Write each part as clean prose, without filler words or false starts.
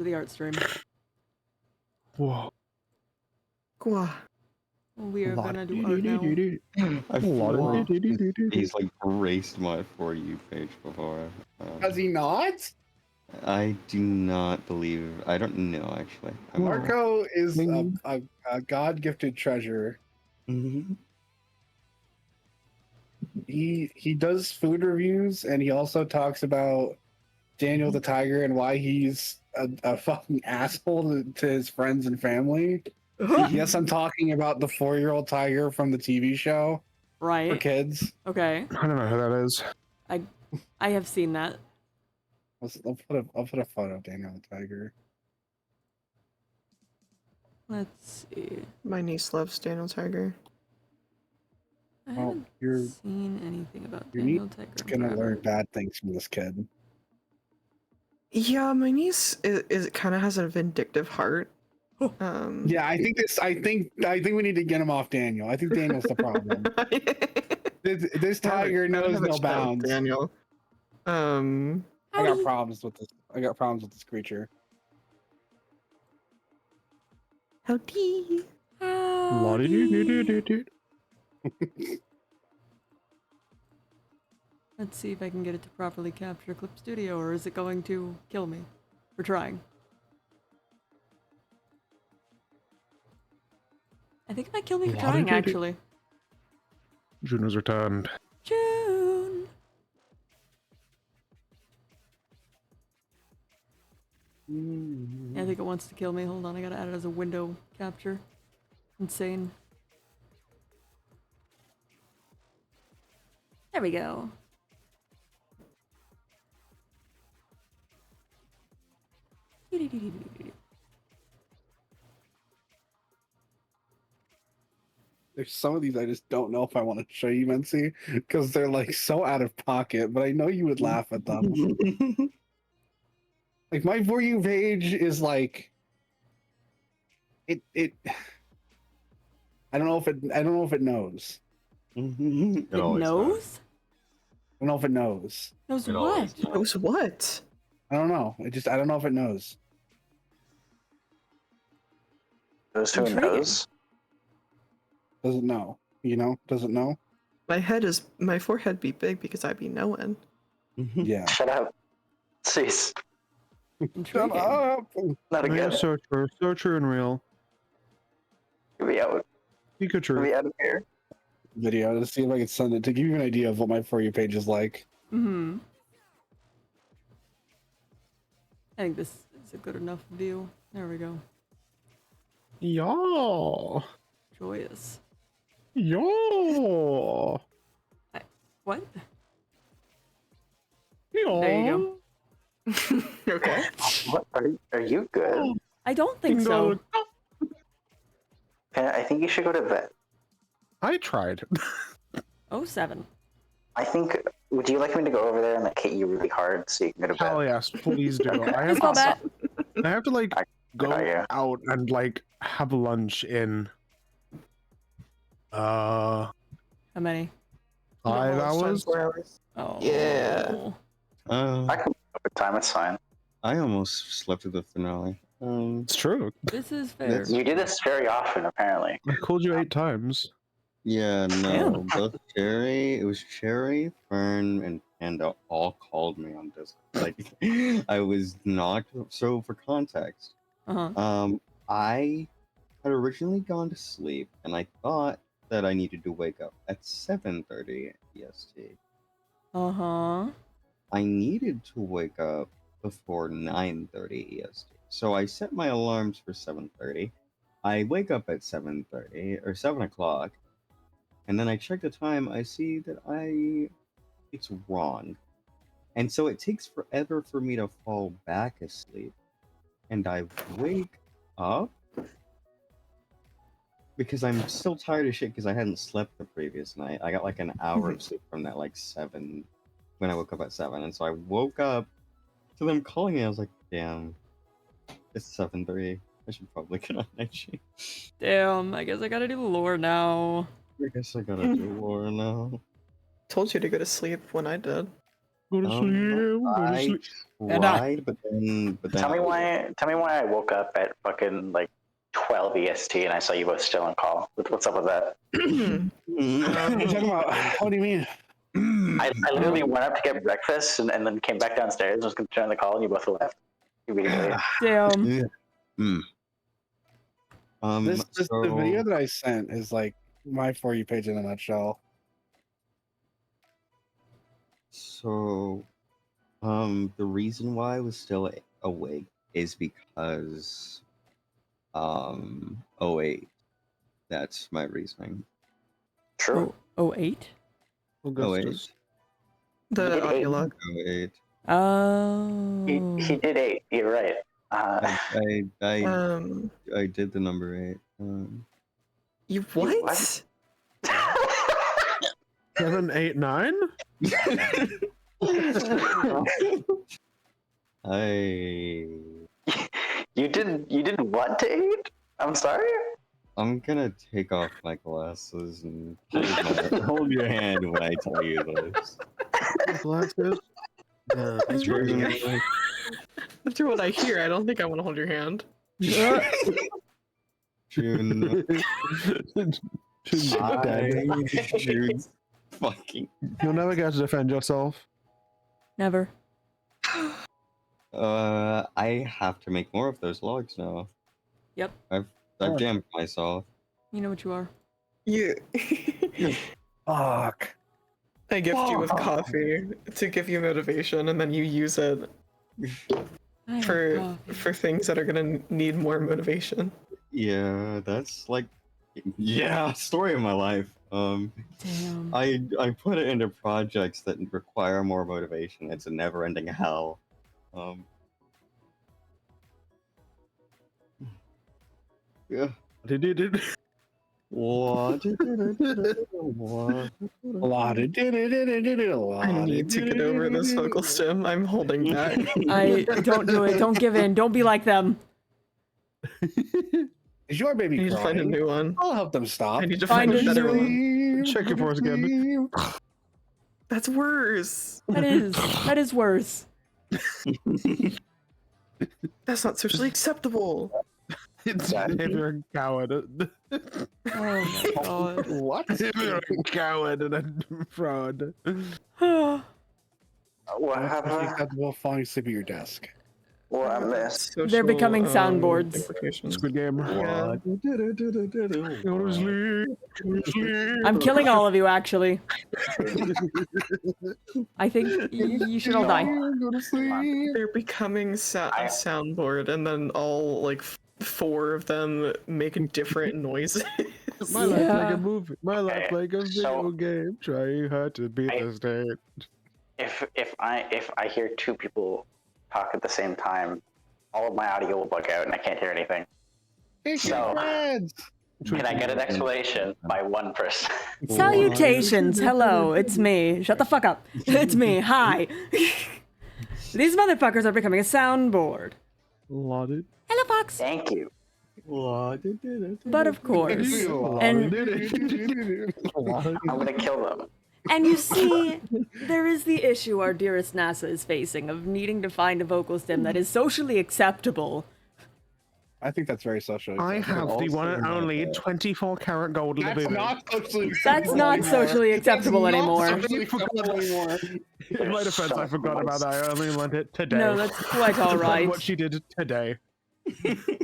for the art stream. Whoa. We are gonna do art now. I Wow. he's like graced my For You page before. Does he not? I do not believe. I don't know actually. Marco is a God-gifted treasure. Mm-hmm. He does food reviews, and he also talks about Daniel the Tiger and why he's a fucking asshole to his friends and family. Yes, I'm talking about the 4-year-old tiger from the TV show for Right. kids. Okay. I don't know who that is. I have seen that. I'll put a photo of Daniel the Tiger. Let's see. My niece loves Daniel Tiger. I Well, haven't you're seen anything about your Daniel niece Tiger. gonna learn bad things from this kid. Yeah, my niece is kind of has a vindictive heart. Yeah, I think we need to get him off Daniel. I think Daniel's the problem. This tiger knows no bounds. Daniel. I got problems with this. I got problems with this creature. Howdy. Let's see if I can get it to properly capture Clip Studio, or is it going to kill me for trying? I think it might kill me for trying, actually. June has returned. June! Yeah, I think it wants to kill me. Hold on, I gotta add it as a window capture. Insane. There we go. There's some of these I just don't know if I want to show you, Mency, because they're like so out of pocket, but I know you would laugh at them. Like my For You page is like it I don't know if it knows. It knows? I don't know if it knows. Knows It what? always knows. Knows what? I don't know. I don't know if it knows. Knows who Intriguing. knows? Doesn't know. You know? Doesn't know? My forehead be big because I be knowing. Yeah. Shut up. Cease. Shut Intriguing. up. Not Yeah, again. so true and real. Get me out. Get Pikachu. me out of here. Video to see if I can send it to give you an idea of what my For You page is like. Mm-hmm. I think this is a good enough view. There we go. Yo. Joyous. Yo. What? Yo. There you Okay. What are you good? I don't think so. I think you should go to vet. I tried. 07. I think. Would you like me to go over there and like hit you really hard so you can go to Hell vet? yes, please do. Please spell that. I have to like go yeah. out and like have lunch in How many? 5 hours. 4 hours. Oh. Yeah. I can go with time. It's fine. I almost slept through the finale. It's true. This is fair. You do this very often, apparently. I called you 8 times. Yeah, no, Damn. both It was Cherry, Fern, and Panda all called me on Discord. Like, I was not. So, for context, Uh-huh. I had originally gone to sleep, and I thought that I needed to wake up at 7:30 EST. Uh-huh. I needed to wake up before 9:30 EST. So I set my alarms for 7:30. I wake up at 7:30 or 7 o'clock, and then I check the time. I see that it's wrong, and so it takes forever for me to fall back asleep, and I wake up because I'm still tired as shit because I hadn't slept the previous night. I got like an hour of sleep from that like 7 when I woke up at 7, and so I woke up to them calling me. I was like, damn, it's 7:30. I should probably get on Nightshade. Damn, I guess I gotta do lore now. I guess I gotta do lore now. Told you to go to sleep when I did. Go to sleep. Go to I sleep. tried, but then Tell me why I woke up at fucking like 12 EST and I saw you both still on call. What's up with that? What are you talking about? What do you mean? I literally went up to get breakfast and then came back downstairs and was going to turn the call and you both left immediately. Damn. The so video that I sent is like my For You page in a nutshell. So, the reason why I was still awake is because, oh wait, that's my reasoning. True. Oh, 08? Oh wait, Augustus. The audio log. oh wait. He Oh. did 8. You're right. I did the number 8. You what? what? 7, 8, 9? You did what to 8? I'm sorry. I'm gonna take off my glasses and hold your hand when I tell you this. Glasses. After what I hear, I don't think I want to hold your hand. June. Dead. June's fucking. You'll never get to defend yourself. Never. I have to make more of those logs now. Yep. I've damned myself. You know what you are. You. Fuck. I gift you with coffee to give you motivation, and then you use it I have for coffee. things that are gonna need more motivation. Yeah, that's like, story of my life. Damn. I put it into projects that require more motivation. It's a never-ending hell. Yeah. What? I need to get over this vocal stim. I'm holding back. Don't do it. Don't give in. Don't be like them. Is your I baby need to find a crying? new one. I'll help them stop. I need to Find find a a better new one. Check your pores again. That's worse. That is worse. That's not socially acceptable. It's if you're a coward. Oh my god. What? If you're a coward and a fraud. What Socially happened? acceptable falling asleep at your desk. What I missed? They're becoming soundboards. Implications. Squid Game. Yeah. Go to sleep. Go to sleep. I'm killing all of you, actually. I think you should all die. Go to sleep. They're becoming a soundboard, and then all like 4 of them make different noises. My life like Yeah. a movie. My life Okay, like a video so- game. Trying hard to beat I- the state. If I hear 2 people talk at the same time, all of my audio will bug out and I can't hear anything. It's So- your friends. Can I get an explanation by one person? Salutations. Hello, it's me. Shut the fuck up. It's me. Hi. These motherfuckers are becoming a soundboard. Lauded. Hello, Fox. Thank you. But of course. And I'm gonna kill them. And you see, there is the issue our dearest NASA is facing of needing to find a vocal stem that is socially acceptable. I think that's very social. I have the one and only 24-karat gold in the That's baby. not socially That's not socially acceptable That's not anymore. socially acceptable anymore. In my defense, I forgot about that. I only learned it today. No, that's quite all right. What she did today.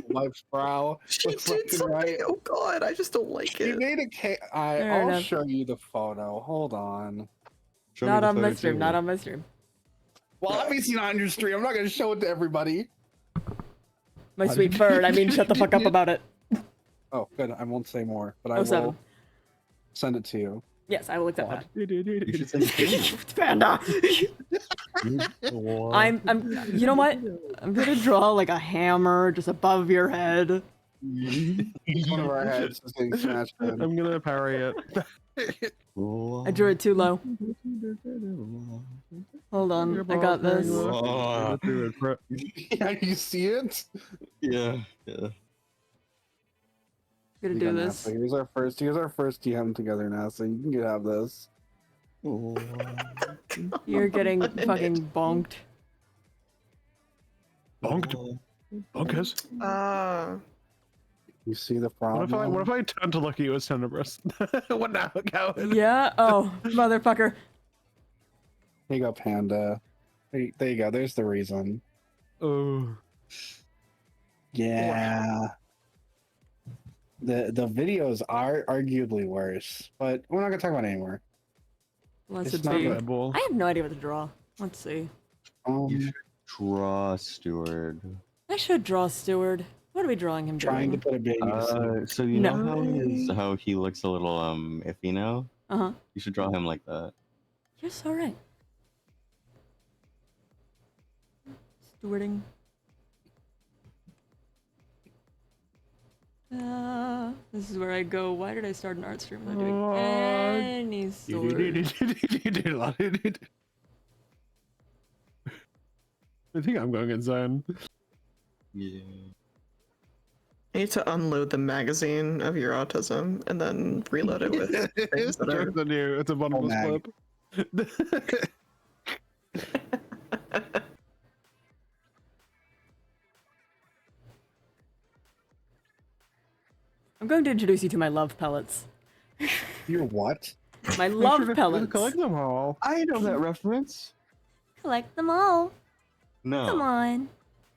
Life's brow. She was did fucking something. right. Oh god, I just don't like She it. made a Fair I'll enough. show you the photo. Hold on. Not on my stream, not on my stream. Well, obviously not on your stream. I'm not going to show it to everybody. My sweet bird, I mean, shut the fuck up about it. Oh, good. I won't say more, but I 07. will send it to you. Yes, I will accept that. You should say Panda! I'm, you know what? I'm gonna draw like a hammer just above your head. One of our heads is getting smashed in. I'm gonna parry it. I drew it too low. Hold on, I got this. Yeah, you see it? Yeah. Gonna We do got this. NASA. Here's our first DM together, NASA. You can have this. Oh. You're getting fucking bonked. Bonked. Bonkers. You see the What problem? if I turn to look at you as Tenebris? What now, coward? Yeah? Oh, motherfucker. Here you go, Panda. There you go. There's the reason. Oh. Yeah. The videos are arguably worse, but we're not gonna talk about it anymore. Blessed It's not be. Red Bull. I have no idea what to draw. Let's see. You should draw Steward. I should draw Steward. What are we drawing him Trying to doing? put a baby to sleep. So you No. know how he looks a little iffy now? Uh-huh. You should draw him like that. You're so right. Stewarding. This is where I go. Why did I start an art stream without doing any sort? I think I'm going insane. Yeah. I need to unload the magazine of your autism and then reload it with things that are. It's a bottomless mag. clip. I'm going to introduce you to my love pellets. You're what? My love pellets. Collect them all. I know that reference. Collect them all. No. Come on.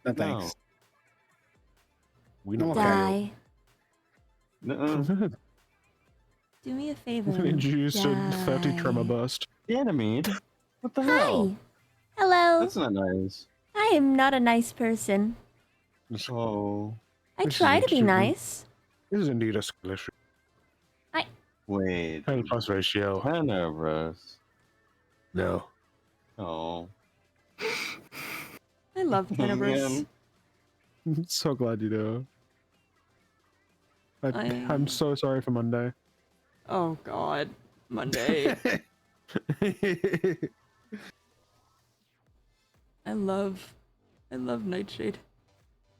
No thanks. We know. Okay. Die. No. Do me a favor. Introduced a 30 Die. tremor burst. Ganymede? What the hell? Hi. Hello. That's not nice. I am not a nice person. Oh. I This try is to be true. nice. This is indeed a skill issue. Wait. 10 plus ratio. Tenebris. No. Oh. I love Tenebris. Man. So glad you do. I'm so sorry for Monday. Oh God, Monday. I love Nightshade.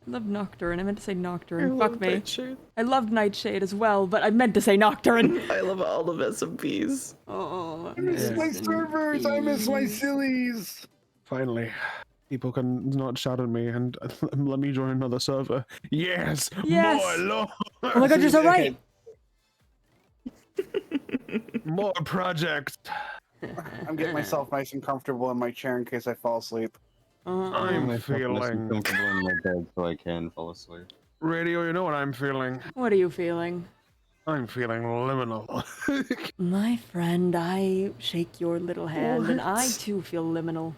I love Nocturne. I meant to say Nocturne. Fuck me. Nightshade. I loved Nightshade as well, but I meant to say Nocturne. I love all the SMPs. Oh, I miss my servers. I miss my sillies. Finally. People can not shout at me and let me join another server. Yes! Yes! More lore! Oh my God, you're so right. More projects! I'm getting myself nice and comfortable in my chair in case I fall asleep. I'm Nice and feeling... comfortable in my bed so I can fall asleep. Radio, you know what I'm feeling? What are you feeling? I'm feeling liminal. My friend, I shake your little hand, and I too feel liminal.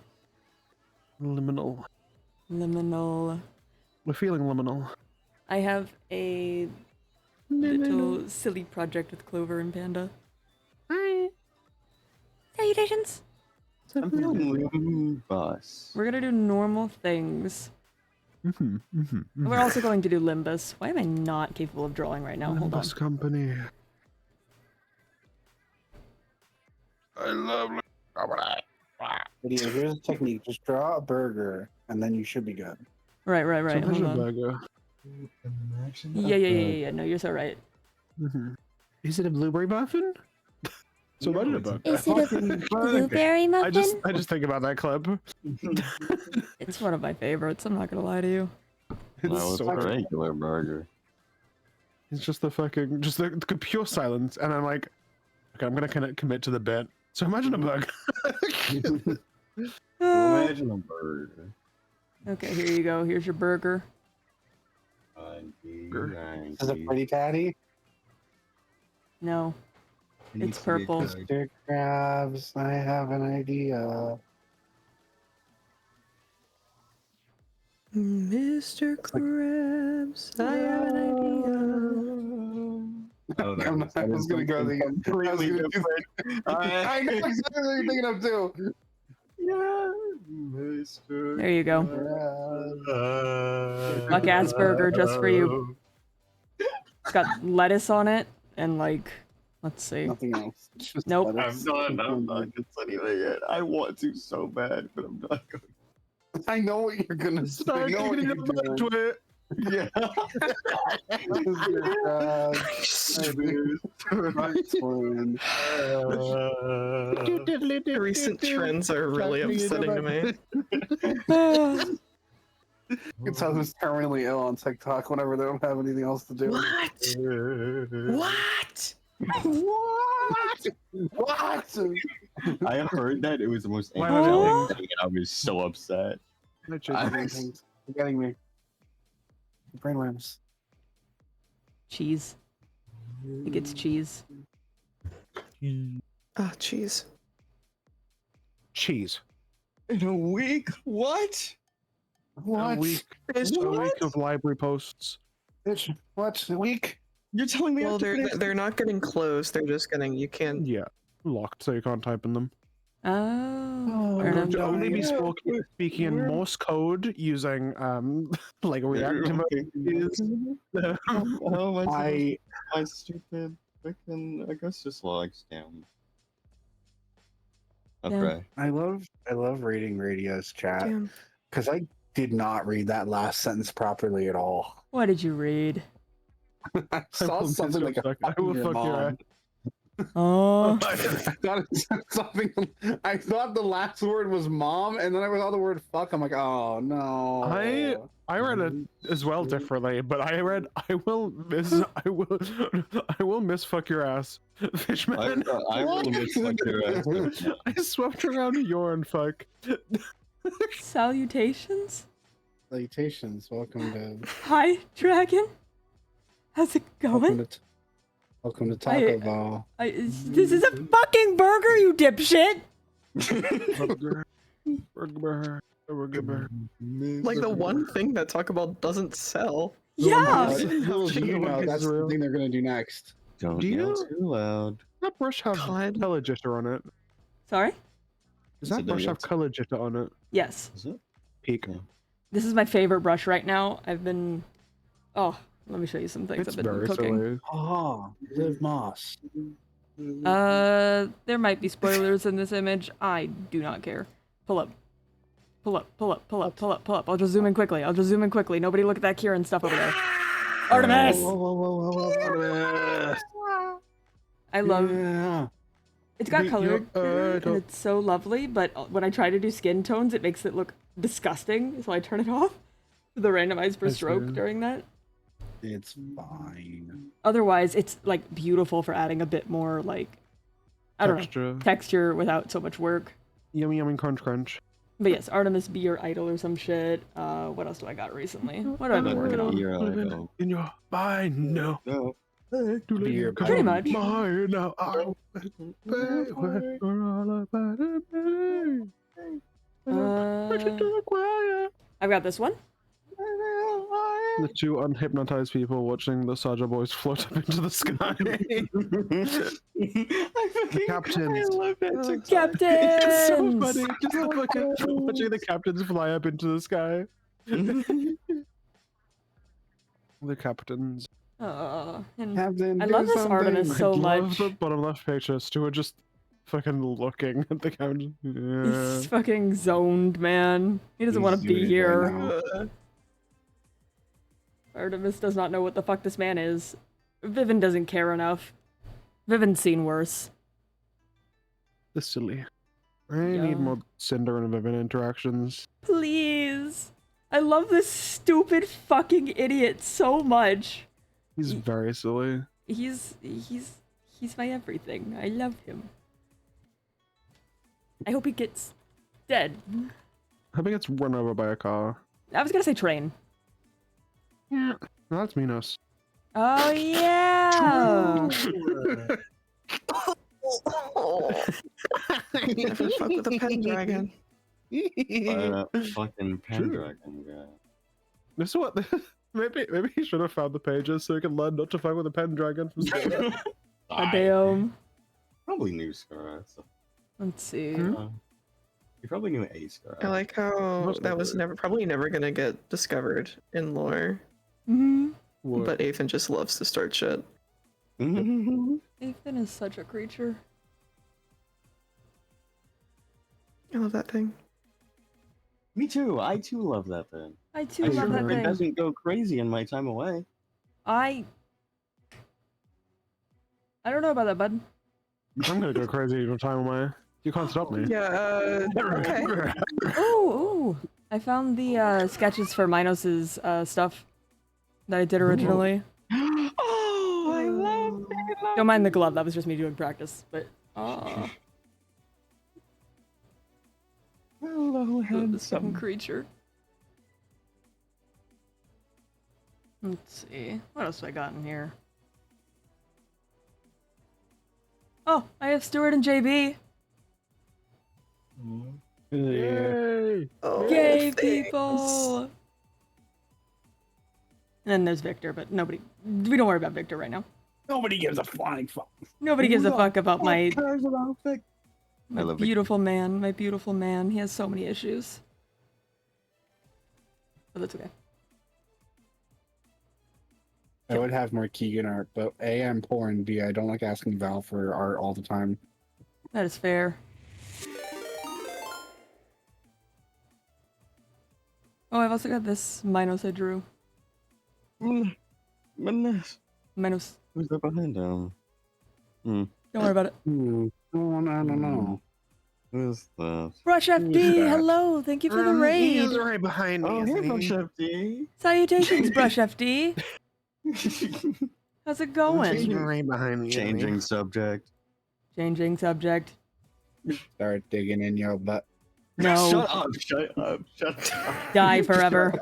Liminal. Liminal. We're feeling liminal. I have a little silly project with Clover and Panda. Hi. Salutations. I'm feeling bus. We're gonna do normal things. We're also going to do Limbus. Why am I not capable of drawing right now? Hold on. Limbus Company. I love Video, here's a technique. Just draw a burger, and then you should be good. Right. Hold Imagine a on. burger. Yeah. No, you're so right. Is it a blueberry muffin? So imagine a burger. Is it a blueberry muffin? I just think about that clip. It's one of my favorites. I'm not gonna lie to you. No, it's so a good. regular burger. It's just the pure silence, and I'm like, okay, I'm gonna commit to the bit. So imagine a burger. Imagine a burger. Okay, here you go. Here's your burger. Is it a pretty patty? No, it's purple. Mr. Krabs, I have an idea. Mr. Krabs, I have an I was gonna go again. Completely different. I know exactly what you're thinking of too. Yeah, Mr. There you go. Krabs. Fuck ass burger just for you. It's got lettuce on it and like, let's see. Nothing else. Just Nope. lettuce. I'm not considering it. I want to so bad, but I'm not going. I know what you're gonna say. I know what you're doing. Yeah. Recent trends are really upsetting to me. You can tell who's terminally ill on TikTok whenever they don't have anything else to do. What? What? What? I heard that it was the most Why angelic was thing, and I was so upset. You're getting me. Brainworms. Cheese. I think it's cheese. Oh, jeez. Cheese. In a week? What? A week. A week of library posts. Bitch, what? A week? You're telling me? I Well, have to finish- they're not getting closed. They're just getting. You can't. Yeah. Locked, so you can't type in them. Oh, fair I'm going enough. to only be Yeah. speaking in Morse code using like React emojis. Oh, I my stupid freaking I guess just logs down. Okay. I love reading Radio's chat Damn. because I did not read that last sentence properly at all. What did you read? I saw will something miss like your a fuck- I will fuck fuck your mom. ass. Oh, I thought it said something. I thought the last word was mom, and then I saw the word fuck. I'm like, oh no. I read it as well differently, but I read I will miss fuck your ass, Fishman. I will miss like your ass. I swept around your and fuck. salutations. Salutations. Welcome to Hi, Dragon. How's it going? welcome to Taco Bell. This is a fucking burger, you dipshit. Like the one thing that Taco Bell doesn't sell. Yeah. That's the thing they're gonna do next. Don't Do yell you- too loud. Does that brush have God. color jitter on it? Sorry? Does that brush have color jitter on it? Yes. Is it? Peak. Yeah. This is my favorite brush right now. Oh, let me show you some things It's I've been very cooking. silly. Oh, Liv Moss. There might be spoilers in this image. I do not care. Pull up. Pull up, pull up, pull up, pull up, pull up. I'll just zoom in quickly. Nobody look at that Kieran stuff over there. Artemis! I love Yeah. It's got The- colored your- and it's so lovely, but when I try to do skin tones, it makes it look disgusting, so I turn it off. The randomize per I stroke see. during that. It's fine. Otherwise, it's like beautiful for adding a bit more like I don't know texture without so much work. Yummy, yummy, crunch, crunch. But yes, Artemis be your idol or some shit. What else do I got recently? What have I been working on? You're idol. In your mind, no. No. Be your Pretty much. Mine now. I'll pay for all about it, babe. I've got this one. The two unhypnotized people watching the Saja boys float up into the sky. The captains. I love that TikTok. Captains! It's so funny. Just the fucking watching the captains fly up into the sky. The captains. And Captain, I do love this something. Artemis so I love much. the bottom left picture. Stuart just fucking looking at the captain. Yeah. He's fucking zoned, man. He doesn't want to He's be doing it here. right now. Artemis does not know what the fuck this man is. Vivian doesn't care enough. Vivian's seen worse. This silly. I Yeah. need more Cinder and Vivian interactions. Please. I love this stupid fucking idiot so much. He's very silly. He's my everything. I love him. I hope he gets dead. I think it's run over by a car. I was gonna say train. Yeah. No, that's Minos. Oh yeah. Never fuck with a pen dragon. Fucking Pendragon guy. This is what. Maybe he should have found the pages so he can learn not to fuck with a pen dragon from Cinder. Damn. Probably knew Scar. So, Let's see. you probably knew a Scar. I like how Most that was likely. probably never gonna get discovered in lore, Mm-hmm. What? but Ethan just loves to start shit. Ethan is such a creature. I love that thing. Me too. I too love that thing. I too I love that sure it thing. doesn't go crazy in my time away. I don't know about that, bud. I'm gonna go crazy every time away. You can't stop me. Yeah. Okay. Ooh. I found the sketches for Minos's stuff that I did originally. Oh, I love it. Don't mind the glove. That was just me doing practice. But Hello, this fucking handsome. creature. Let's see. What else have I got in here? Oh, I have Stuart and JB. Yay! Oh, Gay thanks. people. And then there's Victor, but nobody. We don't worry about Victor right now. Nobody gives a flying fuck. Nobody gives a Who fuck the about my cares about Vic? I my love Victor. beautiful man. My beautiful man. He has so many issues. But that's okay. I would have more Keegan art, but A, I'm poor, and B, I don't like asking Val for art all the time. That is fair. Oh, I've also got this Minos I drew. Goodness. Minos. Who's that behind him? Don't worry about it. No, no. Who's that? Brush Who is FD, that? hello. Thank you for the He is raid. right behind me. Oh, hey, isn't he? Bushefty. Salutations, Brush FD. How's it He's going? right behind me. isn't he? Changing subject. Changing subject. Start digging in your butt. No. Shut up, shut up, shut up. Die forever.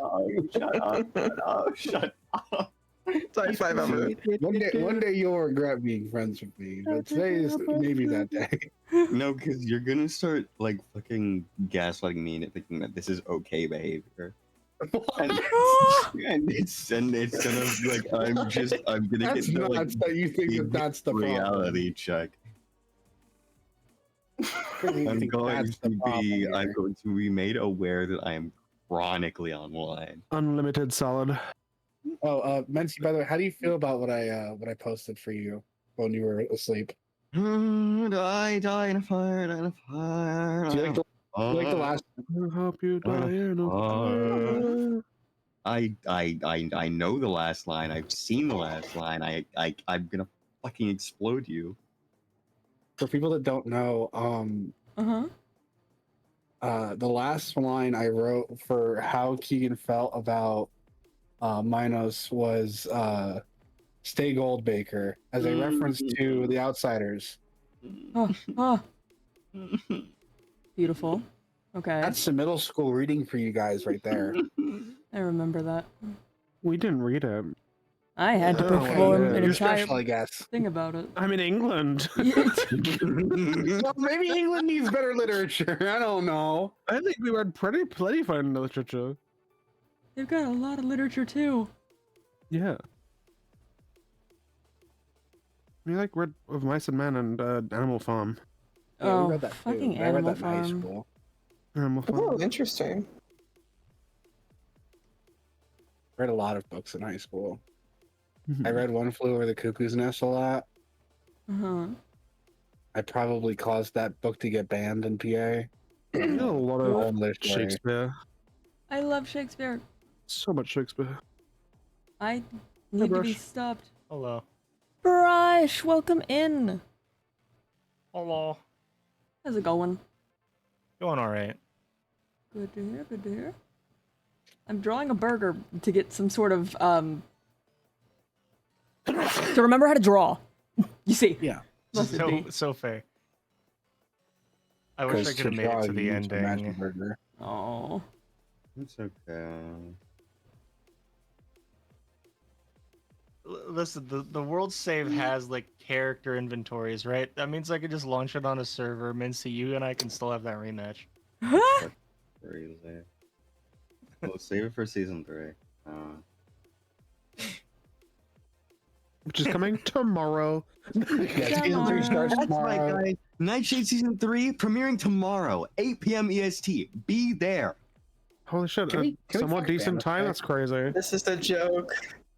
Shut up, shut up, shut up. Die forever. One day you'll regret being friends with me, but today is maybe that day. No, because you're gonna start like fucking gaslighting me and thinking that this is okay behavior. And, it's gonna like I'm gonna That's get the, like, nuts that you think that that's the problem. reality check. I'm going to be made aware that I am chronically online. Unlimited solid. Oh, Mency, by the way, how do you feel about what I posted for you when you were asleep? Die in a fire, die in a fire. Do you like the last? I hope you die in a fire. I know the last line. I've seen the last line. I'm gonna fucking explode you. For people that don't know, the last line I wrote for how Keegan felt about Minos was "Stay Gold Baker" as a reference to The Outsiders. Oh. Beautiful. Okay. That's the middle school reading for you guys right there. I remember that. We didn't read it. I had to Oh, perform yeah. an You're entire special, I guess. thing about it. I'm in England. Well, maybe England needs better literature. I don't know. I think we read plenty fun literature. They've got a lot of literature too. Yeah. We like read of Mice and Men and Animal Farm. Yeah, Oh, we read that too. fucking I read Animal that in high Farm. school. Animal Farm. Oh, interesting. I read a lot of books in high school. Mhm. I read One Flew Over the Cuckoo's Nest a lot. I probably caused that book to get banned in PA. We got a lot Whole of other story. Shakespeare. I love Shakespeare. So much Shakespeare. I need to be Brush. stopped. Hello. Brush, welcome in. Hello. How's it going? Going alright. Good to hear, good to hear. I'm drawing a burger to get some sort of, to remember how to draw. You see. Yeah. Mustn't be. So fair. I wish I could have made it to the ending. Burger. Oh. It's okay. Listen, the world save has like character inventories, right? That means I could just launch it on a server, Mincy, you and I can still have that rematch. Crazy. We'll save it for season 3. Which is coming tomorrow. Yeah, season 3 starts That's right, tomorrow. guys. Nightshade season 3 premiering tomorrow, 8 p.m. EST. Be there. Holy shit. Can we Somewhat fucking decent ban time? this That's crazy. This is a joke.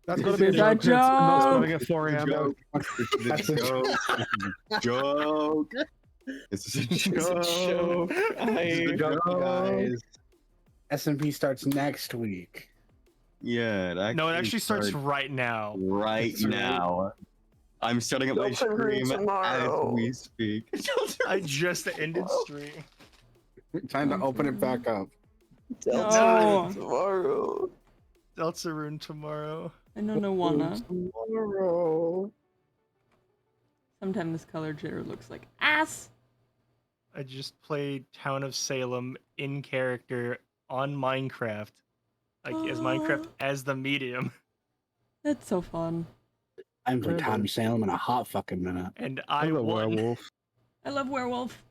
That's gotta be a This is a joke. It's not joke. starting at 4 a.m. Joke. That's a Joke. This is a This is a joke. joke. This is a joke, guys. SMP starts next week. Yeah, No, it actually starts right now. right That's right. now. I'm starting up my Delta Rune stream as tomorrow. we speak. I just ended stream. Time to open it back up. No. Tomorrow. Deltarune tomorrow. I don't wanna. Tomorrow. Sometimes this color jitter looks like ass. I just played Town of Salem in character on Minecraft. Like as Minecraft as the medium. That's so fun. I'm for Tommy Salem in a hot fucking minute. And I I love won. werewolf. I love werewolf.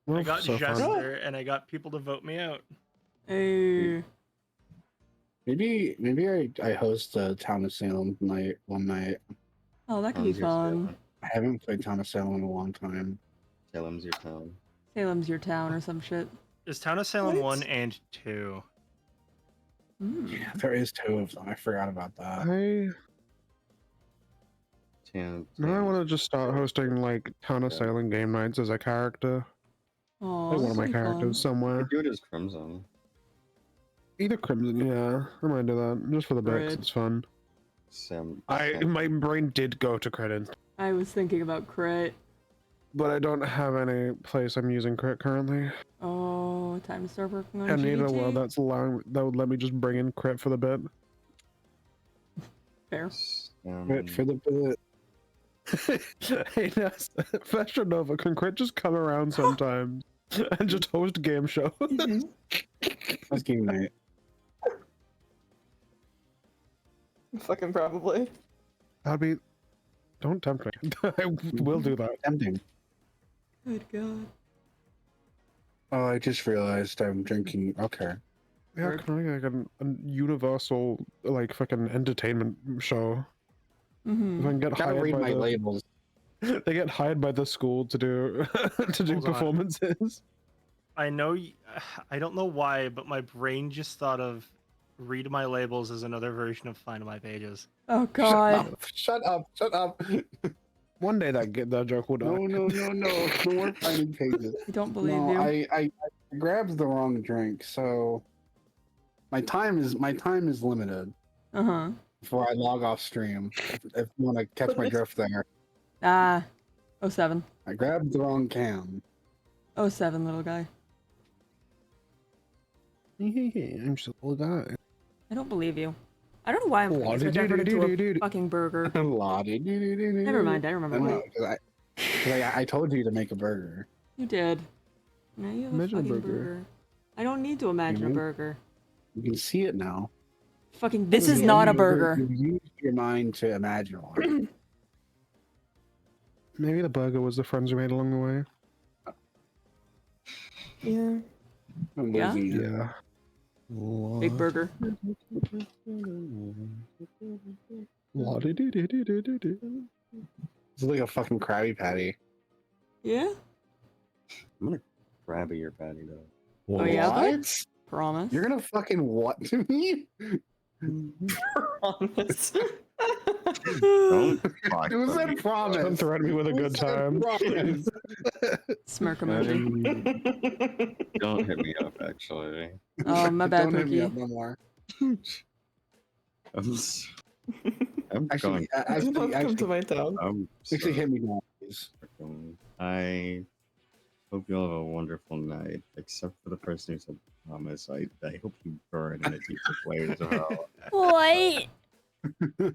I got So fun. Jester and I got people to vote me out. Hey. Maybe I host a Town of Salem night one night. Oh, that could be fun. I haven't played Town of Salem in a long time. Salem's your town. Salem's your town or some shit. There's Town of Salem What? 1 and 2. Yeah, there is 2 of them. I forgot about that. Now I want to just start hosting like Town of Salem game nights as a character. Oh, Like one of my characters somewhere. Do it as Crimson. Either Crimson, yeah. I might do that just for the bits. Red. It's fun. Sam. My brain did go to credit, I was thinking about crit. but I don't have any place I'm using crit currently. Oh, time to start working on I need a GT. world that would let me just bring in crit for the bit. Fair. Wait for the bit. Hey, Ness, Fashion Nova, can crit just come around sometimes and just host game show? That's game night. Fucking probably. That'd be. Don't tempt me. I will do that. Tempting. Good God. Oh, I just realized I'm drinking. Okay. Yeah, Word. can I like a universal like fucking entertainment show? Mm-hmm. If I can get Gotta hired read by my the, labels. they get hired by the school to do to do Hold on. performances. I know I don't know why, but my brain just thought of read my labels as another version of find my pages. Oh God. Shut up! Shut up! One day that joke will die. No! No more finding pages. I don't believe No, you. I grabbed the wrong drink, so my time is limited Uh-huh. before I log off stream. If you want to catch my drift there, Ah. 07. I grabbed the wrong can. 07, little guy. I'm just a little guy. I don't believe you. I don't know why I'm putting so much effort into a fucking burger. Never Never mind, I remember why. because I told you to make a burger. You did. Now you have Imagine a a fucking burger. burger. I don't need to imagine a Mhm. burger. You can see it now. Fucking, this is not a burger. You used your mind to imagine one. Maybe the burger was the friends we made along the way. Yeah. I'm Yeah? losing it. Yeah. Big burger. It's like a fucking Krabby Patty. Yeah? I'm gonna grab your patty though. Oh, yeah? What? Promise. You're gonna fucking what to me? Promise. Don't fuck Who said me. promise? Don't threaten me with a Who good said time. promise? Smirk emoji. Don't hit me up, actually. Oh, my bad, Don't hit me Pookie. up no more. I'm going. Actually, Come to actually, my town. I'm actually so hit me now, please. fucking- I hope you all have a wonderful night. Except for the person who said promise. I hope you burn in the deepest layers of hell. What?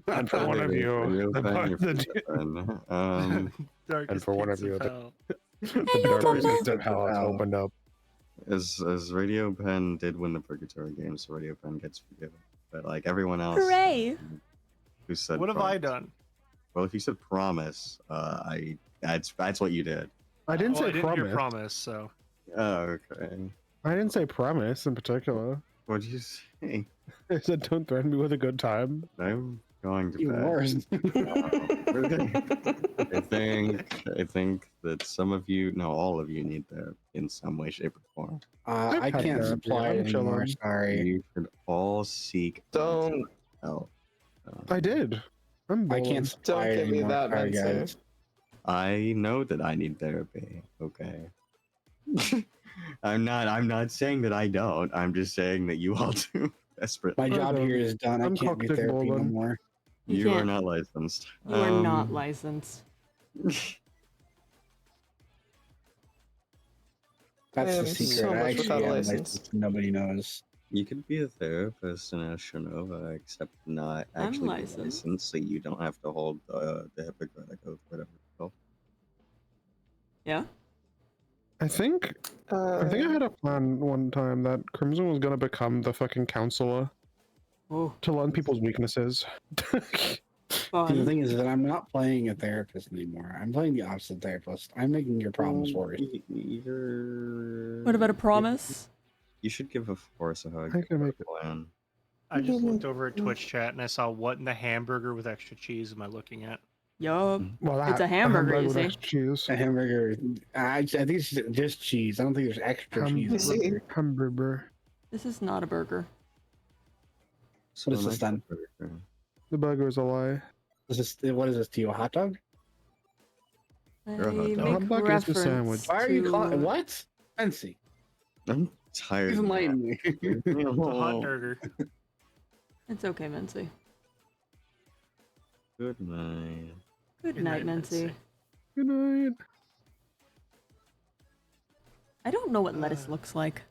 And for one of you, the Darkest And for one of pits you, hell. darkness of hell has opened up. as Radio Pen did win the Purgatory game, so Radio Pen gets forgiven. But like everyone else, Hooray! who said What have I done? Well, if you said promise, that's what you did. I didn't Well, say I didn't hear promise. promise, so Oh, okay. I didn't say promise in particular. What did you say? I said don't threaten me with a good time. I'm going to Even bed. worse. I think that some of you, no, all of you need therapy in some way, shape, or form. I had can't therapy. supply I'm it anymore. chilling. Sorry. You should all seek Don't help. I did. I'm I bold. can't supply it give me anymore. that, Sorry, Mensu. guys. I know that I need therapy. Okay. I'm not saying that I don't. I'm just saying that you all do desperately. My job here is done. I I'm can't do toxic therapy no Nolan. more. You are can't- not licensed. You are not licensed. That's I the am secret. so I much actually without a am license. licensed. Nobody knows. You could be a therapist in Ashanova, except not I'm actually be licensed. licensed, so you don't have to hold the Hippocratic Oath, whatever it's called. Yeah? I think I had a plan one time that Crimson was gonna become the fucking counselor Oh, to learn people's weaknesses. See, the fun. thing is that I'm not playing a therapist anymore. I'm playing the opposite therapist. I'm making your problems worse. What about a promise? You should give a Force a hug. I can make it. Plan. I just looked over at Twitch chat and I saw what in the hamburger with extra cheese am I looking at? Yup. Well, It's a hamburger, you with see. extra cheese. A hamburger. I think it's just cheese. I don't think there's extra cheese. Let me see. in it. Hamburger. This is not a burger. What is this then? The burger is a lie. What is this to you? A hot dog? I You're a hot dog. make Hot dog is the reference sandwich. Why are you to- calling what? Fancy. I'm tired. Please enlighten me. It's a hot burger. It's okay, Mincy. Good night. Good Good night, night, Mincy. Mincy. Good night. I don't know what lettuce looks like.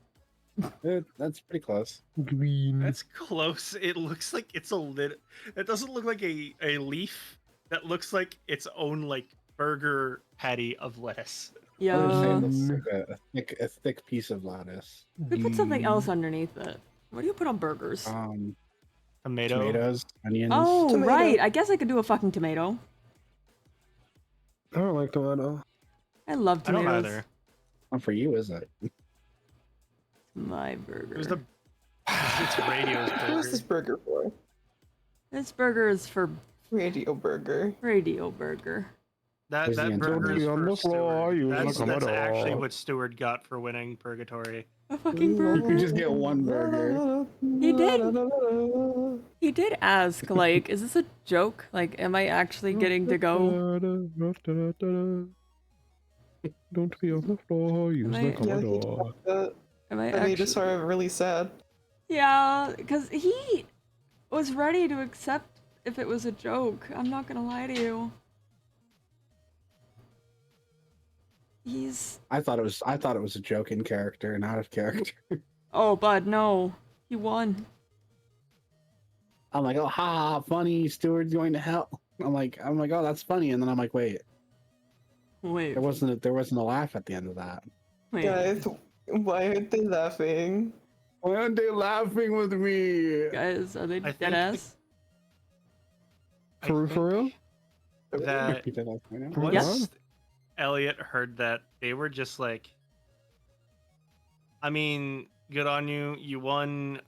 That's pretty close. Green. That's close. It looks like it's a lit. It doesn't look like a leaf. That looks like its own like burger patty of lettuce. I would say Yeah. it looks like a thick piece of lettuce. We put something else underneath it. What do you put on burgers? Tomato. Tomatoes, onions. Oh, Tomato. right. I guess I could do a fucking tomato. I don't like tomato. I love I don't tomatoes. either. Not for you, is it? My burger. It was the. It's Radio's What's this burger. burger for? This burger is for Radio burger. radio burger. That Where's the burger is Don't be on for the floor, Stewart. use That's, the that's Commodore. actually what Stewart got for winning Purgatory. A fucking You burger. can just get one burger. He did. He did ask, like, is this a joke? Like, am I actually getting to go? Don't be on the floor, use Am the I- Yeah, he Commodore. talked that. Am I That made actually? us sort of really sad. Yeah, because he was ready to accept if it was a joke. I'm not gonna lie to you. He's. I thought it was a joke in character and out of character. Oh, bud, no. He won. I'm like, oh, ha, funny. Stewart's going to hell. I'm like, oh, that's funny. And then I'm like, wait, Wait. there wasn't a laugh at the end of that. Wait. Guys, why aren't they laughing? Why aren't they laughing with me? Guys, are they I dead think ass? For real? That Repeat that last point now. What? once Elliot heard that, they were just like, I mean, good on you. You won.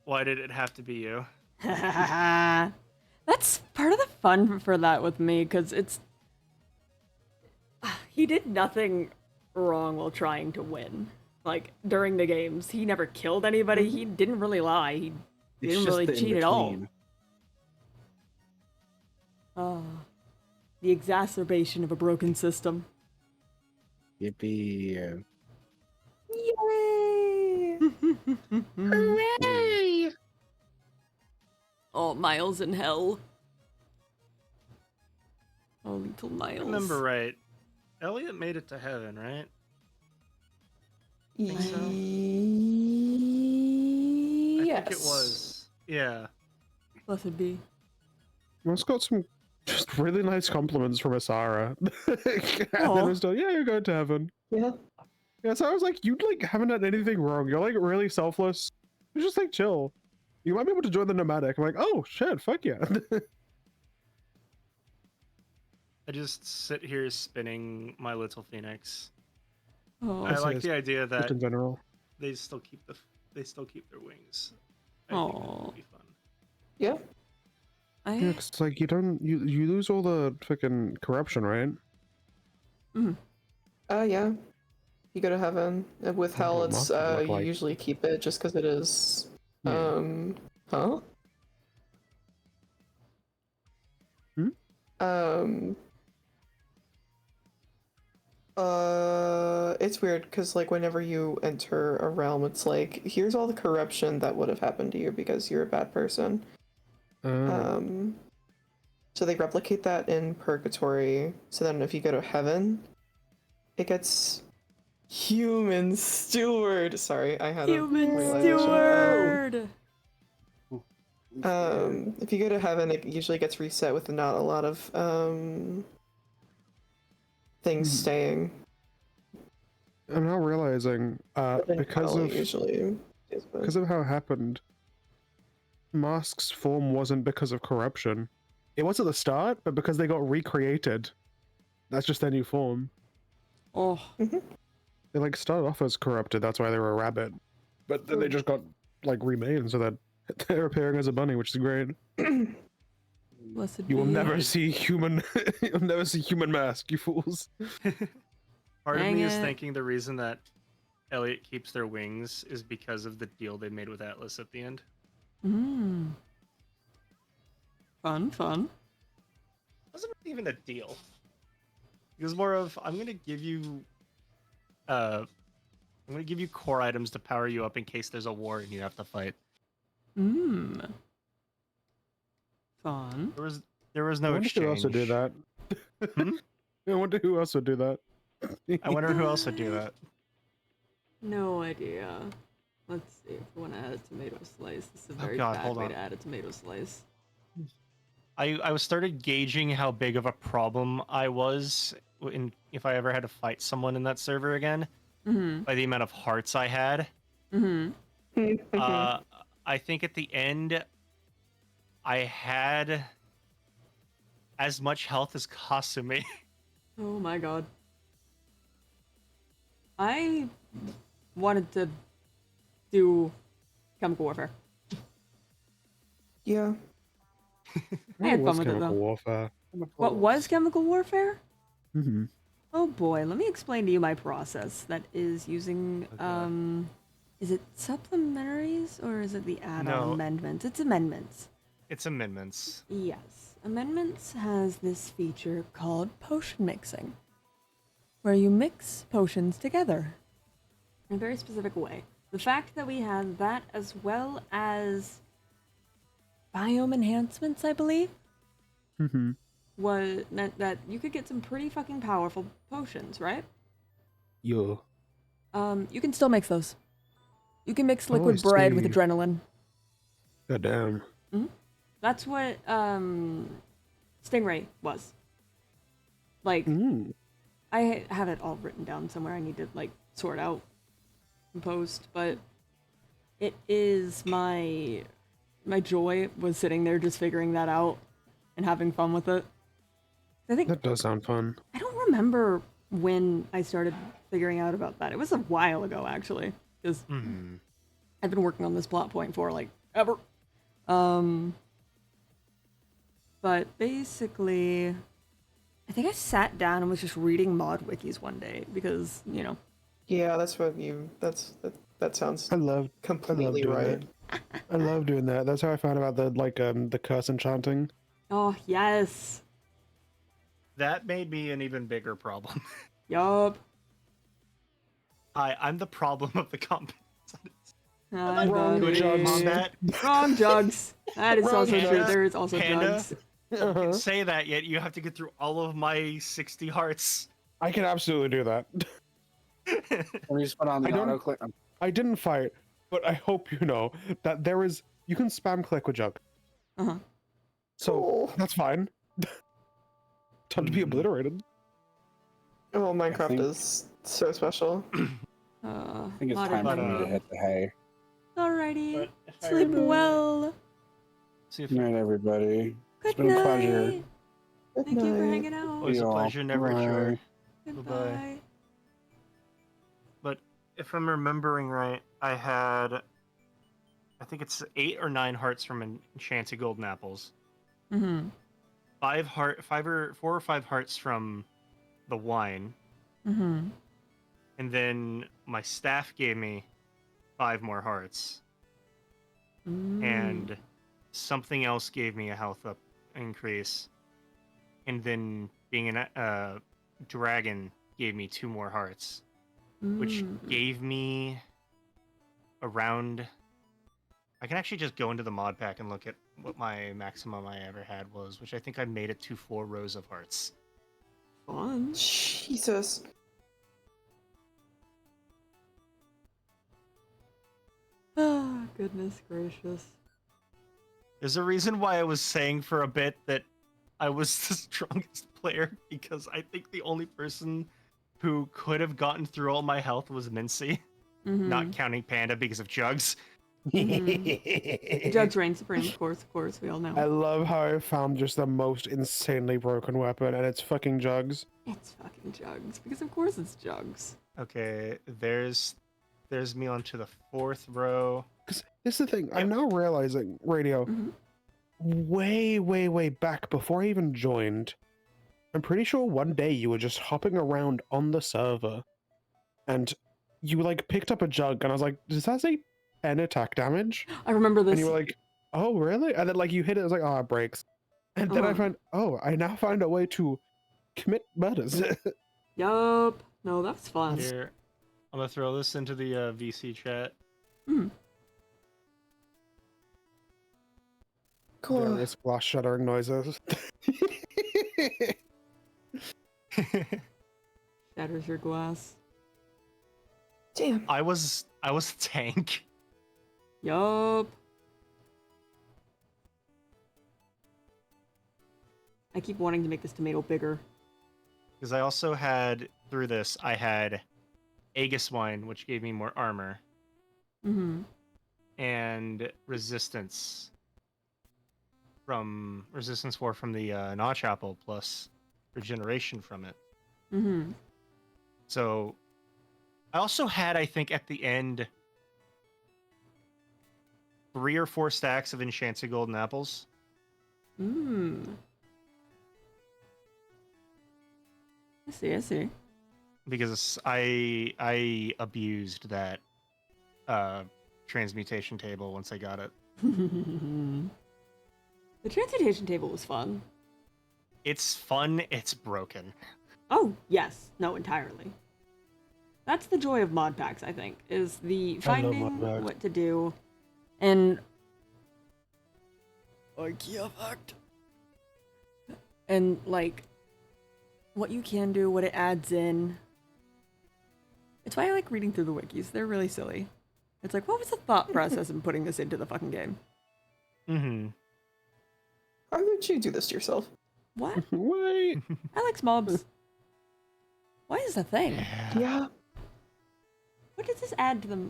Why did it have to be you? That's part of the fun for that with me, because it's. He did nothing wrong while trying to win. Like, during the games, he never killed anybody. He didn't really lie. He It's didn't just really the cheat at all. in-between. Oh, the exacerbation of a broken system. Yippee. Yay! Hooray! Oh, Miles in hell. Oh, little Miles. Remember right. Elliot made it to heaven, right? Think so? I Yes. think it was. Yeah. Blessed be. Let's got some just really nice compliments from Asara. And Aw. then it was like, yeah, you're going to heaven. Yeah. Yeah, so I was like, you like haven't done anything wrong. You're like really selfless. You're just like chill. You might be able to join the nomadic. I'm like, oh shit, fuck yeah. I just sit here spinning my little phoenix. Oh, I like yes. the idea Just that in general. they still keep their wings. I think that Aw. would be fun. Yeah. Yeah, 'cause, like you don't you lose all the fucking corruption, right? Yeah. You go to heaven. And with hell, Well, it's must look you like- usually keep it just because it is. Yeah. Huh? it's weird because like whenever you enter a realm, it's like here's all the corruption that would have happened to you because you're a bad person. Oh. So they replicate that in purgatory. So then if you go to heaven, it gets human steward. Sorry, I had Human a realization. steward. If you go to heaven, it usually gets reset with not a lot of things staying. I'm now realizing, But then because hell of usually is good. because of how it happened, Mask's form wasn't because of corruption. It was at the start, but because they got recreated, that's just their new form. Oh, They like started off as corrupted, that's why they were a rabbit, but then they just got like remade, so that they're appearing as a bunny, which is great. blessed You will be. never see human. You'll never see human Mask, you fools. Part of Dang me is it. thinking the reason that Elliot keeps their wings is because of the deal they made with Atlas at the end. Fun. Wasn't even a deal. It was more of I'm gonna give you core items to power you up in case there's a war and you have to fight. Fun. There was I no wonder exchange. who else would do that. Hmm? I wonder who else would do that. I wonder who else would do that. No idea. Let's see if we want to add a tomato slice. This is a very God, bad hold way on. to add a tomato slice. I started gauging how big of a problem I was if I ever had to fight someone in that server again by the amount of hearts I had. I think at the end I had as much health as Kasumi. Oh my god. I wanted to do chemical warfare. Yeah. I had What fun was with it chemical though. warfare? What was chemical warfare? Mm-hmm. Oh boy, let me explain to you my process. That is using, is it supplementaries or is it the add-on No. amendments? It's amendments. It's amendments. Yes. Amendments has this feature called potion mixing, where you mix potions together in a very specific way. The fact that we have that as well as biome enhancements, I believe, Mm-hmm. meant that you could get some pretty fucking powerful potions, right? Yo. You can still mix those. You can mix Oh, I liquid bread with see. adrenaline. God damn. That's what Stingray was. Like, I have it all written down somewhere. I need to like sort out and post, but it is my joy was sitting there just figuring that out and having fun with it. I think That does sound fun. I don't remember when I started figuring out about that. It was a while ago actually, because I've been working on this plot point for like ever. But basically, I think I sat down and was just reading mod wikis one day because, you know. Yeah, that's what you. That sounds I love completely doing right. that. I love doing that. That's how I found about the curse enchanting. Oh, yes. That made me an even bigger problem. Yup. I'm the problem of the combat. Hi, Wrong buddy. jugs. Combat. Wrong jugs. That is Wrong also true. jugs. There is also Panda. jugs. You can say that, yet you have to get through all of my 60 hearts. I can absolutely do that. We just put on the I don't- auto-click. I didn't fight, but I hope you know that you can spam click with jug. Uh-huh. So that's fine. Time to be obliterated. Oh, Minecraft think- is so special. I think it's modern time for me to Minecraft. hit the hay. Alrighty. But if I Sleep remember- well. See if Good night, everybody. Good been a night. pleasure. Good Thank you for night. hanging out. Always a y'all. pleasure, never a Bye. chore. Goodbye. But if I'm remembering right, I think it's 8 or 9 hearts from enchanted golden apples. Mm-hmm. 4 or 5 hearts from the wine, Mm-hmm. and then my staff gave me 5 more hearts, and something else gave me a health up increase, and then being a dragon gave me 2 more hearts. which gave me around. I can actually just go into the mod pack and look at what my maximum I ever had was, which I think I made it to 4 rows of hearts. Fun. Jesus. Ah, goodness gracious. There's a reason why I was saying for a bit that I was the strongest player, because I think the only person who could have gotten through all my health was Mincy, not counting Panda because of Jugs. Jugs reign supreme, of course, we all know. I love how I found just the most insanely broken weapon, and it's fucking Jugs. It's fucking Jugs, because of course it's Jugs. Okay, there's me onto the 4th row. Because this is the thing, I'm now realizing, Radio, way back before I even joined, I'm pretty sure one day you were just hopping around on the server, and you like picked up a jug, and I was like, does that say 10 attack damage? I remember this. And you were like, oh really? And then like you hit it, it was like, oh, it breaks. And then I found, I now found a way to commit murders. Yup. No, that's fun. Here, I'm gonna throw this into the VC chat. Cool. Various glass shattering noises. Shatters your glass. Damn. I was a tank. Yup. I keep wanting to make this tomato bigger. Because I also had, through this, I had Aegis Wine, which gave me more armor. And Resistance. Resistance 4 from the Notch Apple, plus regeneration from it. So, I also had, I think, at the end, 3 or 4 stacks of enchanted golden apples. I see. Because I abused that transmutation table once I got it. The transmutation table was fun. It's fun, it's broken. Oh, yes. No, entirely. That's the joy of mod packs, I think, is the finding what to do. And and like what you can do, what it adds in. It's why I like reading through the wikis. They're really silly. It's like, what was the thought process in putting this into the fucking game? How did you do this to yourself? What? Wait. I like mobs. Why is a thing? Yeah. What does this add to the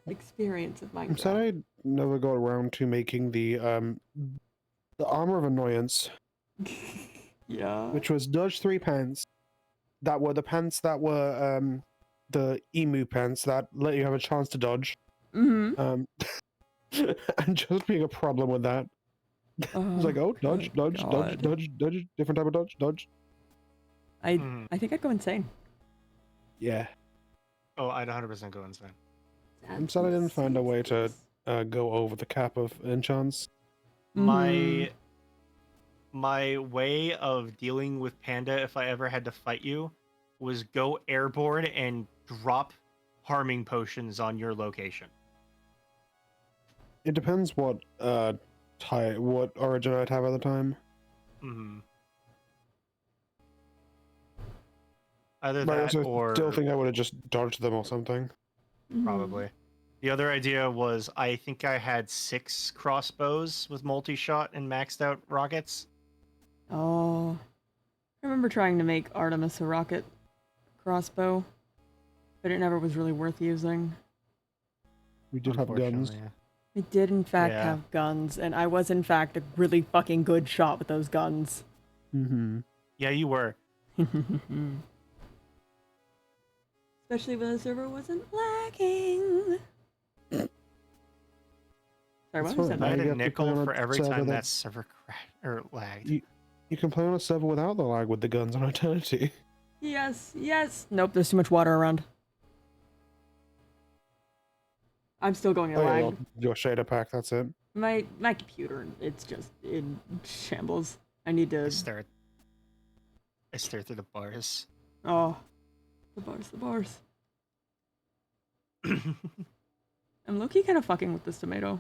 experience of Minecraft? I'm sad I never got around to making the armor of annoyance, Yeah. which was dodge 3 pants. That were the pants that were the emu pants that let you have a chance to dodge. And just being a problem with that. I was like, oh, dodge, dodge, dodge, dodge, dodge, different type of dodge, dodge. I think I'd go insane. Yeah. Oh, I'd 100% go insane. I'm sad I didn't find a way to go over the cap of enchants. My way of dealing with Panda, if I ever had to fight you, was go airborne and drop harming potions on your location. It depends what what origin I'd have at the time. Either But I that also or still think I would have just dodged them or something. probably. The other idea was I think I had 6 crossbows with multi-shot and maxed out rockets. Oh. I remember trying to make Artemis a rocket crossbow, but it never was really worth using. We did have guns. Yeah. We did in fact have guns, and I was in fact a really fucking good shot with those guns. Yeah, you were. Especially when the server wasn't lagging. Sorry, what was that? I had You a have to nickel play on for a every server time that- that server crashed or lagged. You can play on a server without the lag with the guns on Eternity. Yes. Nope, there's too much water around. I'm still going in lag. Your shader pack, that's it. My computer, it's just in shambles. I need to... I stare through the bars. Oh. The bars. I'm low-key kind of fucking with this tomato.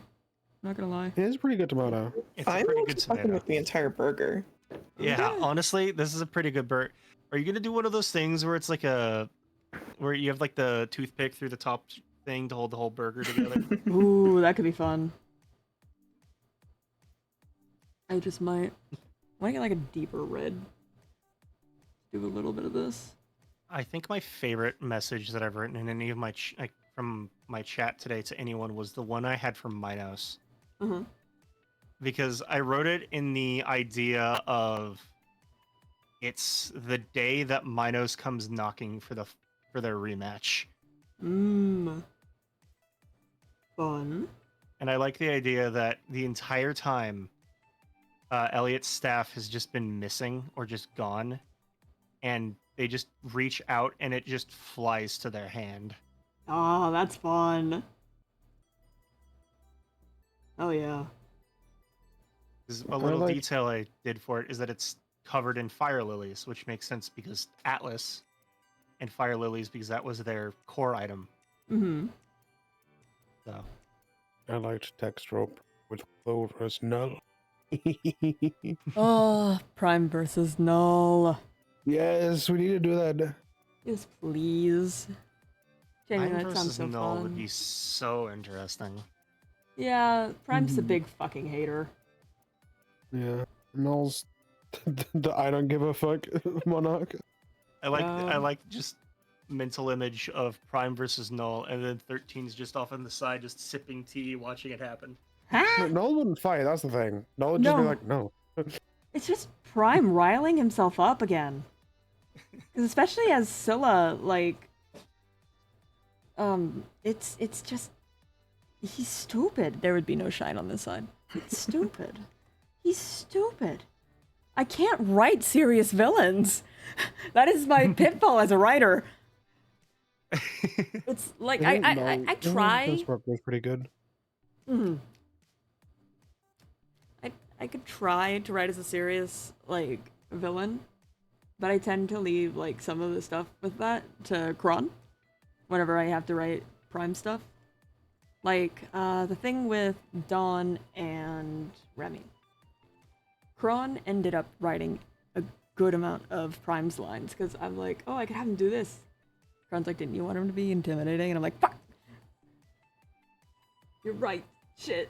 Not gonna lie. It is a pretty good tomato. It's a I'm pretty not good fucking tomato. with the entire burger. Yeah, Okay. honestly, this is a pretty good burger. Are you gonna do one of those things where it's like where you have like the toothpick through the top thing to hold the whole burger together? Ooh, that could be fun. I just might get like a deeper red. Do a little bit of this. I think my favorite message that I've written in any of my from my chat today to anyone was the one I had from Minos. Uh-huh. Because I wrote it in the idea of it's the day that Minos comes knocking for their rematch. Fun. And I like the idea that the entire time Elliot's staff has just been missing or just gone, and they just reach out and it just flies to their hand. Oh, that's fun. Oh yeah. 'Cause a I little like- detail I did for it is that it's covered in fire lilies, which makes sense because Atlas and fire lilies because that was their core item. Mm-hmm. So I liked text rope with low versus null. Oh, Prime versus Null. Yes, we need to do that. Yes, please. Jamie, Prime that sounds versus so Null fun. would be so interesting. Yeah, Prime's a Mhm. big fucking hater. Yeah, Null's the I don't give a fuck monarch. I like just mental image of Prime versus Null, and then 13's just off on the side, just sipping tea, watching it happen. Huh? Null wouldn't fight. That's the thing. Null would just be No. like, no. It's just Prime riling himself up again. 'Cause especially as Scylla, like, it's just, he's stupid. There would be no shine on this side. It's stupid. He's stupid. I can't write serious villains. That is my pitfall as a writer. It's like I try. This work was pretty good. Mhm. I could try to write as a serious like villain, but I tend to leave like some of the stuff with that to Kron whenever I have to write Prime stuff. Like the thing with Dawn and Remy. Kron ended up writing a good amount of Prime's lines because I'm like, oh, I could have him do this. Kron's like, didn't you want him to be intimidating? And I'm like, fuck. You're right. Shit.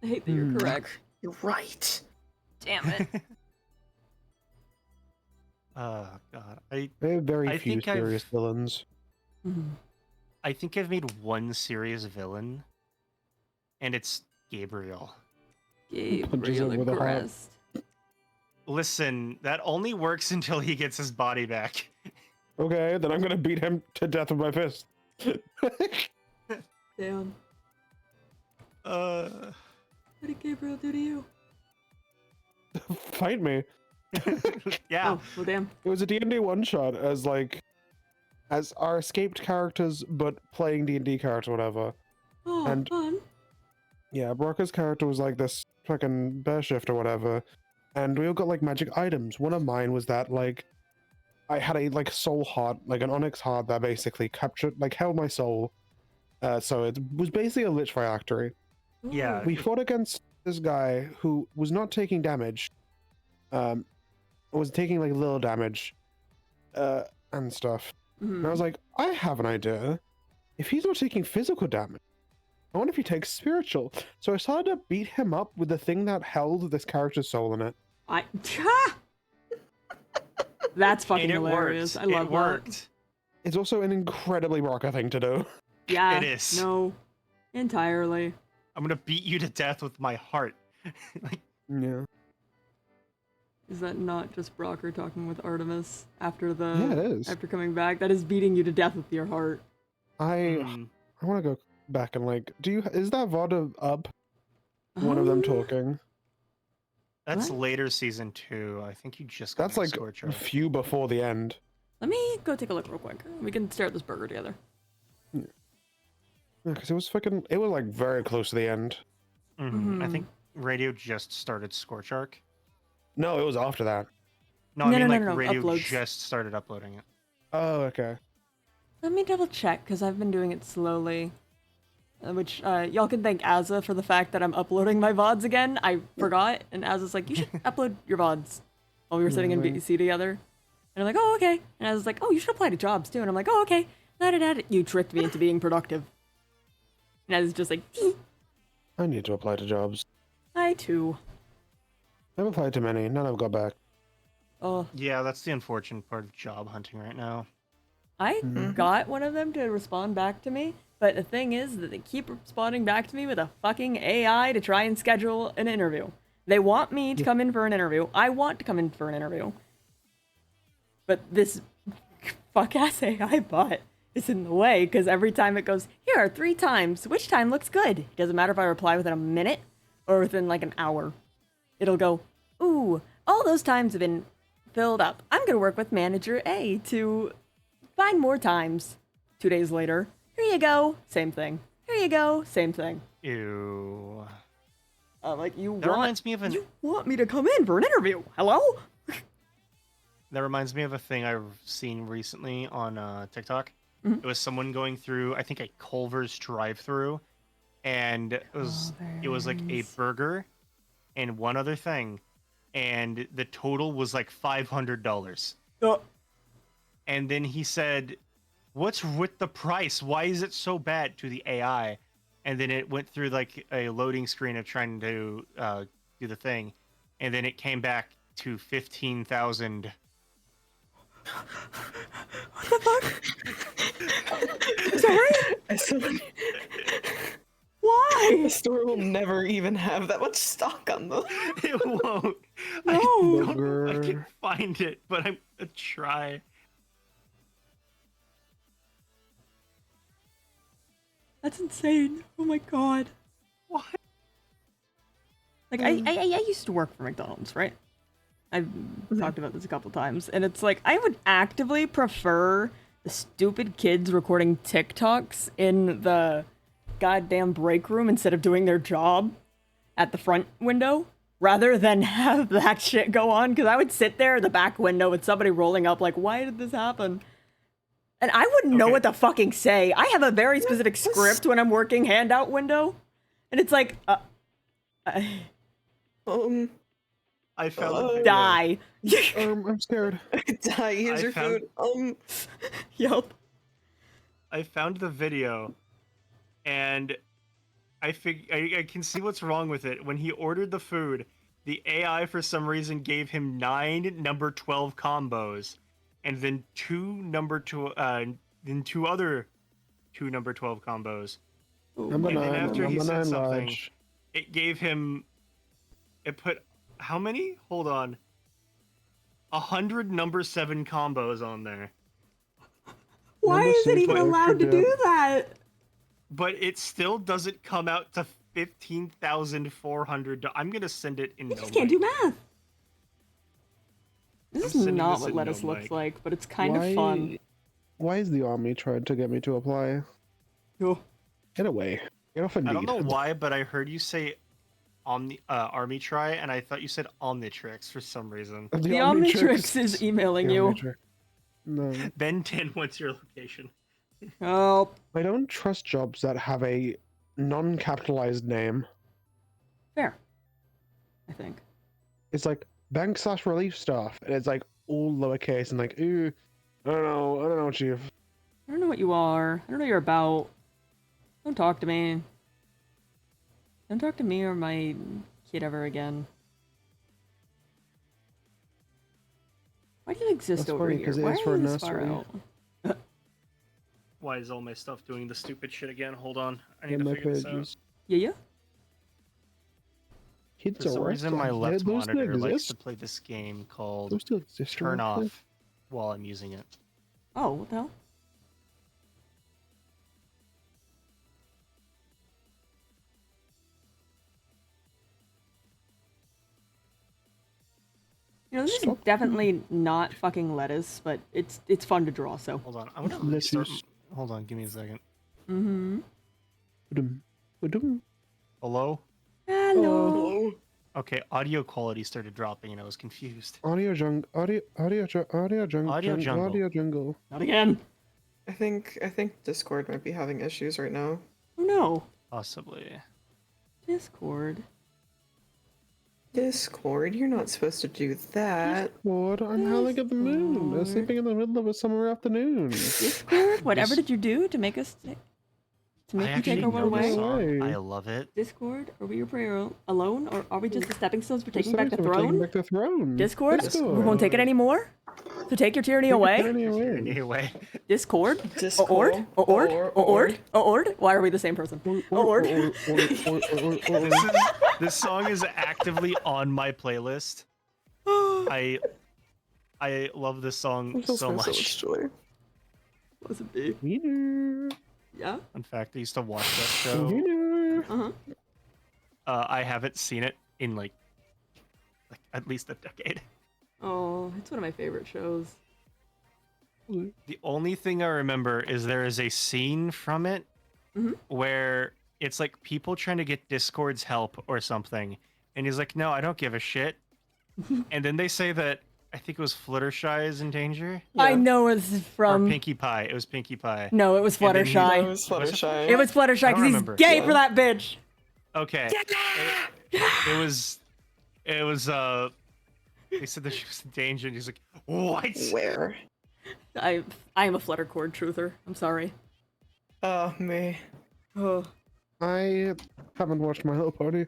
I hate that you're correct. You're right. Damn it. Oh god, They have very I few think I've- serious villains. Mhm. I think I've made one serious villain, and it's Gabriel. Punches him Gabriel with a heart. aggressed. Listen, that only works until he gets his body back. Okay, then I'm gonna beat him to death with my fist. Damn. Uh, What did Gabriel do to you? Fight me. yeah. Oh, well, damn. It was a D&D one-shot as our escaped characters, but playing D&D character, whatever. Oh, And- fun. Yeah, Brocca's character was like this fucking bear shift or whatever, and we all got like magic items. One of mine was that like I had a like soul heart, like an onyx heart that basically captured, like held my soul. So it was basically a lich phylactery. Yeah. Ooh. We fought against this guy who was not taking damage, was taking like little damage, and stuff. Mhm. And I was like, I have an idea. If he's not taking physical damage, I wonder if he takes spiritual. So I started to beat him up with the thing that held this character's soul in it. That's fucking And it hilarious. worked. I love it worked. It's also an incredibly Brocca thing to do. that. Yeah. It is. No. Entirely. I'm gonna beat you to death with my heart. Like, Yeah. Is that not just Brocker talking with Artemis after the Yeah, it is. after coming back? That is beating you to death with your heart. I mm, want to go back and like, is that VOD up? One of them talking. that's What? later season 2. I think you just got That's like Scorcher. a few before the end. Let me go take a look real quick. We can stare at this burger together. Yeah, because it was like very close to the end. I Mhm. think Radio just started Scorch Arc. No, it was after that. No, I No, mean no, like no, no, Radio uploads. just started uploading it. Oh, okay. Let me double check, because I've been doing it slowly. Which, y'all can thank Azza for the fact that I'm uploading my VODs again. I forgot, and Azza's like, you should upload your VODs. While we were sitting in BC together. And I'm like, oh, okay. And Azza's like, oh, you should apply to jobs, too. And I'm like, oh, okay. You tricked me into being productive. And Azza's just like, I need to apply to jobs. I, too. I've applied to many, none have got back. Oh, Yeah, that's the unfortunate part of job hunting right now. I got one of them to respond back to me. But the thing is that they keep responding back to me with a fucking AI to try and schedule an interview. They want me to come in for an interview. I want to come in for an interview. But this fuck-ass AI bot is in the way, because every time it goes, here are 3 times. Which time looks good? It doesn't matter if I reply within a minute or within like an hour. It'll go, ooh, all those times have been filled up. I'm going to work with manager A to find more times. 2 days later. Here you go, same thing. Here you go, same thing. Ew. Like, you Reminds me of you want me to come in for an interview? Hello? That reminds me of a thing I've seen recently on TikTok. Mhm. It was someone going through, I think, a Culver's drive-through, and it was like a burger and one other thing, and the total was like $500. And then he said, what's with the price? Why is it so bad, to the AI? And then it went through like a loading screen of trying to do the thing, and then it came back to 15,000. What the fuck? Sorry? Why? The store will never even have that much stock on them. It won't. No. I can find it, but I'm gonna try. That's insane. Oh my god. What? Like, I used to work for McDonald's, right? I've talked about this a couple times, and it's like, I would actively prefer the stupid kids recording TikToks in the goddamn break room instead of doing their job at the front window, rather than have that shit go on, because I would sit there at the back window with somebody rolling up like, why did this happen? And I wouldn't know what to fucking say. I have a very specific script when I'm working handout window, and it's like, I found the video. die. I'm scared. Die, here's your food. Yup. I found the video, and I can see what's wrong with it. When he ordered the food, the AI for some reason gave him 9 number 12 combos, and then 2 other 2 number 12 combos. Number And then 9, after he number said 9 something, large. it gave him. It put how many? Hold on. 100 number 7 combos on there. Why Number is it 6 even extra allowed to dip. do that? But it still doesn't come out to 15,400. I'm gonna send it in. You no just can't mic. do math. This I'm is sending not this what in lettuce no looks mic. like, but it's kind of fun. Why is the army trying to get me to apply? Oh. Get away. Get off of me. I don't know why, but I heard you say Army Try, and I thought you said Omnitrix for some reason. The Omnitrix is emailing The you. Omnitrix. No. Ben 10, what's your location? Oh. I don't trust jobs that have a non-capitalized name. Fair. I think. It's like bank/relief staff, and it's like all lowercase and like, ooh, I don't know, chief. I don't know what you are. I don't know what you're about. Don't talk to me. Don't talk to me or my kid ever again. Why do you exist That's over funny, here? 'cause it Why is are for a you this far nursery. out? Why is all my stuff doing the stupid shit again? Hold on. I need In to my figure this out. pages. Yeah? Kids For some are reason, my awesome. left Those still monitor likes to exist. play this game called Those still exist. Turn honestly. Off while I'm using it. Oh, what the hell? You know, this is Stop. definitely not fucking lettuce, but it's fun to draw, so. Hold on. I'm gonna Let's restart. use- Hold on. Give me a second. Mm-hmm. Ba-dum, ba-dum. Hello? Hello. Okay, audio quality started dropping and I was confused. Audio jungle. Audio jungle. Audio jungle. Not again. I think Discord might be having issues right now. Oh no. Possibly. Discord. Discord, you're not supposed to do that. What? I'm howling at the moon. I'm sleeping in the middle of a summer afternoon. Discord? Whatever did you do to make us to make I you take actually our know one this away? song. I love it. Discord? Are we your prayer alone, or are we just the stepping stones for taking back the Taking throne? back the throne. Discord? Discord. We won't take it anymore? So take your tyranny Take your away? tyranny away. Anyway, Discord? Discord. Why are we the same person? this song is actively on my playlist. I love this song so much. joy. Was it big? Wiener. Yeah? In fact, I used to watch that show. Wiener. Uh-huh. I haven't seen it in like at least a decade. Oh, it's one of my favorite shows. The only thing I remember is there is a scene from it where it's like people trying to get Discord's help or something, and he's like, "No, I don't give a shit." And then they say that I think it was Fluttershy is in danger. I know where this is Or from. Pinkie Pie. It was Pinkie Pie. No, it was And then he- Fluttershy. It was Fluttershy. It was Fluttershy I don't because he's remember. gay Yeah. for that bitch. Okay. It was. They said that she was in danger, and he's like, "What?" Where? I am a Fluttercord truther. I'm sorry. Oh, me. Oh, I haven't watched My Little Pony.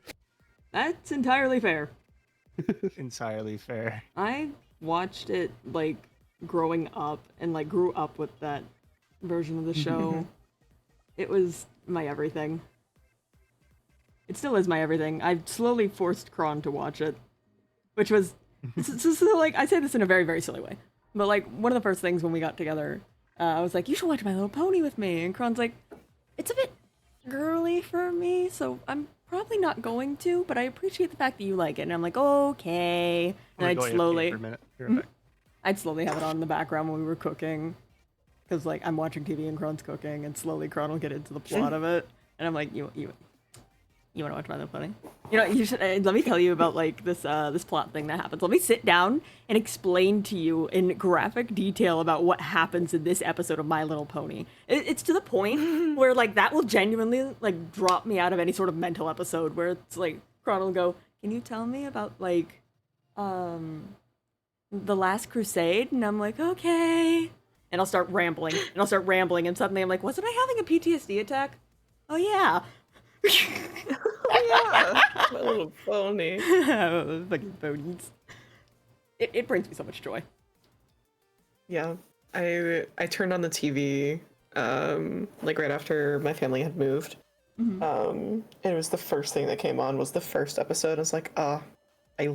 that's entirely fair. Entirely fair. I watched it like growing up and like grew up with that version of the show. It was my everything. It still is my everything. I've slowly forced Kron to watch it, which was so like I say this in a very, very silly way, but like one of the first things when we got together, I was like, "You should watch My Little Pony with me," and Kron's like, "It's a bit girly for me, so I'm probably not going to, but I appreciate the fact that you like it." And I'm like, "Okay," and I'd slowly. For a minute. Be right back. I'd slowly have it on in the background when we were cooking, because like I'm watching TV and Kron's cooking, and slowly Kron will get into the plot of it, and I'm like, you want to watch My Little Pony? You know, you should. Let me tell you about like this plot thing that happens. Let me sit down and explain to you in graphic detail about what happens in this episode of My Little Pony. It's to the point where like that will genuinely like drop me out of any sort of mental episode where it's like Kron will go, "Can you tell me about like The Last Crusade?" And I'm like, "Okay." And I'll start rambling, and suddenly I'm like, "Wasn't I having a PTSD attack?" "Oh yeah." Yeah, My Little Pony. Fucking ponies. It brings me so much joy. Yeah, I turned on the TV like right after my family had moved. And it was the first thing that came on was the first episode. I was like, I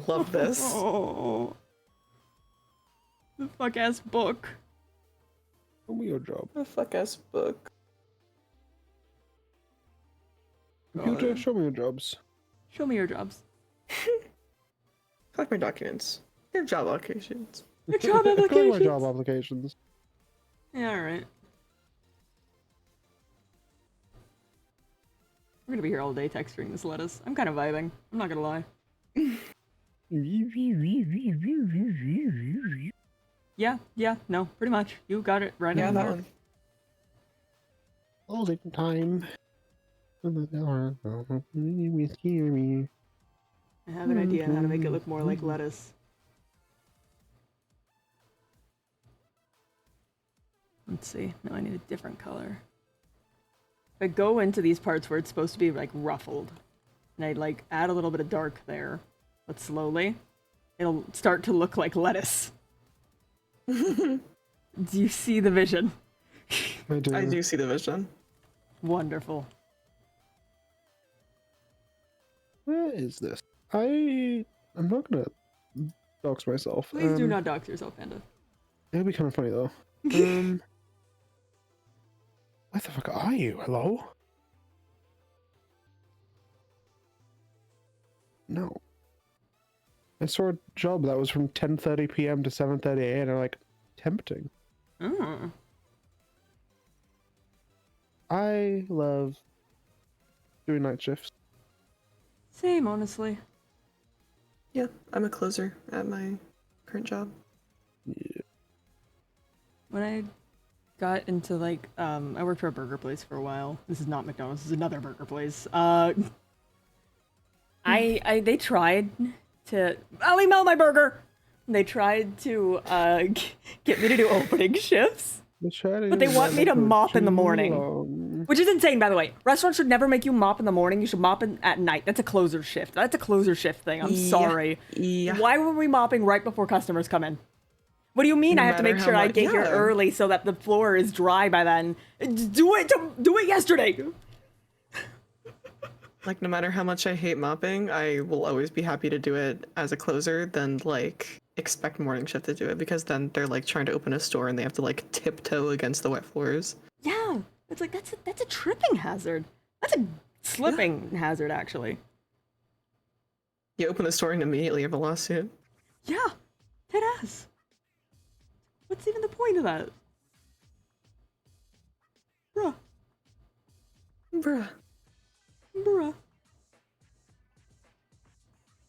love this. Oh, the fuck ass book. Show me your job. The fuck ass book. Computer, show me your jobs. Show me your jobs. Collect my documents. Your job applications. Your job Go to my applications. job applications. Yeah, all right. We're gonna be here all day texturing this lettuce. I'm kind of vibing. I'm not gonna lie. Yeah, no, pretty much. You got it right. Yeah, on that there. one. Closing time. Me. I have an idea on how to make it look more like lettuce. Let's see. No, I need a different color. If I go into these parts where it's supposed to be like ruffled, and I like add a little bit of dark there, but slowly, it'll start to look like lettuce. Do you see the vision? I do. I do see the vision. Wonderful. Where is this? I'm not gonna dox myself. Please do not dox yourself, Panda. It'll be kind of funny though. Where the fuck are you? Hello? No. I saw a job that was from 10:30 p.m. to 7:30 a.m. and I'm like, tempting. Oh. I love doing night shifts. Same, honestly. Yeah, I'm a closer at my current job. Yeah. When I got into like I worked for a burger place for a while. This is not McDonald's, this is another burger place. They tried to I'll email my burger. They tried to get me to do opening shifts. But they want me to mop in the morning. Which is insane, by the way. Restaurants should never make you mop in the morning. You should mop at night. That's a closer shift. That's a closer shift thing. I'm sorry. Yeah. Why were we mopping right before customers come in? What do you mean I have to make sure I get here early so that the floor is dry by then? Do it yesterday. Like, no matter how much I hate mopping, I will always be happy to do it as a closer than, like, expect morning shift to do it, because then they're, like, trying to open a store and they have to, like, tiptoe against the wet floors. Yeah, it's like, that's a tripping hazard. That's a slipping hazard, actually. You open the store and immediately have a lawsuit. Yeah, it has. What's even the point of that? Bruh.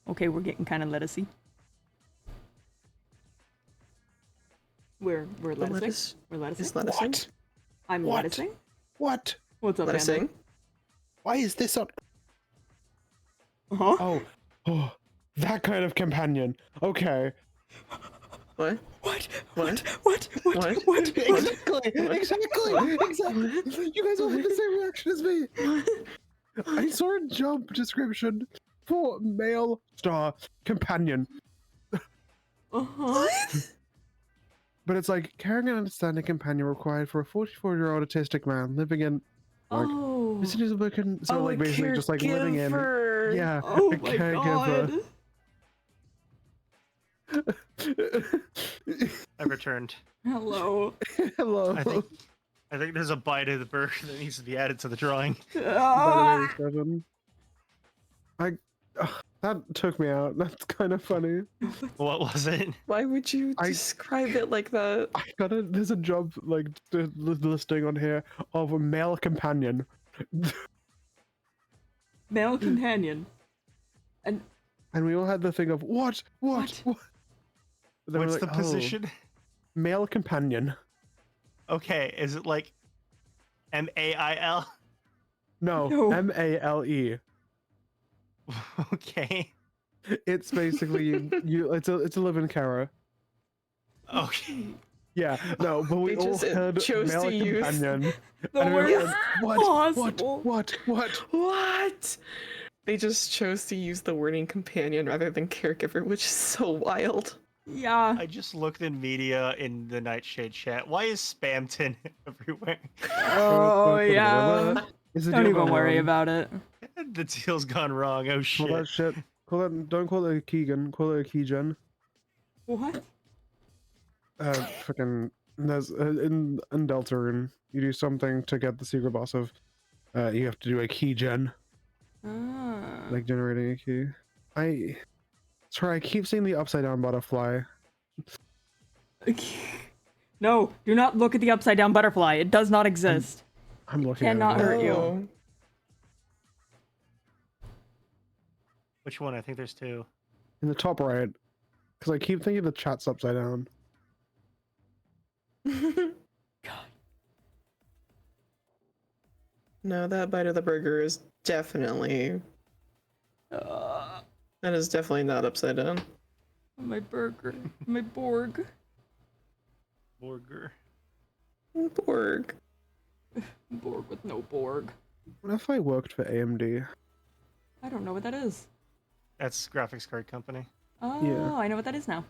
Okay, we're getting kind of lettucey. We're lettucing. We're lettucing. Is lettucing? What? I'm What? lettucing. What? What's up, Lettucing? Amber? Why is this on? Huh? Oh, that kind of companion. Okay. What? What? What? What? Exactly. You guys all had the same reaction as me. I saw a job description for male star companion. What? But it's like caring and understanding companion required for a 44-year-old autistic man living in like basically basically just like living in Oh a my caregiver. god. I returned. Hello. Hello. I think there's a bite of the burger that needs to be added to the drawing. Ah! That took me out. That's kind of funny. What was it? Why would you describe it like that? There's a job like listing on here of a male companion. Male companion. And we all had the thing of what? What's the position? Male companion. Okay, is it like MAIL? No, MALE. Okay. It's basically it's a living carer. Okay. Yeah, no, but we They all just had chose male to use companion. the And we were worst like, possible. What? What? They just chose to use the wording companion rather than caregiver, which is so wild. Yeah. I just looked in media in the Nightshade chat. Why is Spamton everywhere? Oh yeah. Is the Don't deal even gone worry wrong? about it. The deal's gone wrong. Oh shit. Call that shit. Don't call it a Keegan. Call it a Keygen. What? Fucking. There's in Deltarune, you do something to get the secret boss of. You have to do a keygen, Ah. like generating a key. Sorry, I keep seeing the upside down butterfly. No, do not look at the upside down butterfly. It does not exist. I'm looking Cannot at it. hurt you. Oh. Which one? I think there's two. In the top right, because I keep thinking the chat's upside down. No, that bite of the burger is definitely. That is definitely not upside down. My burger. My Borg. Burger. Borg. Borg with no Borg. What if I worked for AMD? I don't know what that is. That's graphics card company. Oh, Yeah. I know what that is now.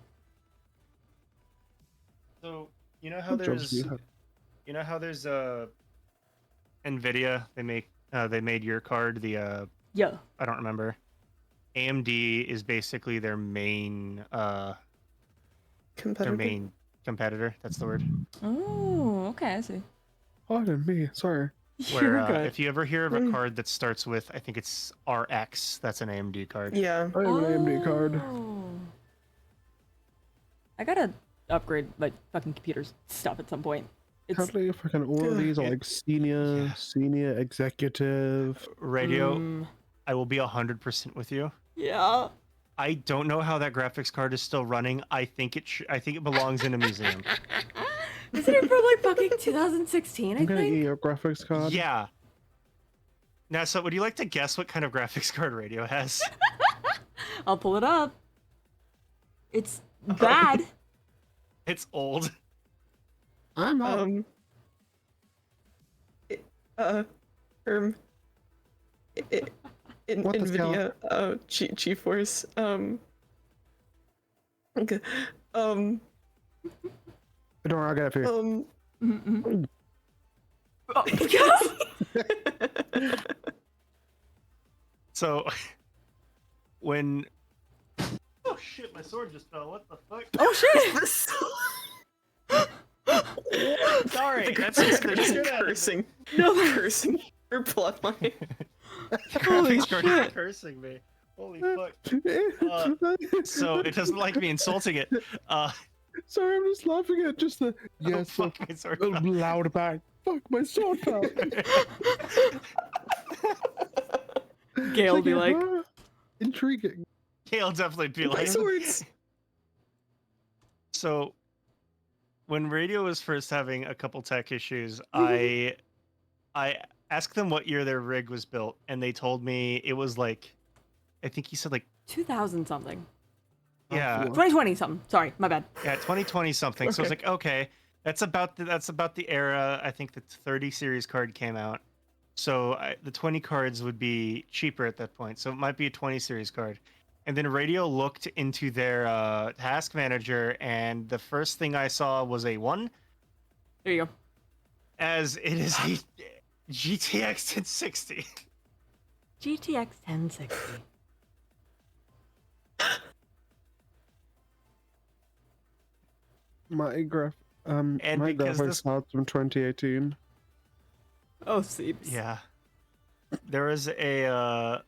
So you know how What jobs do there's, you have? you know how there's Nvidia. They made your card. The Yeah. I don't remember. AMD is basically their main competitor. That's the word. Oh, okay, I see. Pardon me. Sorry. Where You're good. if you ever hear of a card that starts with, I think it's RX, that's an AMD card. Yeah. I have an AMD card. Oh. I gotta upgrade my fucking computer's stuff at some point. It's Currently, fucking all of these are Yeah. like senior executive. Radio, I will be 100% with you. yeah. I don't know how that graphics card is still running. I think it belongs in a museum. Isn't it from like fucking 2016? I I'm gonna think. eat your graphics card. Yeah. Now, so would you like to guess what kind of graphics card radio has? I'll pull it up. It's bad. It's old. I'm not. Herm. What the NVIDIA, GeForce, okay, Don't worry, I'll get it for you. So, when... Oh shit, my sword just fell. What the fuck? Oh shit! Sorry, that's they're just cursing. No. Cursing your bloodline. Graphics card is cursing me. Holy fuck. So, it doesn't like me insulting it. Sorry, I'm just laughing at just the yes, fuck, my sword the fell. loud bang. Fuck, my sword fell. Gail will be like, "Ah, intriguing. He'll definitely be My like... swords. So, when radio was first having a couple tech issues, I asked them what year their rig was built, and they told me it was like, I think he said like 2000 something. yeah, 2020 something. Sorry, my bad. yeah, 2020 something. So I was Okay. like, okay, that's about the era. I think the 30 series card came out, so the 20 cards would be cheaper at that point. So it might be a 20 series card. And then radio looked into their task manager, and the first thing I saw was a 1, There you go. as it is a GTX 1060. GTX 1060. My And my because graphics this- card's from 2018. Oh, seeps. Yeah. There was a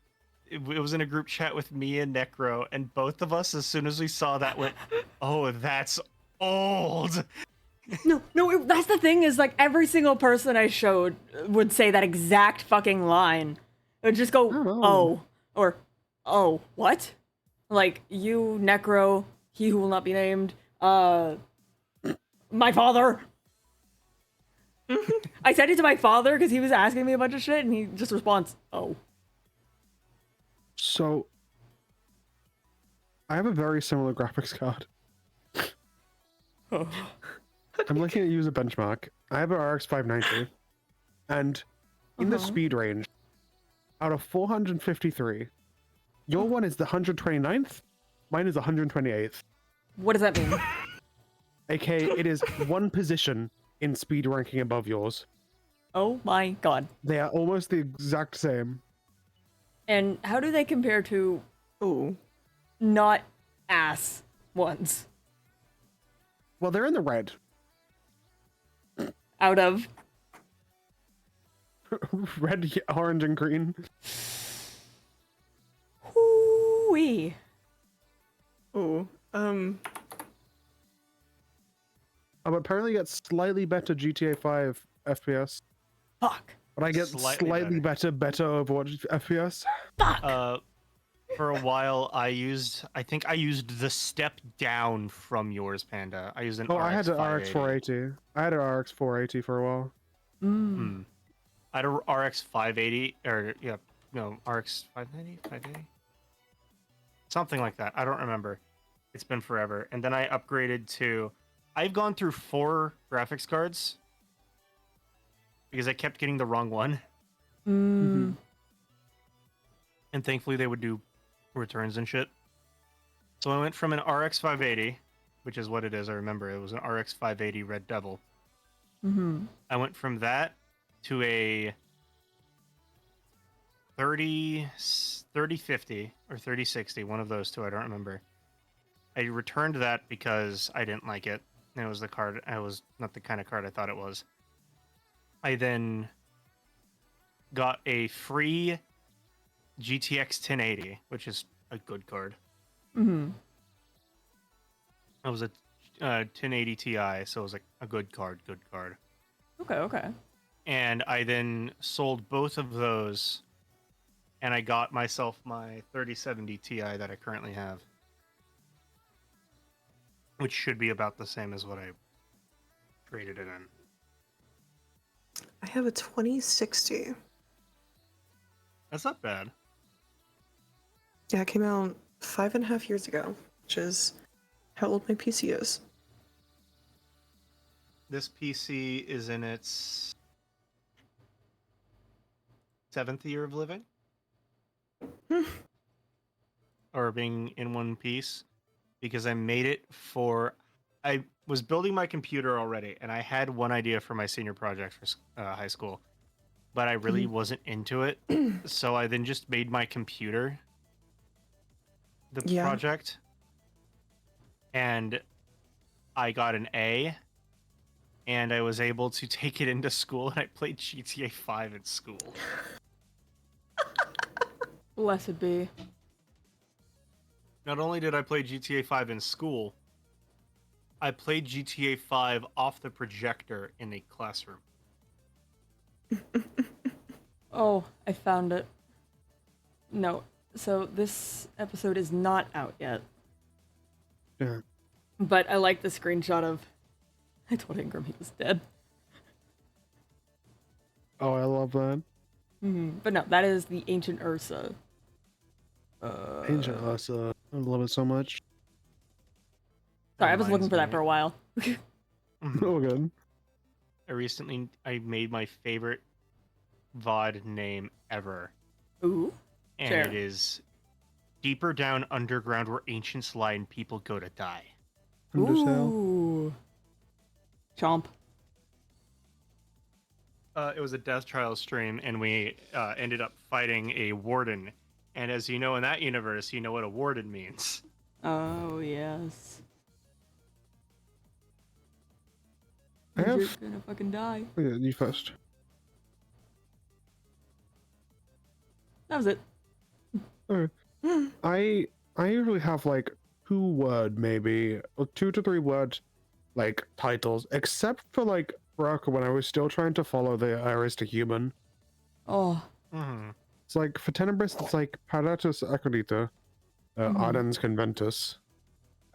it was in a group chat with me and Necro, and both of us, as soon as we saw that, went, "Oh, that's old." No, that's the thing is like every single person I showed would say that exact fucking line. It would just go, oh, or, oh, what? Like, you, Necro, he who will not be named, my father. I sent it to my father because he was asking me a bunch of shit, and he just responds, oh. So, I have a very similar graphics card. I'm looking at user benchmark. I have an RX 590, and in the speed range, out of 453, your one is the 129th, mine is the 128th. What does that mean? AKA, it is one position in speed ranking above yours. Oh my god. They are almost the exact same. And how do they compare to Ooh. not ass ones? Well, they're in the red. Out of Red, orange, and green. hoo-wee. Ooh. But apparently get slightly better GTA 5 FPS. Fuck. But I get Slightly slightly better Overwatch FPS. Fuck. For a while, I think I used the step down from yours, Panda. I used an Oh, RX I had an RX 580. 480. I had an RX 480 for a while. I had a RX 580, or yeah, no, RX 590, 580, something like that. I don't remember. It's been forever. And then I upgraded to. I've gone through 4 graphics cards because I kept getting the wrong one. Mm. And thankfully they would do returns and shit. So I went from an RX 580, which is what it is, I remember. It was an RX 580 Red Devil. Mm-hmm. I went from that to a 3050 or 3060, one of those two, I don't remember. I returned that because I didn't like it. And it was the card, it was not the kind of card I thought it was. I then got a free GTX 1080, which is a good card. Mm-hmm. It was a 1080 Ti, so it was like a good card. Okay. And I then sold both of those, and I got myself my 3070 Ti that I currently have, which should be about the same as what I traded it in? I have a 2060. That's not bad. Yeah, it came out 5.5 years ago, which is how old my PC is. This PC is in its 7th year of living. Or being in one piece. Because I made it for... I was building my computer already, and I had one idea for my senior project for high school. But I really wasn't into it. So I then just made my computer the project. And I got an A. And I was able to take it into school, and I played GTA 5 in school. Blessed be. Not only did I play GTA 5 in school, I played GTA 5 off the projector in a classroom. Oh, I found it. No, so this episode is not out yet. Yeah. But I like the screenshot of... I told Ingram he was dead. Oh, I love that. But no, that is the Ancient Ursa. Angel Ursa. I love it so much. Sorry, I was looking for that for a while. Oh, good. I made my favorite VOD name ever. Ooh. And Sure. it is Deeper Down Underground Where Ancients Lie and People Go to Die. Undertale. Ooh. Chomp. It was a Death Trial stream, and we ended up fighting a warden. And as you know, in that universe, you know what a warden means. Oh, yes. I have... You're gonna fucking die. Yeah, you first. That was it. Okay. I usually have like 2-word maybe, or 2 to 3 word like titles, except for like Brock when I was still trying to follow the Iris to human. Oh. It's like for Tenebris, it's like Paratus Acredita, Ardens Conventus,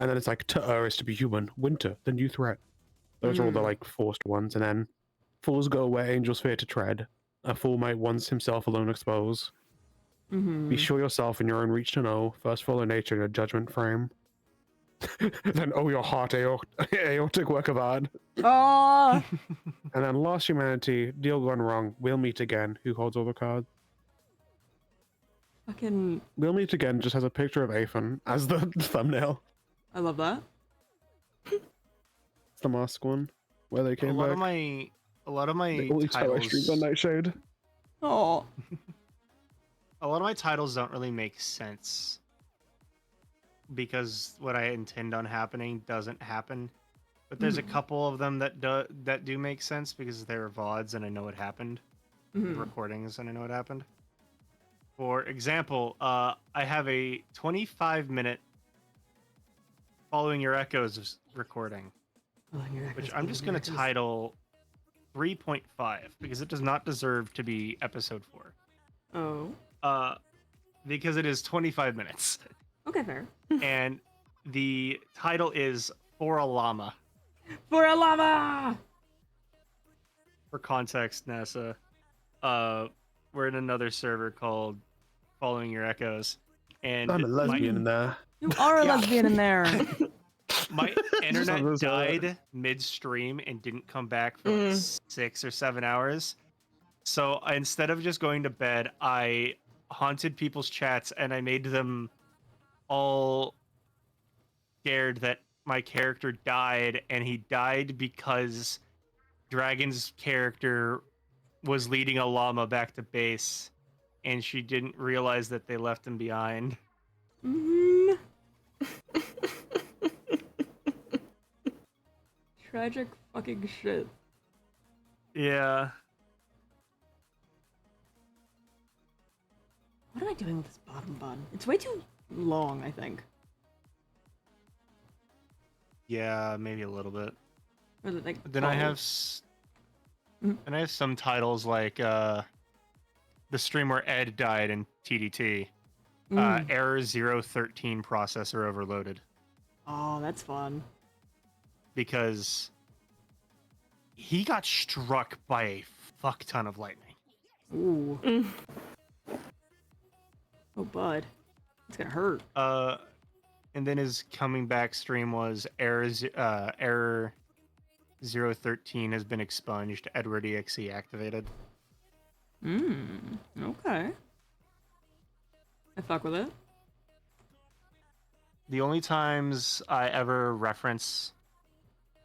and then it's like to Iris to be human, Winter, the new threat. Those are all the like forced ones, and then fools go where angels fear to tread. A fool might once himself alone expose. Be sure yourself in your own reach to know. First follow nature in a judgment frame. Then owe your heart aortic work of art. Oh. And then lost humanity, deal gone wrong. We'll meet again. Who holds all the cards? Fucking. We'll meet again just has a picture of Athan as the thumbnail. I love that. It's the mask one where they came a lot back. Of my The only time I streamed on titles, Nightshade. Oh. a lot of my titles don't really make sense because what I intend on happening doesn't happen. But there's a couple of them that do make sense because they were VODs and I know what happened. Recordings and I know what happened. For example, I have a 25-minute Following Your Echoes recording, which I'm just going to title 3.5 because it does not deserve to be episode 4. Oh. Because it is 25 minutes. Okay, fair. And the title is For a Llama. For a llama! For context, NASA, we're in another server called Following Your Echoes, and I'm a lesbian in there. You are a lesbian in there. my internet died midstream and didn't come back for like 6 or 7 hours. So instead of just going to bed, I haunted people's chats and I made them all scared that my character died, and he died because Dragon's character was leading a llama back to base, and she didn't realize that they left him behind. Tragic fucking shit. Yeah. What am I doing with this bottom bun? It's way too long, I think. Yeah, maybe a little bit. Or like, Then I have and I have some titles like the stream where Ed died in TDT. Error 013 processor overloaded. Oh, that's fun. Because he got struck by a fuck ton of lightning. Ooh. Oh, bud. It's gonna hurt. And then his coming back stream was error 013 has been expunged. Edward EXE activated. Okay. I fuck with it. The only times I ever reference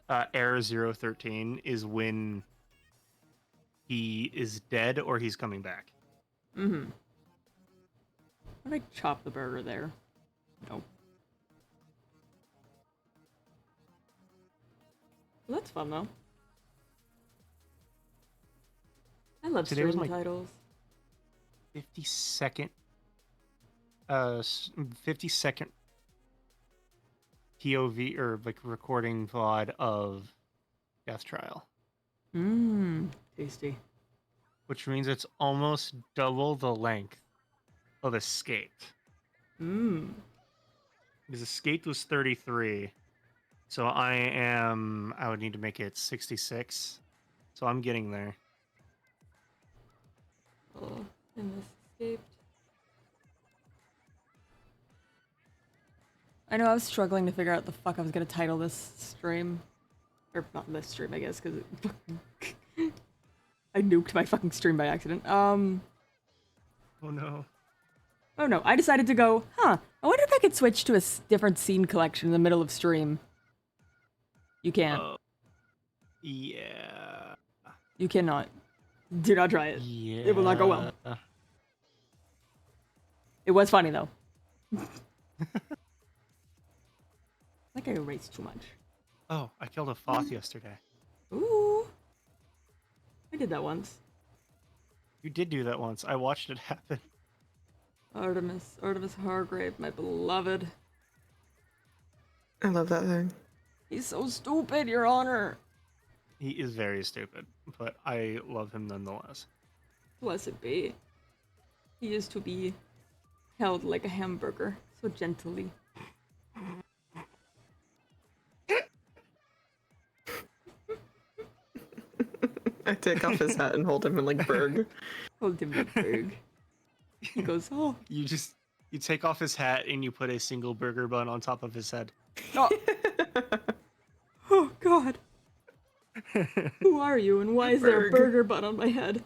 error 013 is when he is dead or he's coming back. How do I chop the burger there? Nope. Well, that's fun though. I love Today was stream my- titles. 50-second 50-second POV or like recording VOD of Death Trial, Tasty. which means it's almost double the length of Escaped. Because Escaped was 33, so I would need to make it 66, so I'm getting there. Oh, and this escaped. I know I was struggling to figure out the fuck I was gonna title this stream. Or not this stream, I guess, because I nuked my fucking stream by accident. Oh no. Oh no, I decided to go, I wonder if I could switch to a different scene collection in the middle of stream. You can't. Yeah. You cannot. Do not try it. Yeah. It will not go well. It was funny though. I think I erased too much. Oh, I killed a Foth yesterday. Ooh. I did that once. You did do that once. I watched it happen. Artemis Hargrave, my beloved. I love that thing. He's so stupid, Your Honor. He is very stupid, but I love him nonetheless. Blessed be. He is to be held like a hamburger, so gently. I take off his hat and hold him in like Berg. Hold him like Berg. He goes, oh. You take off his hat and you put a single burger bun on top of his head. Oh, oh God. Who are you and why is there a burger bun on my head?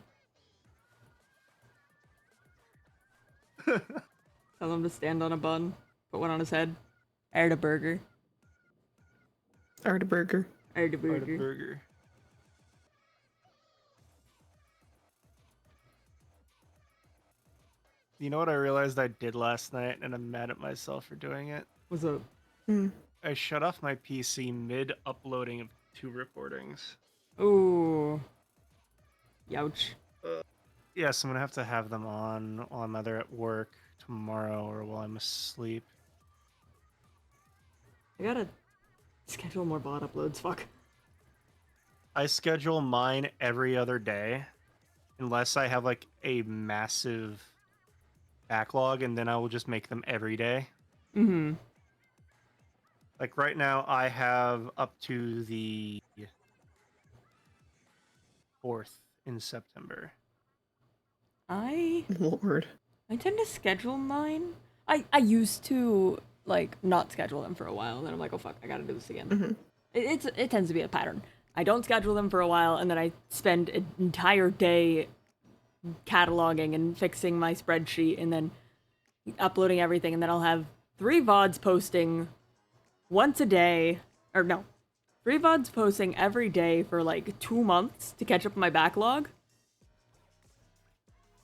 Tell him to stand on a bun, put one on his head. Art a burger. Art a burger. Art a burger. Burger. You know what I realized I did last night, and I'm mad at myself for doing it? What's up? I shut off my PC mid-uploading of 2 recordings. Ooh. Youch. Yes, I'm gonna have them on while I'm either at work tomorrow or while I'm asleep. I gotta schedule more VOD uploads, fuck. I schedule mine every other day, unless I have like a massive backlog, and then I will just make them every day. Like right now, I have up to the 4th in September. Lord. I tend to schedule mine. I used to like not schedule them for a while, and then I'm like, oh fuck, I gotta do this again. It tends to be a pattern. I don't schedule them for a while, and then I spend an entire day cataloging and fixing my spreadsheet, and then uploading everything, and then I'll have 3 VODs posting once a day, or no, 3 VODs posting every day for like 2 months to catch up on my backlog.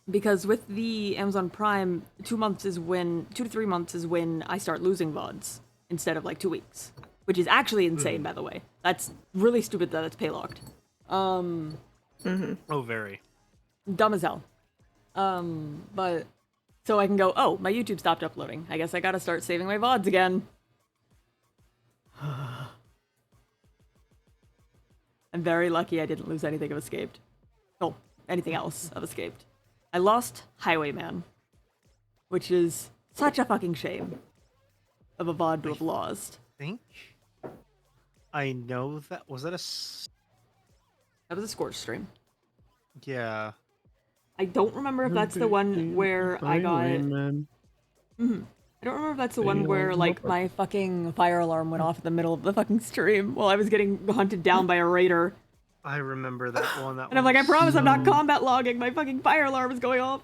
Because with the Amazon Prime, 2 to 3 months is when I start losing VODs instead of like 2 weeks, which is actually insane, by the way. That's really stupid that it's pay locked. Oh, very. Dumb as hell. But so I can go, oh, my YouTube stopped uploading. I guess I gotta start saving my VODs again. I'm very lucky I didn't lose anything of Escaped. Oh, anything else of Escaped. I lost Highwayman, which is such a fucking shame of a VOD to have lost. I think I know that That was a Scorch stream. Yeah. I don't remember if that's the one where I got. Man. I don't remember if that's the one where like my fucking fire alarm went off in the middle of the fucking stream while I was getting hunted down by a raider. I remember that one. And I'm like, I promise I'm not combat logging. My fucking fire alarm is going off.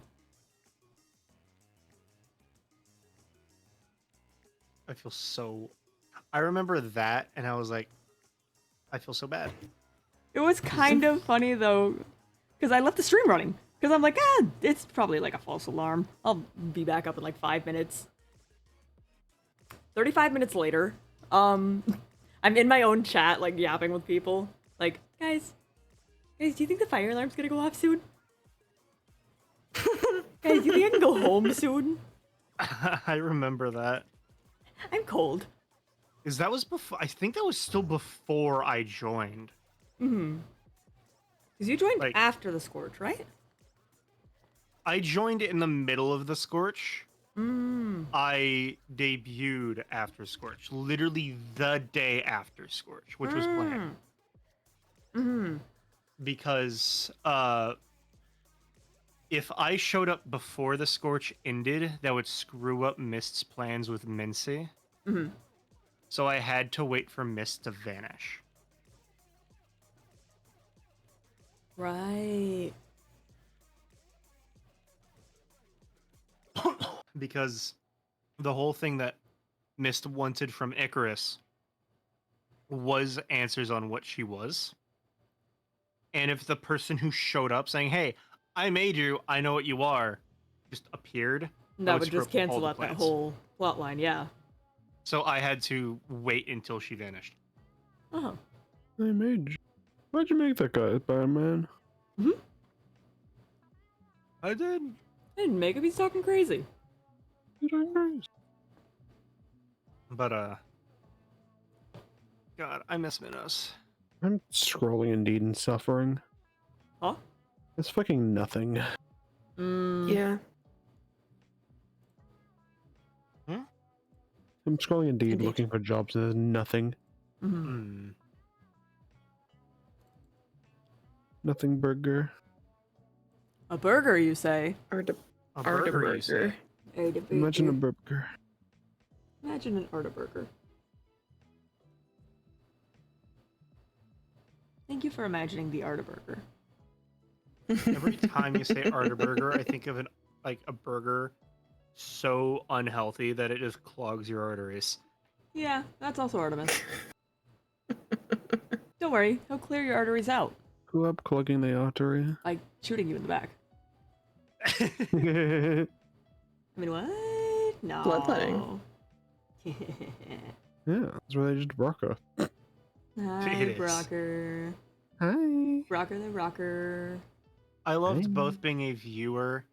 I feel so. I remember that, and I was like, I feel so bad. It was kind of funny though, because I left the stream running. Because I'm like, it's probably like a false alarm. I'll be back up in like 5 minutes. 35 minutes later, I'm in my own chat, like yapping with people. Like, guys, do you think the fire alarm's gonna go off soon? Guys, do you think I can go home soon? I remember that. I'm cold. Because that was before. I think that was still before I joined. Because you joined Like- after the Scorch, right? I joined in the middle of the Scorch. I debuted after Scorch, literally the day after Scorch, which was planned. Because if I showed up before the Scorch ended, that would screw up Mist's plans with Mincy. So I had to wait for Mist to vanish. Right. Because the whole thing that Mist wanted from Icarus was answers on what she was. And if the person who showed up saying, hey, I made you, I know what you are, just appeared, That would screw just up all cancel the out that plans. whole plot line, yeah. So I had to wait until she vanished. Oh. I made you. Why'd you make that guy, Batman? I did. I didn't make him, he's talking crazy. But, God, I miss Minos. I'm scrolling Indeed and suffering. Huh? It's fucking nothing. Yeah. I'm scrolling Indeed Indeed. looking for jobs and there's nothing. Nothing burger. A burger, you say? A A burger, you say? Imagine a burger. Imagine an Artaburger. Thank you for imagining the Artaburger. Every time you say Artaburger, I think of a burger so unhealthy that it just clogs your arteries. Yeah, that's also Artemis. Don't worry, he'll clear your arteries out Go up clogging the artery. by shooting you in the back. Yeah, I mean, what? No. Bloodletting. that's where they just rock her. Hi, It is. Brocker. Hi. Brocker the Rocker. I loved Hey. both being a viewer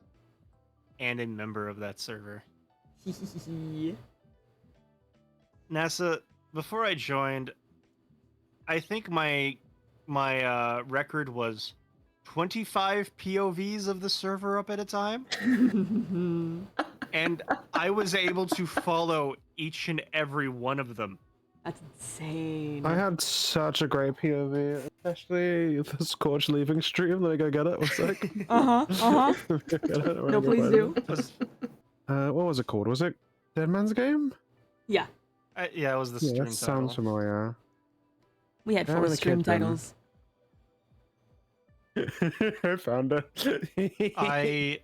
and a member of that server. NASA, before I joined, I think my record was 25 POVs of the server up at a time, and I was able to follow each and every one of them. That's insane. I had such a great POV, especially the Scorch leaving stream. Let me go get it. One sec. No, please do. What was it called? Was it Dead Man's Game? Yeah, Yeah, it was the Yeah, stream that sounds title. familiar. we had Yeah, 4 when the stream kid done. titles. I found it. I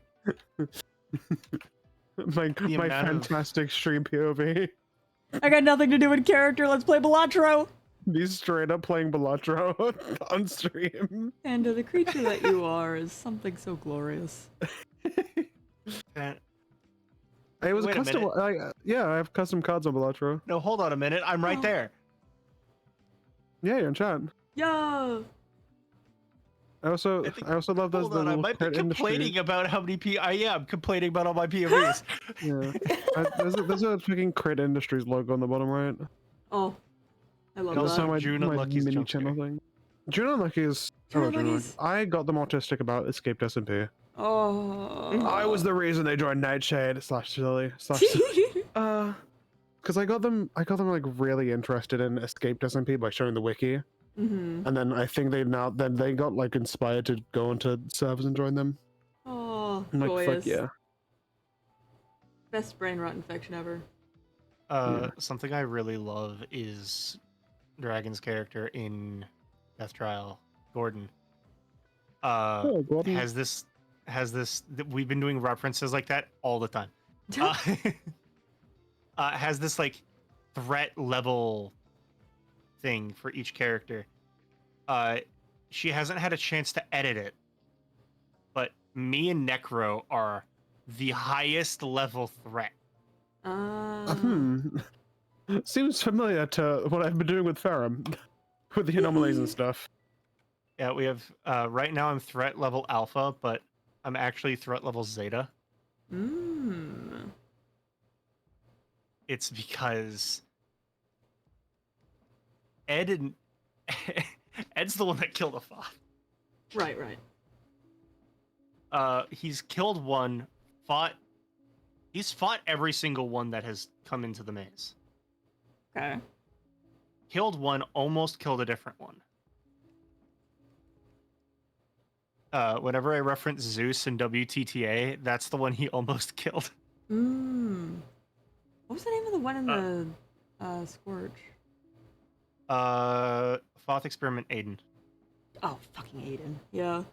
my amount of- fantastic stream POV. I got nothing to do with character. Let's play Balatro. He's straight up playing Balatro on stream. And the creature that you are is something so glorious. can't- It was Wait a custom. Yeah, I have custom cards on Balatro. No, hold on a minute. I'm right Oh. there. Yeah, you're in chat. Yo! I also love those Hold on, I little might be crit industry. complaining about how many I am complaining about all my POVs. Yeah, there's a freaking Crit Industries logo on the bottom right. Oh, I love And also that. my, June my Unlucky's mini jump channel scare. thing. June Unlucky's. June I love June Unlucky's- Unlucky. I got them autistic about Escaped SMP. Oh. I was the reason they joined Nightshade slash Silly because I got them like really interested in Escaped SMP by showing the wiki, Mm-hmm. And then I think then they got like inspired to go onto servers and join them. Oh, I'm like, joyous. fuck yeah. Best brain rot infection ever. Something I really love is Dragon's character in Death Trial, Gordon. Gordon. Has this we've been doing references like that all the time. Has this like threat level thing for each character. She hasn't had a chance to edit it, but me and Necro are the highest level threat. Seems familiar to what I've been doing with Ferrum, with the anomalies and stuff. Yeah, we have right now I'm threat level alpha, but I'm actually threat level zeta. It's because Ed's the one that killed a Foth. Right. He's killed one, he's fought every single one that has come into the maze. Okay. Killed one, almost killed a different one. Whenever I reference Zeus in WTTA, that's the one he almost killed. What was the name of the one in the Scorch? Foth Experiment Aiden. Oh, fucking Aiden. Yeah.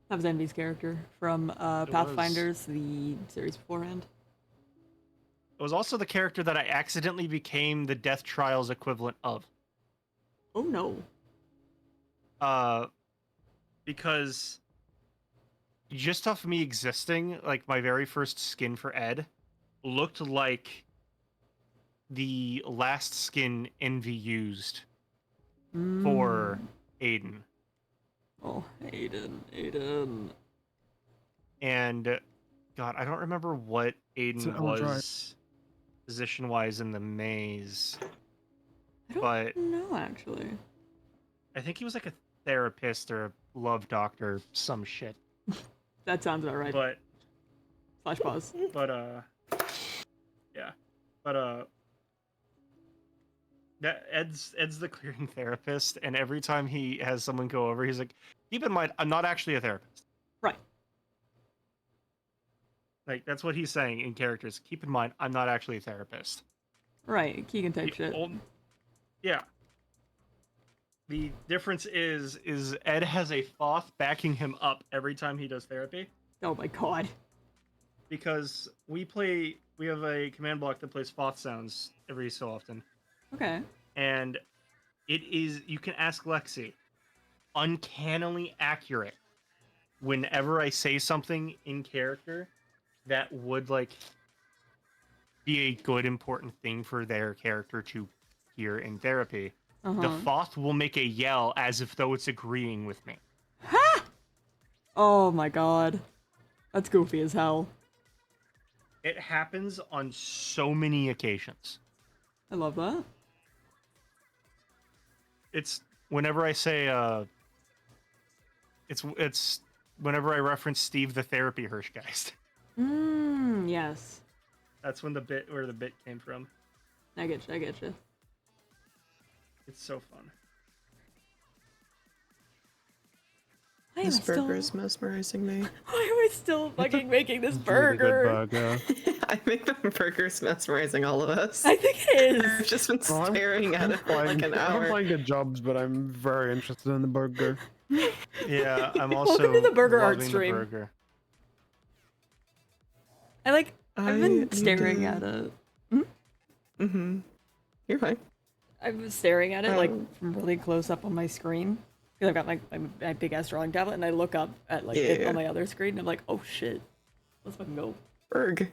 That was Envy's character from Pathfinders, the series beforehand. It was also the character that I accidentally became the Death Trials equivalent of. Oh no. Because just off me existing, like my very first skin for Ed looked like the last skin Envy used for Aiden. Oh, Aiden. And God, I don't remember what Aiden was position-wise in the maze. I don't know, actually. I think he was like a therapist or a love doctor, some shit. That sounds about right. But Flash pause. But yeah. But that Ed's the clearing therapist, and every time he has someone go over, he's like, keep in mind, I'm not actually a therapist. Right. Like, that's what he's saying in characters. Keep in mind, I'm not actually a therapist. Right, Keegan type shit. Yeah. The difference is Ed has a Foth backing him up every time he does therapy. Oh my god. Because we have a command block that plays Foth sounds every so often. Okay. And it is, you can ask Lexi, uncannily accurate whenever I say something in character that would like be a good important thing for their character to hear in therapy. The Foth will make a yell as if though it's agreeing with me. Ha! Oh my god. That's goofy as hell. It happens on so many occasions. I love that. It's whenever I say it's whenever I reference Steve the therapy Hirschgeist. Yes. That's when the bit came from. I get you. It's so fun. This burger is mesmerizing me. Why am I still fucking making this Really burger? good burger. I think the burger's mesmerizing all of us. I think it I've is. just been staring at it for like an I'm hour. playing good jobs, but I'm very interested in the burger. Yeah, I'm also Welcome to the burger art loving stream. The burger. I've been staring at it. You're fine. I was staring at it like from really close up on my screen because I've got my big ass drawing tablet, and I look up at like it on my other screen, and I'm like, oh shit, let's fucking go. Berg.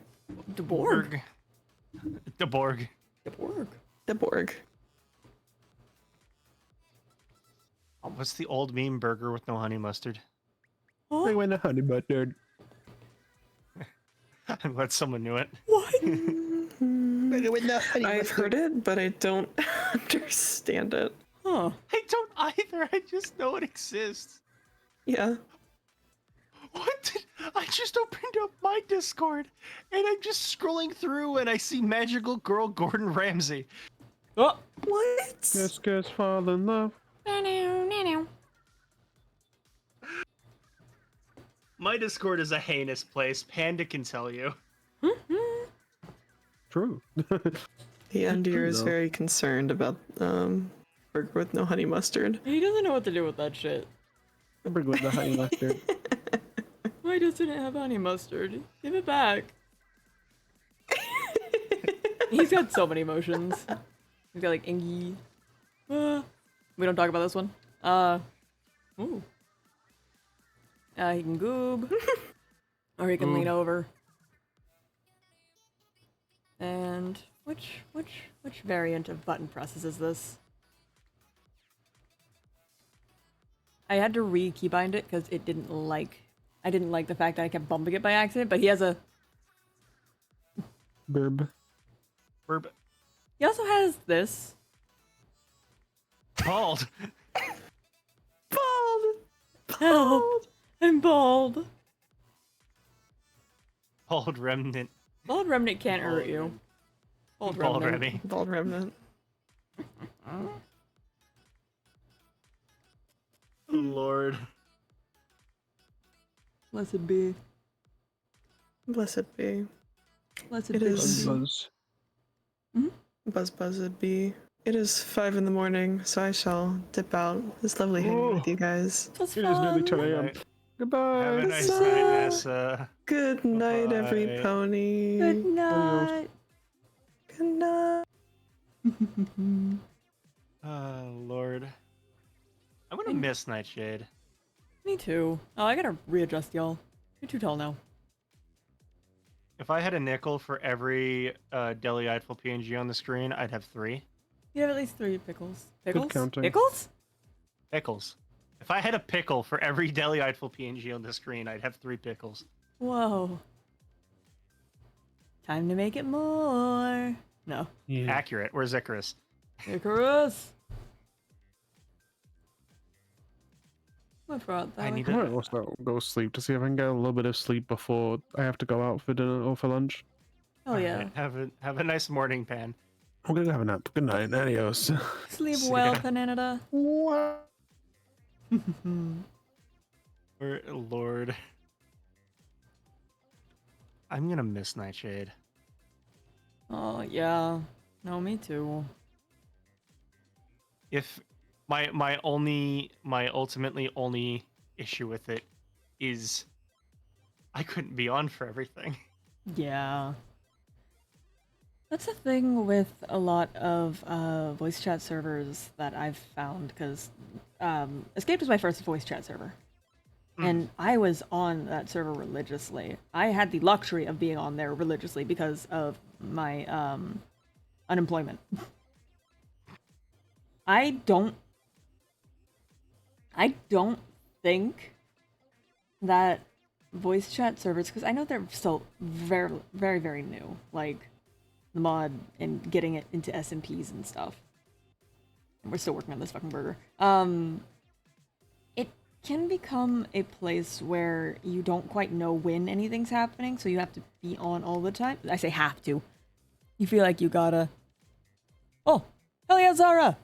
The Borg. The Borg. The Borg. The Borg. What's the old meme burger with no honey mustard? Huh? I went to honey mustard. I'm glad someone knew it. What? I've heard it, but I don't understand it. Huh? I don't either. I just know it exists. Yeah. I just opened up my Discord and I'm just scrolling through and I see Magical Girl Gordon Ramsay. Oh! What? Kiss, fall in love. My Discord is a heinous place. Panda can tell you. True. The Endear True, is though. very concerned about burger with no honey mustard. He doesn't know what to do with that shit. Bring with the honey mustard. Why doesn't it have honey mustard? Give it back. He's got so many emotions. He's got like Ingy. We don't talk about this one. Ooh. He can goob. Or he can lean over. And which variant of button presses is this? I had to re-keybind it because it didn't like. I didn't like the fact that I kept bumping it by accident, but he has a. Burb. He also has this. Bald. Help! I'm bald. Bald remnant. Bald remnant can't hurt you. Bald Bald remnant. Remy. Bald remnant. Lord. Blessed be. Blessed be. Blessed It be. is- Buzz. Buzz buzzed be. It is 5 in the morning, so I shall dip out. It's lovely hanging with you guys. It was It is nearly fun. 10 a.m. Have Goodbye. a nice Huzzah! night, NASA. Good night, every Bye-bye. pony. Good night. Good night. Oh, Lord. I'm gonna miss Nightshade. Me too. Oh, I gotta readjust y'all. You're too tall now. If I had a nickel for every deli-eyedful PNG on the screen, I'd have 3. You have at least 3 pickles. Pickles? counting. Pickles? Pickles. If I had a pickle for every deli-eyedful PNG on the screen, I'd have 3 pickles. Whoa. Time to make it more. No. Yeah. Accurate. Where's Icarus? Icarus! I forgot that. I need I to- might also go sleep to see if I can get a little bit of sleep before I have to go out for dinner or for lunch. Oh yeah. Alright, have a nice morning, Pan. I'm gonna have a nap. Good night. Adios. Sleep See well, ya. Canada. What? Lord. I'm gonna miss Nightshade. Oh yeah. No, me too. If my ultimately only issue with it is I couldn't be on for everything. Yeah. That's the thing with a lot of voice chat servers that I've found, because Escape was my first voice chat server. And I was on that server religiously. I had the luxury of being on there religiously because of my unemployment. I don't think that voice chat servers, because I know they're still very, very, very new, like the mod and getting it into SMPs and stuff. And we're still working on this fucking burger. It can become a place where you don't quite know when anything's happening, so you have to be on all the time. I say have to. You feel like you gotta. Oh, hell yeah, Zara!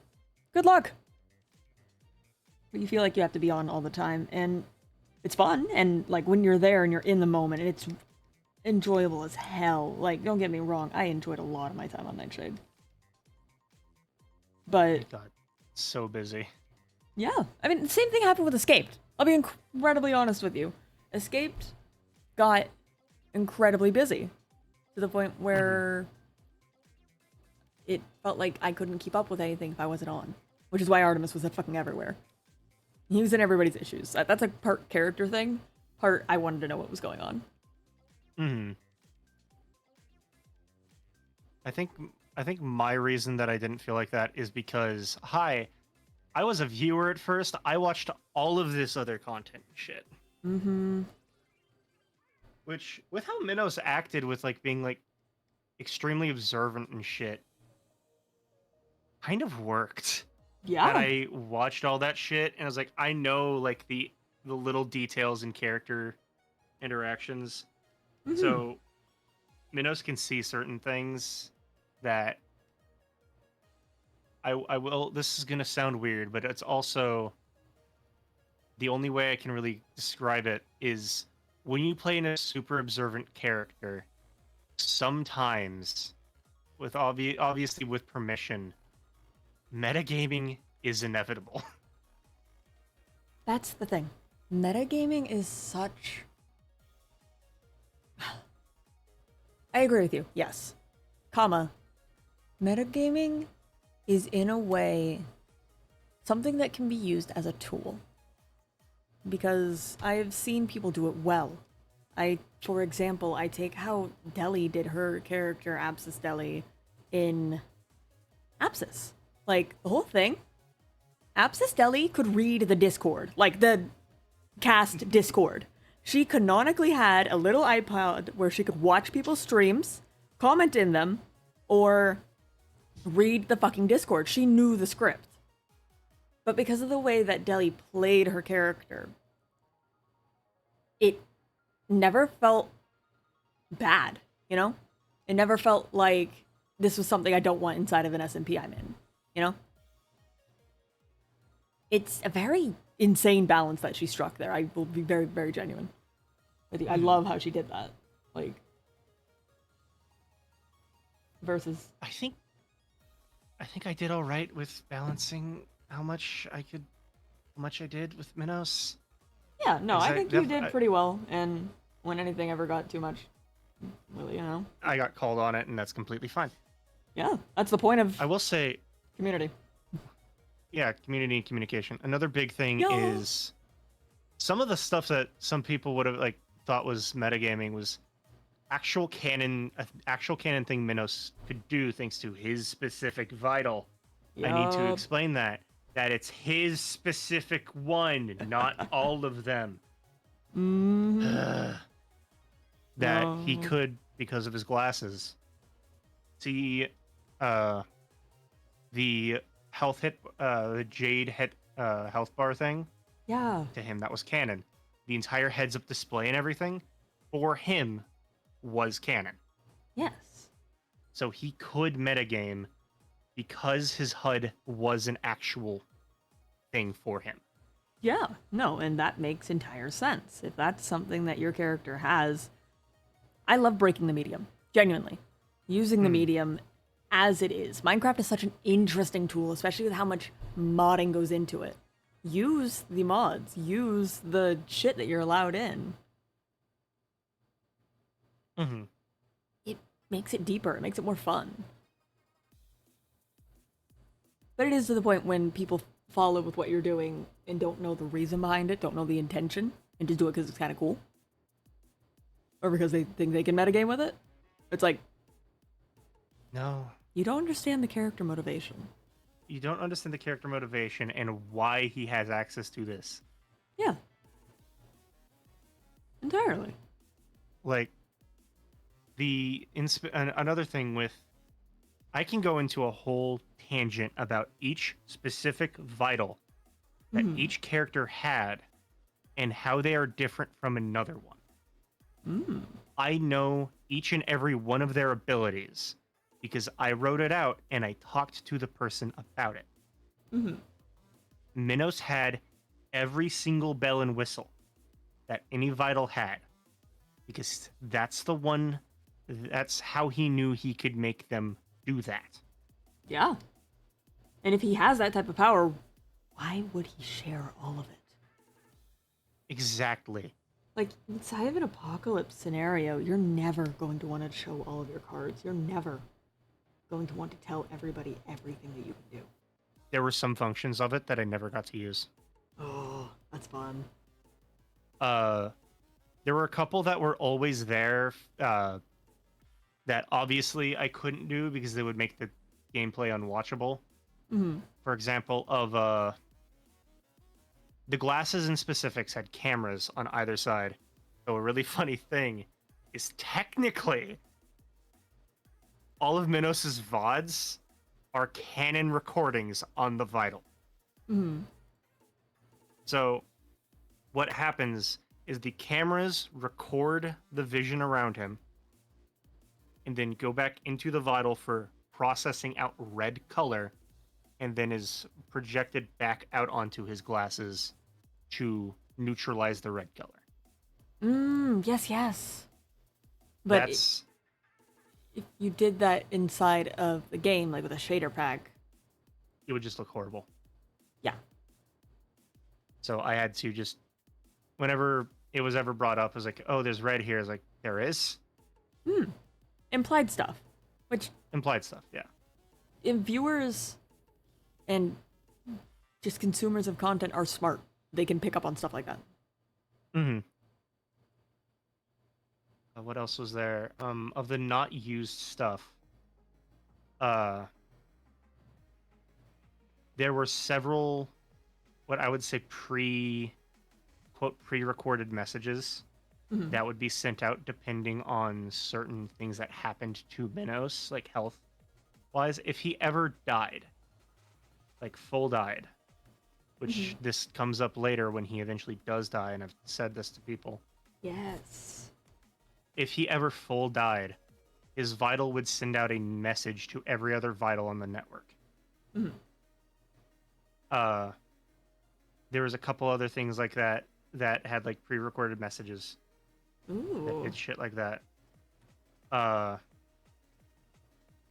Good luck! But you feel like you have to be on all the time, and it's fun, and like when you're there and you're in the moment, and it's enjoyable as hell. Like, don't get me wrong, I enjoyed a lot of my time on Nightshade. But It got so busy. yeah, I mean, the same thing happened with Escaped. I'll be incredibly honest with you. Escaped got incredibly busy to the point where it felt like I couldn't keep up with anything if I wasn't on, which is why Artemis was fucking everywhere. He was in everybody's issues. That's a part character thing. Part I wanted to know what was going on. I think my reason that I didn't feel like that is because I was a viewer at first. I watched all of this other content and shit. Which, with how Minos acted with like being like extremely observant and shit, kind of worked. Yeah. And I watched all that shit and I was like, I know like the little details in character interactions. So Minos can see certain things that I will. This is gonna sound weird, but it's also the only way I can really describe it is when you play in a super observant character. Sometimes, with obviously with permission, metagaming is inevitable. That's the thing. Metagaming is such. I agree with you, yes. Comma. Metagaming is in a way something that can be used as a tool. Because I've seen people do it well. For example, I take how Deli did her character Abscess Deli in Abscess. Like, the whole thing, Abscess Deli could read the Discord, like the cast Discord. She canonically had a little iPod where she could watch people's streams, comment in them, or read the fucking Discord. She knew the script. But because of the way that Deli played her character, it never felt bad, you know? It never felt like this was something I don't want inside of an SMP I'm in, you know? It's a very insane balance that she struck there. I will be very, very genuine with you. I love how she did that. Like, versus... I think I did all right with balancing how much I did with Minos. Yeah, no, I think you did I- pretty well, and when anything ever got too much, well, you know. I got called on it, and that's completely fine. Yeah, that's the point of I will say, community. yeah, community and communication. Another big thing is some of the stuff that some people would have like thought was metagaming was actual canon thing Minos could do thanks to his specific vital. I need to Yup. explain that it's his specific one, not all of them. That he No. could, because of his glasses, see the health hit, the Jade hit health bar thing. Yeah. To him, that was canon. The entire heads-up display and everything for him was canon. Yes. So he could metagame because his HUD was an actual thing for him. Yeah. No, and that makes entire sense. If that's something that your character has, I love breaking the medium. Genuinely. Using the medium as it is. Minecraft is such an interesting tool, especially with how much modding goes into it. Use the mods. Use the shit that you're allowed in. Mm-hmm. It makes it deeper. It makes it more fun. But it is to the point when people follow with what you're doing and don't know the reason behind it, don't know the intention, and just do it because it's kind of cool. Or because they think they can metagame with it. It's like, No, you don't understand the character motivation. you don't understand the character motivation and why he has access to this. Yeah. Entirely. Like, another thing with, I can go into a whole tangent about each specific vital that each character had and how they are different from another one. I know each and every one of their abilities because I wrote it out and I talked to the person about it. Minos had every single bell and whistle that any vital had because that's how he knew he could make them do that. Yeah. And if he has that type of power, why would he share all of it? Exactly. Like, inside of an apocalypse scenario, you're never going to want to show all of your cards. You're never going to want to tell everybody everything that you can do. There were some functions of it that I never got to use. Oh, that's fun. There were a couple that were always there that obviously I couldn't do because they would make the gameplay unwatchable. For example, the glasses in specifics had cameras on either side. So a really funny thing is technically all of Minos's VODs are canon recordings on the Vital. So what happens is the cameras record the vision around him and then go back into the Vital for processing out red color and then is projected back out onto his glasses to neutralize the red color. Yes. But That's if you did that inside of the game, like with a shader pack, it would just look horrible. yeah. So I had to just, whenever it was ever brought up, I was like, oh, there's red here. I was like, there is? Implied stuff, which Implied stuff, yeah. if viewers and just consumers of content are smart, they can pick up on stuff like that. Mm-hmm. What else was there? Of the not used stuff, there were several, what I would say pre-recorded messages that would be sent out depending on certain things that happened to Minos, like health-wise. If he ever died, like full died, which this comes up later when he eventually does die, and I've said this to people. Yes. If he ever full died, his Vital would send out a message to every other Vital on the network. There was a couple other things like that that had like pre-recorded messages. Ooh. It's shit like that.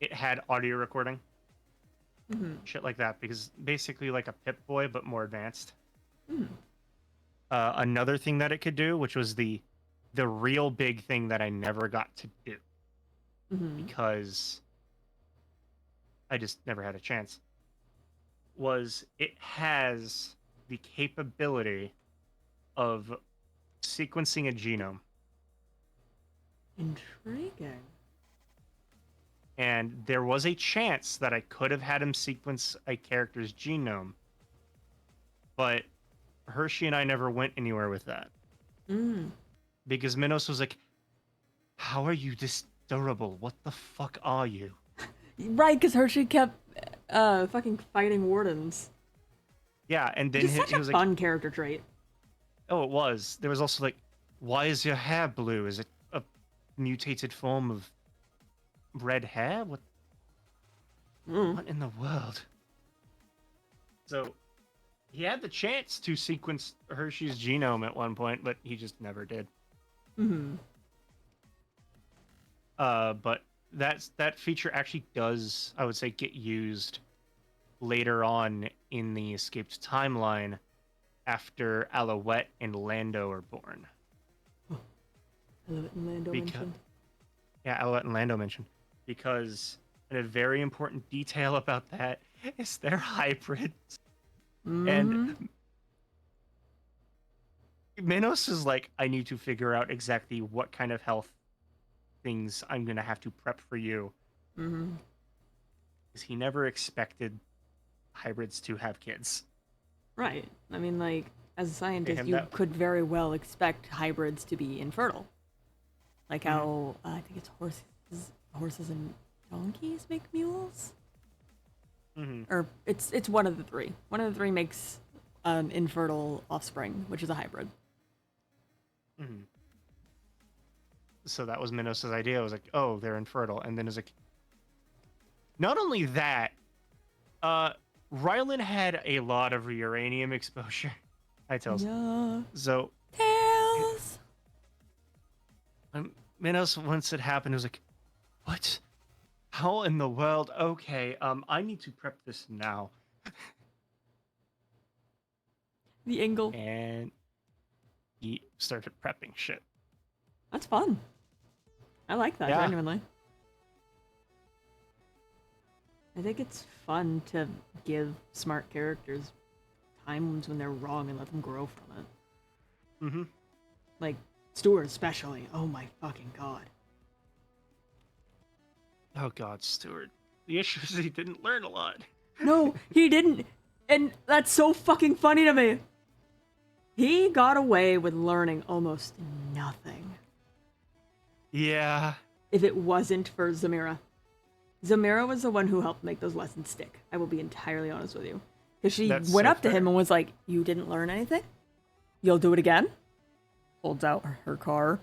It had audio recording. Shit like that, because basically like a Pip-Boy, but more advanced. Another thing that it could do, which was the real big thing that I never got to do, because I just never had a chance, was it has the capability of sequencing a genome. Intriguing. And there was a chance that I could have had him sequence a character's genome, but Hershey and I never went anywhere with that. Because Minos was like, how are you this durable? What the fuck are you? Right, because Hershey kept fucking fighting wardens. Yeah, and then It's he such a was fun like, character trait. oh, it was. There was also like, why is your hair blue? Is it a mutated form of red hair? What in the world? So he had the chance to sequence Hershey's genome at one point, but he just never did. But that feature actually does, I would say, get used later on in the escaped timeline after Alouette and Lando are born. Alouette and Lando mentioned. Yeah, Alouette and Lando mentioned. Because a very important detail about that is they're hybrids. And Minos is like, I need to figure out exactly what kind of health things I'm going to have to prep for you. Because he never expected hybrids to have kids. Right. I mean, like, as a scientist, And you that- could very well expect hybrids to be infertile. Like how, I think it's horses and donkeys make mules? Or it's one of the three. One of the three makes infertile offspring, which is a hybrid. So that was Minos' idea. I was like, oh, they're infertile. And then it was like, not only that, Rylan had a lot of uranium exposure. I tell you. Yeah. So Tails! Minos, once it happened, was like, what? How in the world? Okay, I need to prep this now. The angle. And he started prepping shit. That's fun. I like that, Yeah. genuinely. I think it's fun to give smart characters times when they're wrong and let them grow from it. Like, Stuart especially. Oh my fucking god. Oh god, Stuart. The issue is he didn't learn a lot. No, he didn't. And that's so fucking funny to me. He got away with learning almost nothing. Yeah. If it wasn't for Zamira. Zamira was the one who helped make those lessons stick. I will be entirely honest with you. Because she That's went so up to him fair. and was like, you didn't learn anything? You'll do it again? Holds out her car.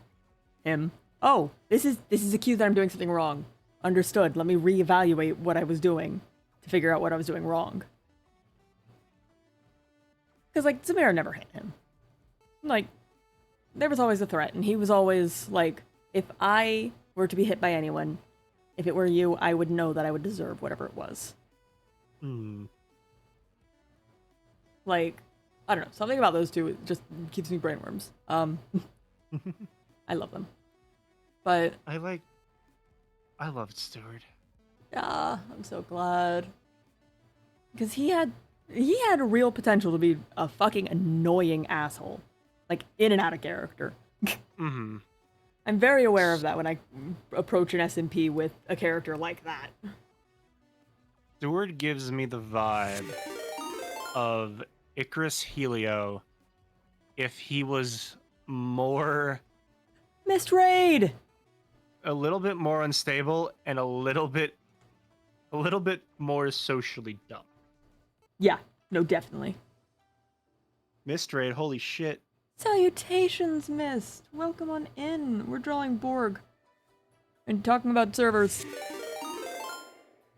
Him. Oh, this is a cue that I'm doing something wrong. Understood. Let me reevaluate what I was doing to figure out what I was doing wrong. Because, like, Samira never hit him. Like, there was always a threat, and he was always like, if I were to be hit by anyone, if it were you, I would know that I would deserve whatever it was. Like, I don't know, something about those two just keeps me brainworms. I love them. But I loved Stewart. yeah, I'm so glad. Because he had real potential to be a fucking annoying asshole. Like, in and out of character. Mm-hmm. I'm very aware of that when I approach an SMP with a character like that. Stewart gives me the vibe of Icarus Helio if he was more... Missed raid! A little bit more unstable and a little bit more socially dumb. Yeah, no, definitely. Missed raid, holy shit. Salutations, Mist! Welcome on in. We're drawing Borg. And talking about servers.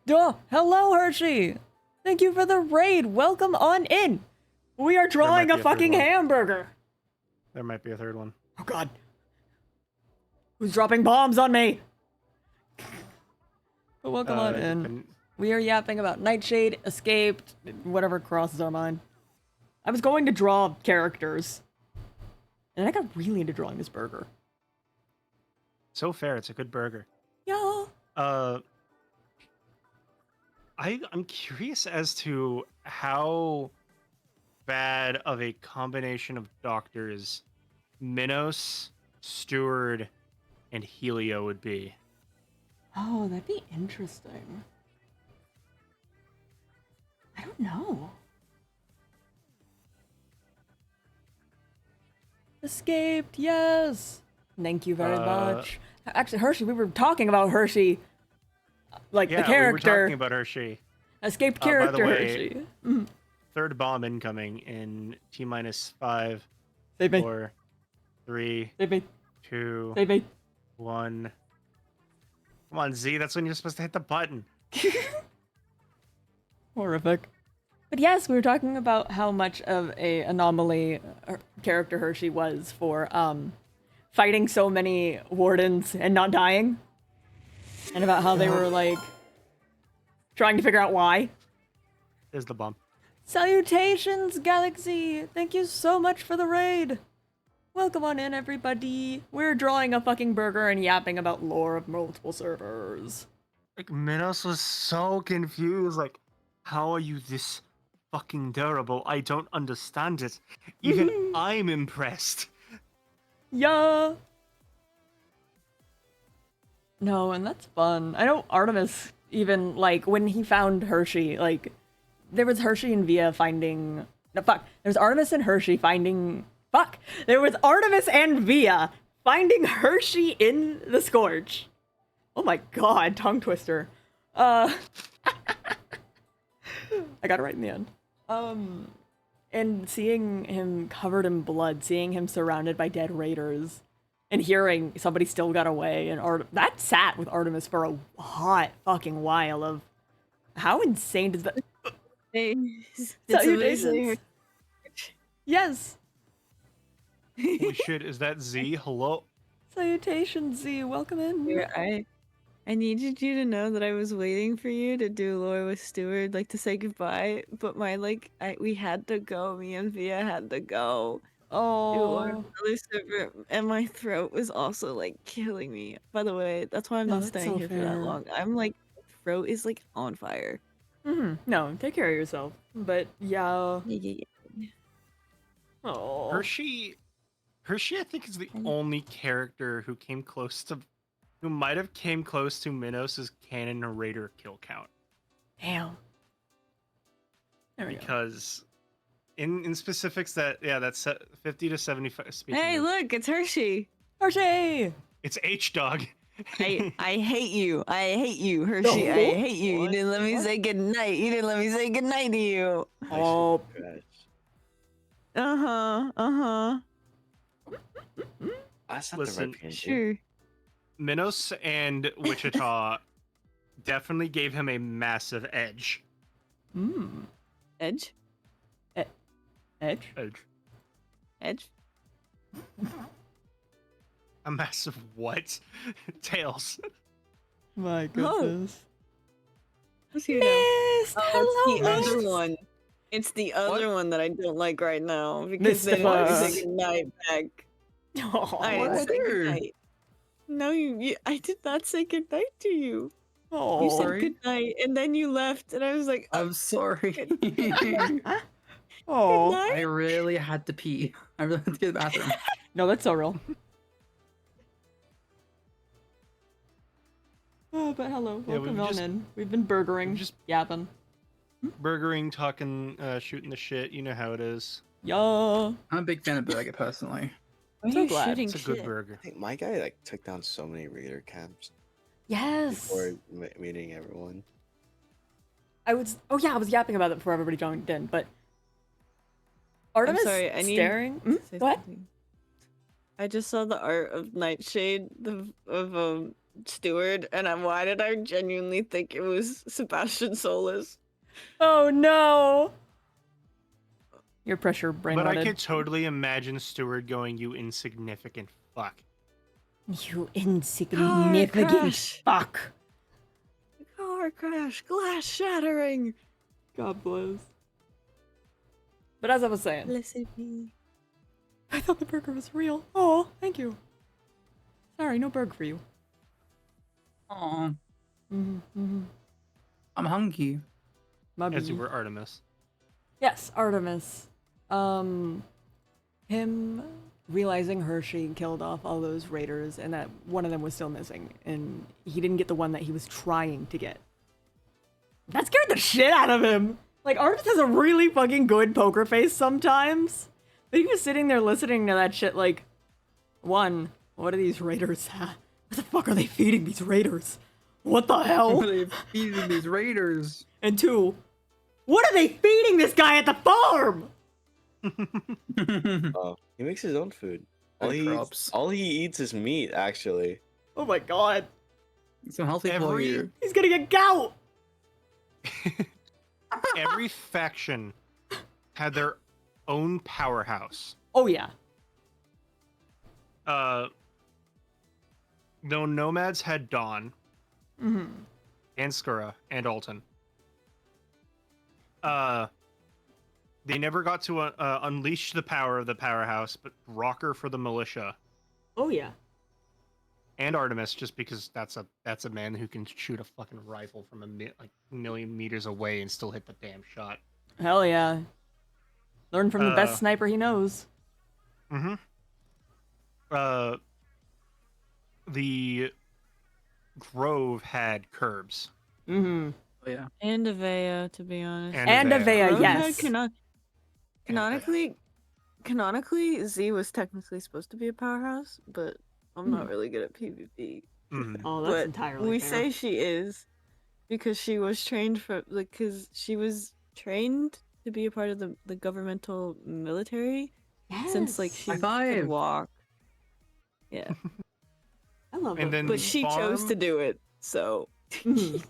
Duh! Hello, Hershey! Thank you for the raid! Welcome on in! We are drawing a fucking hamburger! There might be a third one. Oh god. Who's dropping bombs on me? But welcome on in. We are yapping about Nightshade, Escaped, whatever crosses our mind. I was going to draw characters. And I got really into drawing this burger. So fair, it's a good burger. Yeah. I'm curious as to how bad of a combination of doctors Minos, Steward, and Helio would be. Oh, that'd be interesting. I don't know. Escaped, yes! Thank you very much. Actually, Hershey, we were talking about Hershey. Like, the character. We were talking about Hershey. Escaped character by the way, Hershey. Third bomb incoming in T-5, Save me. 4, 3, Save me. 2, Save me. 1. Come on, Z, that's when you're supposed to hit the button. Horrific. But yes, we were talking about how much of a anomaly character Hershey was for fighting so many wardens and not dying. And about how they were, like, trying to figure out why. There's the bomb. Salutations, Galaxy! Thank you so much for the raid! Welcome on in, everybody. We're drawing a fucking burger and yapping about lore of multiple servers. Like, Minos was so confused, like, how are you this fucking durable? I don't understand it. Even I'm impressed. Yeah. No, and that's fun. I know Artemis even, like, when he found Hershey, like, there was Hershey and Via finding... No, fuck. There was Artemis and Hershey finding... Fuck! There was Artemis and Via finding Hershey in the Scourge. Oh my god, tongue twister. I got it right in the end. And seeing him covered in blood, seeing him surrounded by dead raiders, and hearing somebody still got away, and that sat with Artemis for a hot fucking while of how insane does that... Hey, did somebody say her? Yes! Holy shit, is that Z? Hello? Salutations, Z, welcome in. Here, I needed you to know that I was waiting for you to do lore with Stewart, like to say goodbye, but we had to go, me and Via had to go. Oh. And my throat was also like killing me. By the way, that's why I'm not staying here for that long. I'm like, throat is like on fire. No, take care of yourself. But yeah. Yeah. Oh. Hershey, I think, is the only character who might have came close to Minos' canon raider kill count. Damn. There we go. Because in specifics that's 50 to 75. Hey, look, it's Hershey. Hershey! It's H-Dog. I hate you. I hate you, Hershey. No. I hate you. You didn't let me say goodnight. You didn't let me say goodnight to you. Oh. That's not Listen, the right PNG. Sure. Minos and Wichita definitely gave him a massive edge. Edge? Edge? Edge? A massive what? Tails. My Oh. goodness. Who's here now? Mist! Oh, Hello, it's the other Mist! one. It's the other one that I don't like right now because Mr. then I Fox. say goodnight back. I What? didn't say goodnight. No, you I did not say goodnight to you. You Oh. said Sorry? goodnight and then you left and I was like, I'm sorry. Oh. goodnight? I really had to pee. I really had to get to the bathroom. No, that's so real. Oh, but hello. Yeah, Welcome we've on just- in. We've been burgering, just- yapping. Burgering, talking, shooting the shit. You know how it is. Yeah. I'm a big fan of Burger personally. Why are so you glad. shooting It's a good shit? burger. I think my guy like took down so many raider camps Yes. before meeting everyone. I was. Oh yeah, I was yapping about it before everybody joined in. But Artemis sorry, I need staring. to say Go ahead. something. I just saw the art of Nightshade of Steward, and why did I genuinely think it was Sebastian Solis? Oh no. Your pressure brain But I rotted. could totally imagine Stewart going, "You insignificant fuck." You insignificant crash. fuck. Car crash, glass shattering. God bless. But as I was saying, Blessed be. I thought the burger was real. Oh, thank you. Sorry, no burger for you. Aw, Mm-hmm. I'm hungry. My As you bee. were Artemis. Yes, Artemis. Him realizing Hershey killed off all those raiders and that one of them was still missing and he didn't get the one that he was trying to get. That scared the shit out of him. Like, Artemis has a really fucking good poker face sometimes. But he was sitting there listening to that shit like, one, what are these raiders? What the fuck are they feeding these raiders? What the hell? They're feeding these raiders. And two, what are they feeding this guy at the farm? Oh, he makes his own food. All Good he, crops. eats, all he eats is meat, actually. Oh my god. Some healthy for Every- you. He's gonna get gout! Every faction had their own powerhouse. Oh yeah. No nomads had Dawn Mm-hmm. and Skura and Alton. They never got to unleash the power of the powerhouse, but Rocker for the militia Oh yeah. and Artemis, just because that's a man who can shoot a fucking rifle from like a million meters away and still hit the damn shot. Hell yeah. Learn from the Uh, best sniper he knows. Mm-hmm. The Grove had curbs. Mm-hmm. Oh, yeah. And Avea, to be honest. And Avea, Grove had yes. Canonically, Z was technically supposed to be a powerhouse, but I'm not Hmm. really good at PvP. Mhm. Oh, that's But entirely we fair. say she is because she was trained for like because she was trained to be a part of the governmental military since like Yes. she High five. could walk. Yeah, I love And those then- but things. she chose to farm- do it. So Mhm.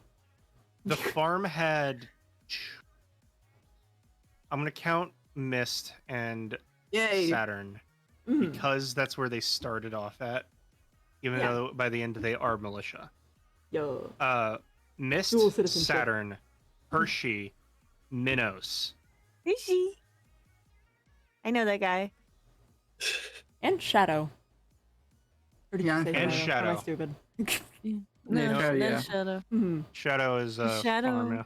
The farm had. I'm gonna count Mist and Yay. Saturn Mhm. because that's where they started off at. Even Yeah. though by the end they are militia. Yo. Mist, Dual citizenship. Saturn, Hershey, Minos. who's she? I know that guy. And Shadow. Or did you Yeah, say and Am I Shadow. stupid? No, Shadow, yeah. that's Shadow. Mhm. Shadow is Shadow. farm now.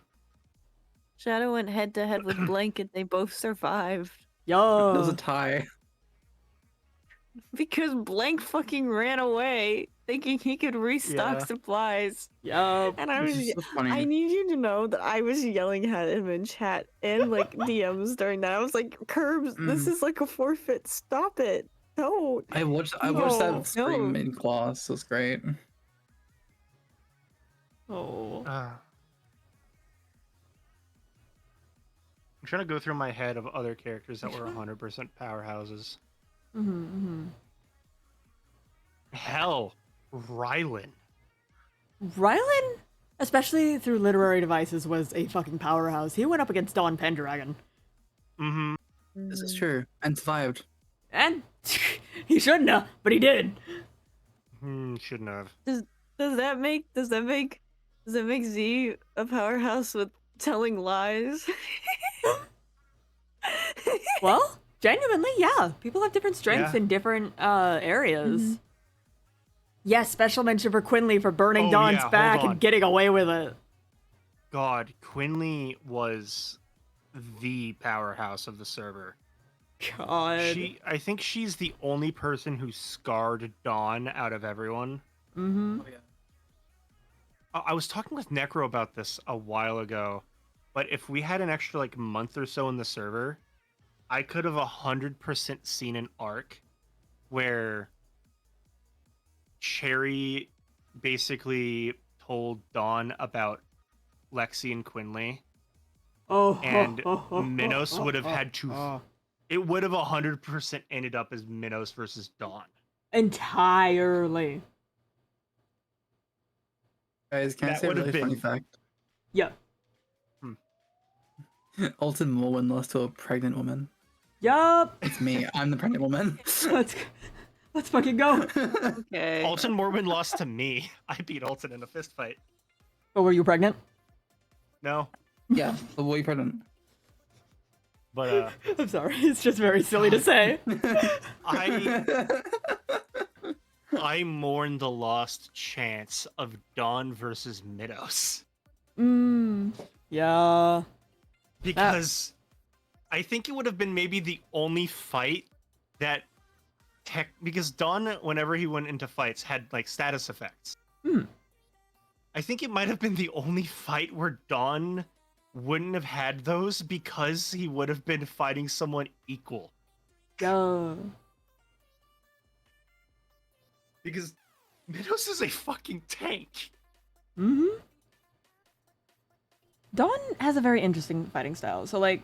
Shadow went head to head with Blank, and they both survived That was a Yo. tie. because Blank fucking ran away, thinking he could restock Yeah. supplies. Yo. And I Which was is so funny. I need you to know that I was yelling at him in chat and like DMs during that. I was like, Curbs, this is like a forfeit. Stop it. Don't. I watched No, that stream no. in class. It was great. Oh. I'm trying to go through my head of other characters that were 100% powerhouses. Mm-hmm. Hell, Rylan. Rylan, especially through literary devices, was a fucking powerhouse. He went up against Dawn Pendragon. Mm-hmm. This is true. And survived. And he shouldn't have, but he did. Shouldn't have. Does that make Z a powerhouse with telling lies? Well, genuinely, yeah. People have different strengths Yeah. in different areas. Yes, special mention for Quinley for burning Oh, Dawn's yeah, hold back on. and getting away with it. God, Quinley was the powerhouse of the server. God. I think she's the only person who scarred Dawn out of everyone. Mm-hmm. Oh, yeah. I was talking with Necro about this a while ago, but if we had an extra like month or so in the server, I could have 100% seen an arc where Cherry basically told Dawn about Lexi and Quinley, Oh. and Minos would have had to. Oh. It would have 100% ended up as Minos versus Dawn. Entirely. Guys, can I That say a would have really funny been- fact? Yeah. Alton Morwen lost to a pregnant woman. Yup. It's me. I'm the pregnant woman. Let's fucking go. Okay. Alton Mormon lost to me. I beat Alton in a fist fight. Oh, were you pregnant? No, Yeah, but were you pregnant? but I'm sorry. It's just very silly to say. I mourn the lost chance of Dawn versus Minos Yeah. because I think it would have been maybe the only fight that because Dawn, whenever he went into fights, had like status effects. I think it might have been the only fight where Dawn wouldn't have had those because he would have been fighting someone equal. Yeah. Because Minos is a fucking tank. Mm-hmm. Dawn has a very interesting fighting style. So, like,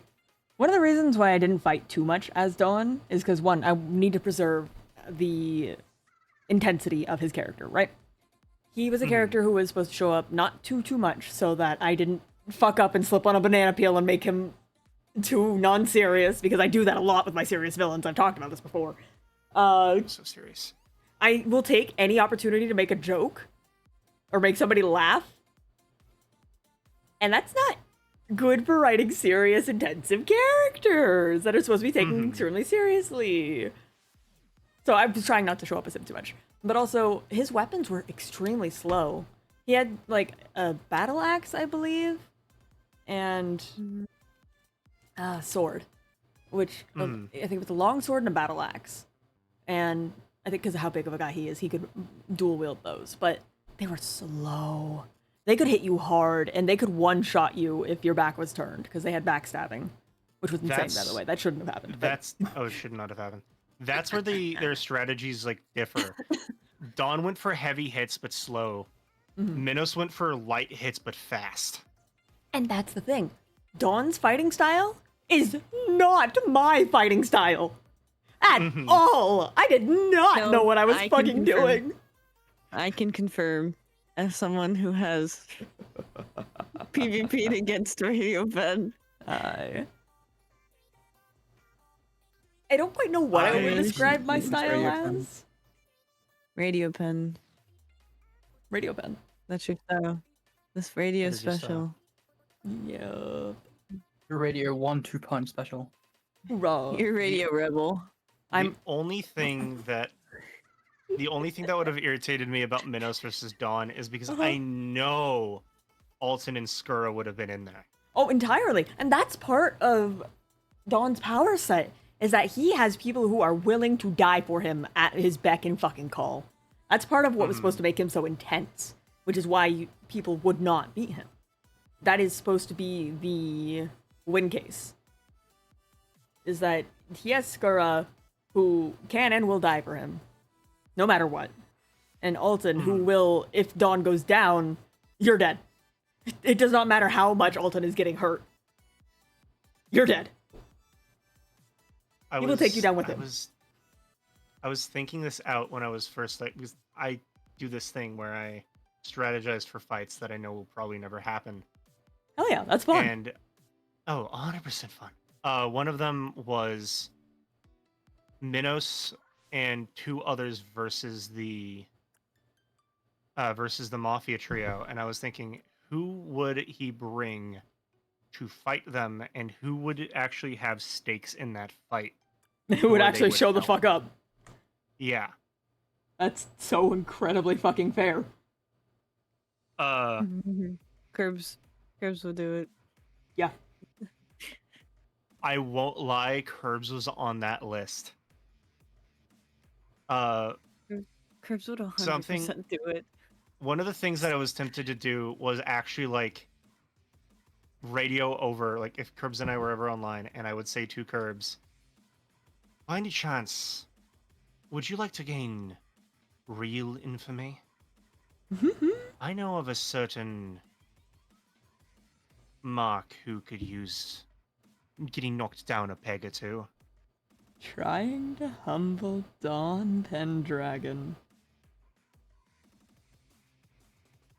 one of the reasons why I didn't fight too much as Dawn is because, one, I need to preserve the intensity of his character, right? He was a character who was supposed to show up not too much so that I didn't fuck up and slip on a banana peel and make him too non-serious, because I do that a lot with my serious villains. I've talked about this before. So serious. I will take any opportunity to make a joke or make somebody laugh. And that's not good for writing serious, intensive characters that are supposed to be taken extremely seriously. So I was trying not to show up as him too much. But also, his weapons were extremely slow. He had, like, a battle axe, I believe, and a sword, which I think it was a long sword and a battle axe. And I think because of how big of a guy he is, he could dual wield those. But they were slow. They could hit you hard, and they could one-shot you if your back was turned, because they had backstabbing, which was insane, by the way. That shouldn't have happened. But... It should not have happened. That's where their strategies like differ. Dawn went for heavy hits but slow. Minos went for light hits but fast. And that's the thing. Dawn's fighting style is not my fighting style. At all. I did not know what I was fucking doing. I can confirm, as someone who has PvP'd against Radio Ben. I don't quite know what I would I- describe my It's style Radio Pen. as. Radio Pen. Radio pen. That's your style. This radio That is your special. Yup. Your radio 1-2 punch special. Raw. Your radio rebel. The only thing that would have irritated me about Minos versus Dawn is because I know Alton and Skura would have been in there. Oh, entirely. And that's part of Dawn's power set, is that he has people who are willing to die for him at his beck and fucking call. That's part of what was supposed to make him so intense, which is why people would not beat him. That is supposed to be the win case. Is that he has Skura, who can and will die for him, no matter what. And Alton, who will, if Dawn goes down, you're dead. It does not matter how much Alton is getting hurt. You're dead. He will take you down with him. I was thinking this out when I was first because I do this thing where I strategize for fights that I know will probably never happen. Hell yeah, that's fun. And 100% fun. One of them was Minos and two others versus the Mafia trio, and I was thinking, who would he bring to fight them, and who would actually have stakes in that fight? Who would where they actually show the help. fuck up. Yeah. That's so incredibly fucking fair. Curbs will do it. Yeah. I won't lie, Curbs was on that list. Curbs would 100% Something- do it. One of the things that I was tempted to do was actually like radio over, like if Curbs and I were ever online, and I would say to Curbs, by any chance, would you like to gain real infamy? I know of a certain Mark who could use getting knocked down a peg or two. Trying to humble Dawn Pendragon.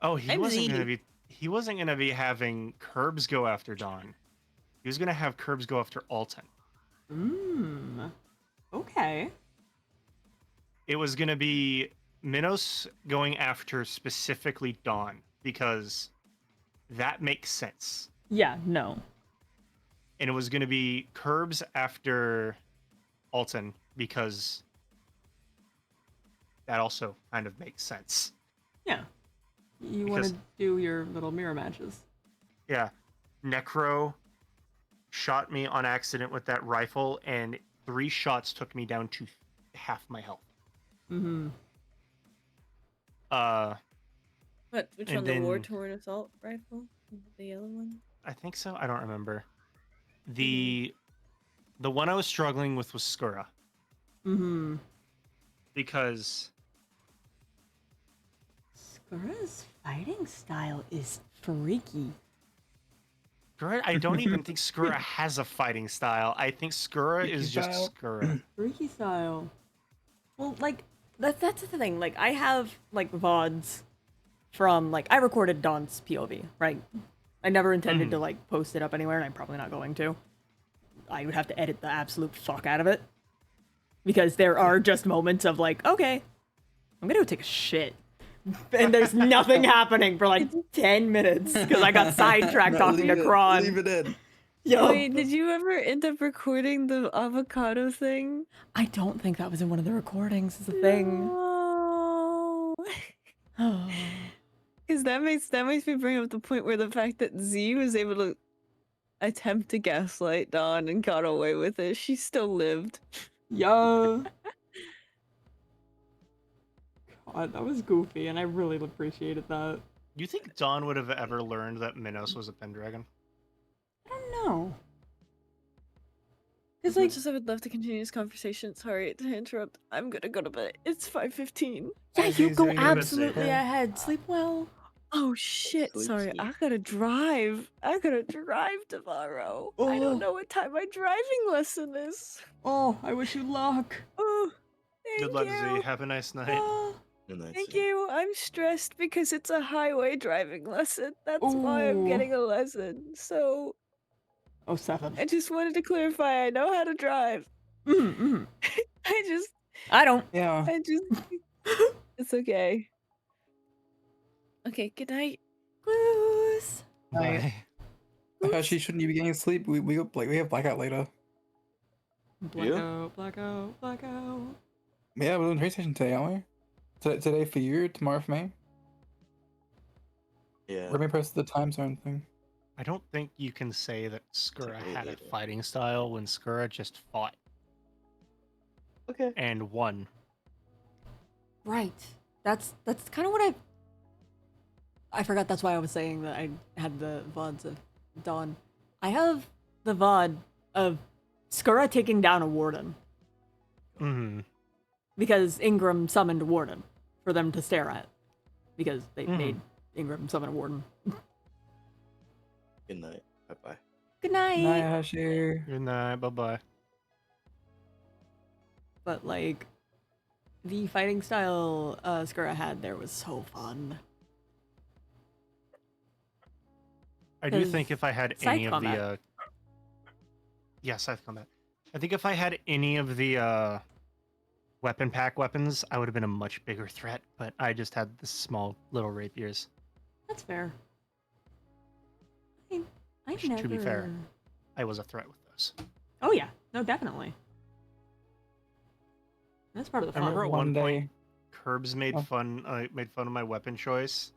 Oh, he I'm wasn't Z. gonna be having Curbs go after Dawn. He was gonna have Curbs go after Alton. Okay. It was gonna be Minos going after specifically Dawn, because that makes sense. Yeah, no. And it was gonna be Curbs after Alton, because that also kind of makes sense. Yeah. You want Because- to do your little mirror matches. Yeah. Necro shot me on accident with that rifle, and 3 shots took me down to half my health. Mm-hmm. What? Which And one? The War then- Torn Assault Rifle? The yellow one? I think so. I don't remember. The one I was struggling with was Skura, Mm-hmm. because Skura's fighting style is freaky. Skura, I don't even think Skura has a fighting style. I think Skura Freaky is just style. Skura. Freaky style. Well, like, that's the thing. Like, I have, like, VODs from, like, I recorded Dawn's POV, right? I never intended to, like, post it up anywhere, and I'm probably not going to. I would have to edit the absolute fuck out of it. Because there are just moments of, like, okay, I'm gonna go take a shit. And there's nothing happening for, like, 10 minutes, because I got sidetracked talking to Kron. Leave it in. Yo. Wait, did you ever end up recording the avocado thing? I don't think that was in one of the recordings, is the thing. No. Because that makes me bring up the point where the fact that Z was able to attempt to gaslight Dawn and got away with it. She still lived. Yeah. God, that was goofy, and I really appreciated that. You think Dawn would have ever learned that Minos was a Pendragon? I don't know. As Because, like, much as I would love to continue this conversation, sorry to interrupt. I'm gonna go to bed. It's 5:15. yeah, As you he's go doing it, absolutely yeah. ahead. Sleep well. Oh shit! Sleep, Sorry, sleep. I gotta drive. I gotta drive tomorrow. I Oh. don't know what time my driving lesson is. Oh, I wish you luck. Oh, thank Good luck, you. Z. Have a nice night. Oh, And that's Thank it. you. I'm stressed because it's a highway driving lesson. That's why I'm Ooh. getting a lesson. So oh 7. I just wanted to clarify. I know how to drive. Mm-hmm. I don't. Yeah. It's okay. Okay. Good night. Blues. Bye. She shouldn't be getting sleep. We have blackout later. Blackout, blackout, blackout. Yeah, we're doing train station today, aren't we? Today for you, tomorrow for me. Yeah. Let me press the time zone thing. I don't think you can say that Skura Take it had a later. fighting style when Skura just fought Okay. and won. Right. That's kind of what I forgot. That's why I was saying that I had the VODs of Dawn. I have the VOD of Skura taking down a warden Mm-hmm. because Ingram summoned a warden for them to stare at because they made Ingram summon a warden. Good night. Bye bye. Good night. Night, Asher. Good night. Bye-bye. But like the fighting style Skura had there was so fun. I do 'Cause think if I had side any of combat. the Yeah, scythe combat. I think if I had any of the weapon pack weapons, I would have been a much bigger threat. But I just had the small little rapiers. That's fair. I Which, never. to be fair, I was a threat with those. Oh yeah, no, definitely. That's part of the I fun. remember at One one point, day- Curbs made Oh. fun of my weapon choice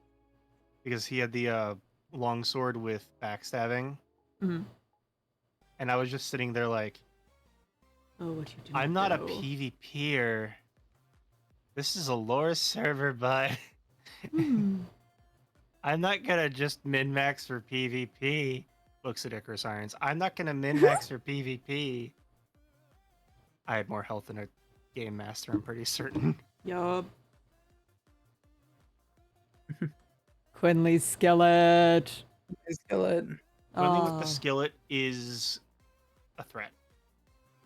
because he had the longsword with backstabbing, hmm and I was just sitting there like, Oh, what you do? I'm not a know. PvPer. This is a lore server, but Hmm. I'm not gonna just min-max for PvP. Books of Icarus Irons. I'm not gonna min-max for PvP. I had more health than a game master, I'm pretty certain. Yup. Quinley's skillet. Skillet. Only with the Aw. skillet is a threat.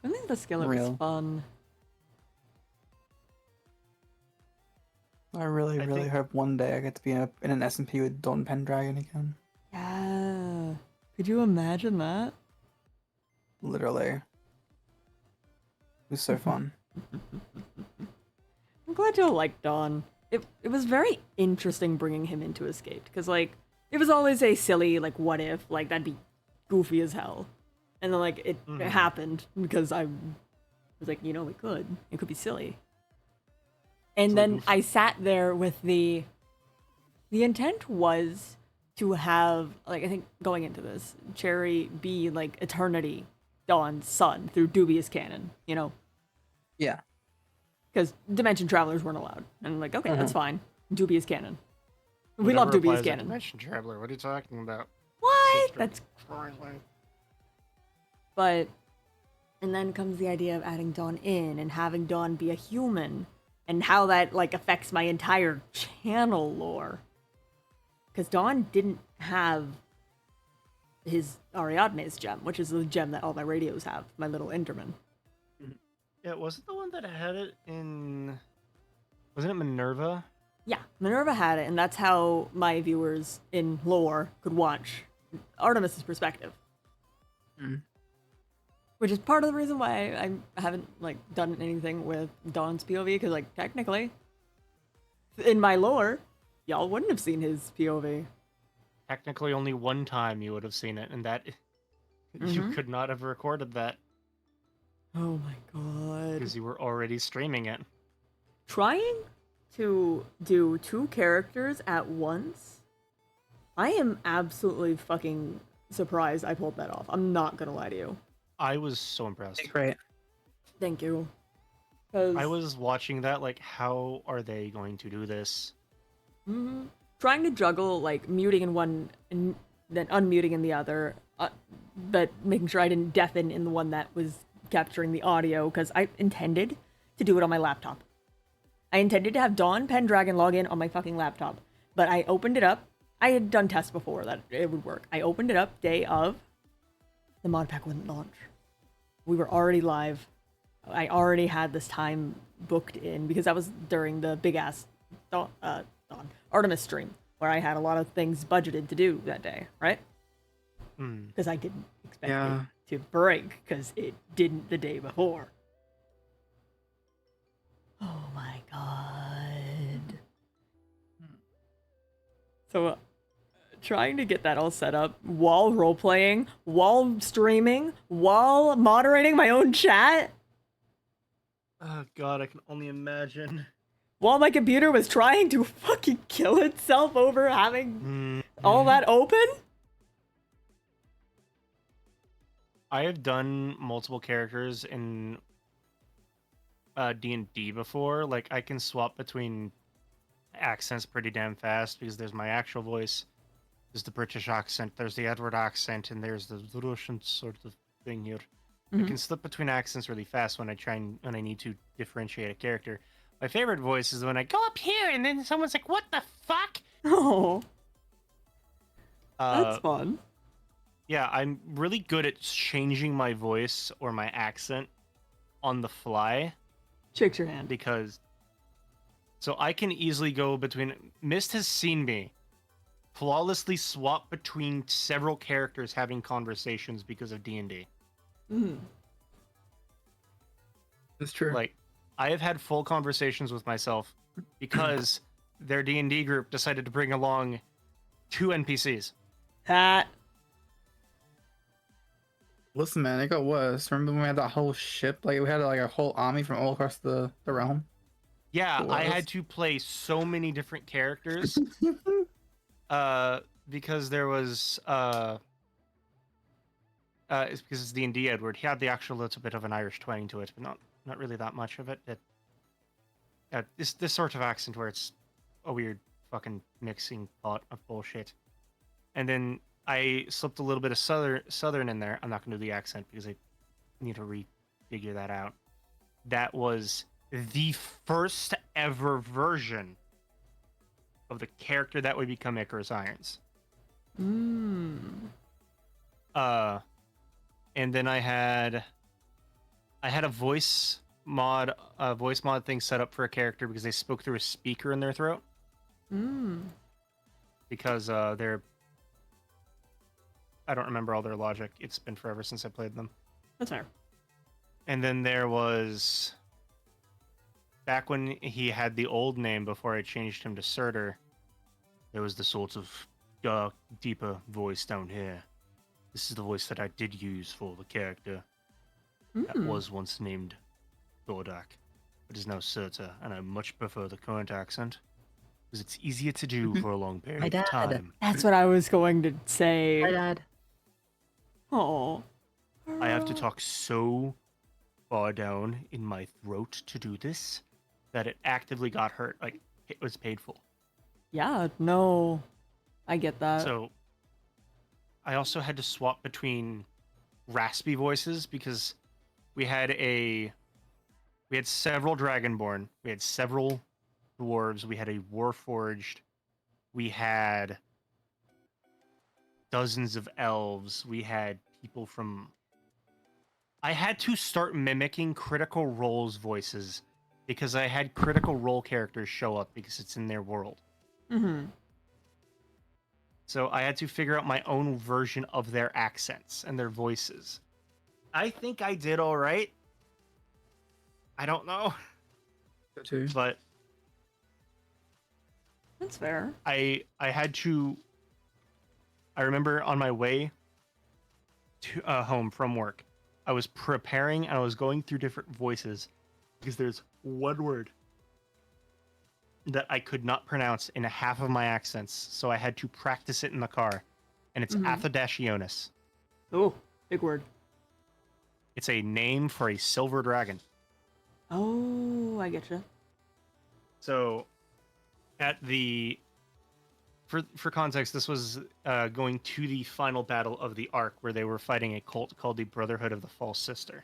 I think the skillet was Real. fun. I really, I really think- hope one day I get to be in an SMP with Dawn Pendragon again. Yeah. Could you imagine that? Literally. It was so fun. I'm glad you liked Dawn. It was very interesting bringing him into Escaped because like it was always a silly like what if like that'd be goofy as hell, and then like it happened because I was like it could be silly, and It's like then goofy. I sat there with the intent was to have like I think going into this Cherry be like Eternity Dawn's son through dubious canon, Yeah. because dimension travelers weren't allowed. And I'm like, okay, that's fine. Dubious canon. We Whatever love dubious applies to canon. Dimension Traveler. What are you talking about? What? Sister. That's but and then comes the idea of adding Dawn in and having Dawn be a human and how that like affects my entire channel lore. Because Dawn didn't have his Ariadne's gem, which is the gem that all my radios have, my little Enderman. Yeah, was it the one that had it in? Wasn't it Minerva? Yeah, Minerva had it, and that's how my viewers in lore could watch Artemis's perspective. Mm. Which is part of the reason why I haven't like done anything with Dawn's POV, because like technically, in my lore, y'all wouldn't have seen his POV. Technically, only one time you would have seen it, and that you Mhm. could not have recorded that Oh my god. because you were already streaming it. Trying to do two characters at once, I am absolutely fucking surprised I pulled that off. I'm not gonna lie to you. I was so impressed. Great. Thank you. 'Cause- I was watching that like, how are they going to do this? trying to juggle like muting in one and then unmuting in the other, but making sure I didn't deafen in the one that was capturing the audio because I intended to do it on my laptop. I intended to have Dawn Pendragon log in on my fucking laptop, but I opened it up. I had done tests before that it would work. I opened it up day of. The mod pack wouldn't launch. We were already live. I already had this time booked in because that was during the big ass Artemis stream where I had a lot of things budgeted to do that day, right? Because I didn't expect Yeah. it to break because it didn't the day before. Oh my god. So, trying to get that all set up while role playing, while streaming, while moderating my own chat, Oh god, I can only imagine. while my computer was trying to fucking kill itself over having all that open. I have done multiple characters in D&D before. Like, I can swap between accents pretty damn fast because there's my actual voice, there's the British accent, there's the Edward accent, and there's the Russian sort of thing here. I can slip between accents really fast when I need to differentiate a character. My favorite voice is when I go up here and then someone's like, "What the fuck?" Oh, that's fun. Yeah, I'm really good at changing my voice or my accent on the fly Shakes your hand. because so I can easily go between. Mist has seen me flawlessly swap between several characters having conversations because of D&D. Mm. It's true. Like, I have had full conversations with myself because their D&D group decided to bring along 2 NPCs. That. Listen, man, it got worse. Remember when we had that whole ship? Like, we had like a whole army from all across the realm. Yeah, It I was. had to play so many different characters because there was it's because it's D&D Edward. He had the actual little bit of an Irish twang to it, but not really that much of it. This sort of accent where it's a weird fucking mixing pot of bullshit. And then I slipped a little bit of southern in there. I'm not going to do the accent because I need to refigure that out. That was the first ever version of the character that would become Icarus Irons. Mm. And then I had a voice mod thing set up for a character because they spoke through a speaker in their throat. Mm. Because they're, I don't remember all their logic. It's been forever since I played them. That's fair. And then there was, back when he had the old name before I changed him to Surtur, there was the sort of dark, deeper voice down here. This is the voice that I did use for the character that was once named Thordak, but is now Surtur, and I much prefer the current accent because it's easier to do for a long period of time. That's what I was going to say. My dad. Oh. I have to talk so far down in my throat to do this that it actively got hurt. Like, it was painful. Yeah, no. I get that. So I also had to swap between raspy voices because we had several Dragonborn, we had several dwarves, we had a Warforged, we had dozens of elves, we had people from... I had to start mimicking Critical Role's voices because I had Critical Role characters show up because it's in their world. Mm-hmm. So I had to figure out my own version of their accents and their voices. I think I did all right. I don't know. Too. But That's fair. I had to... I remember on my way to home from work, I was preparing and I was going through different voices because there's one word that I could not pronounce in half of my accents, so I had to practice it in the car, and it's Athadashionis. Oh, big word. It's a name for a silver dragon. Oh, I get you. So, for context, this was going to the final battle of the Ark, where they were fighting a cult called the Brotherhood of the False Sister.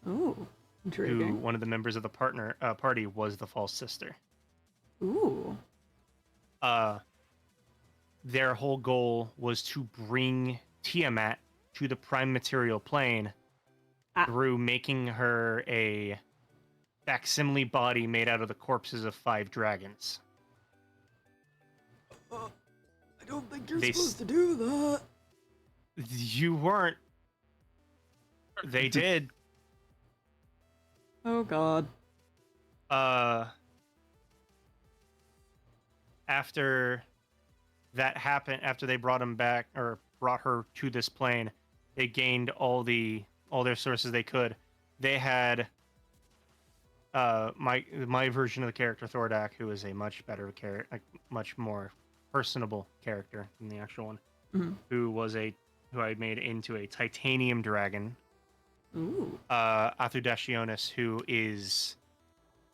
Ooh, Who intriguing. one of the members of the party was the False Sister. Ooh. Their whole goal was to bring Tiamat to the prime material plane through making her a facsimile body made out of the corpses of 5 dragons. I don't think you're supposed to do that. You weren't. They did. Oh god. After that happened, after they brought him back or brought her to this plane, they gained all their sources they could. They had my version of the character Thordak, who is a much better character, like much more personable character than the actual one, who I made into a titanium dragon. Ooh. Athudashionis, who is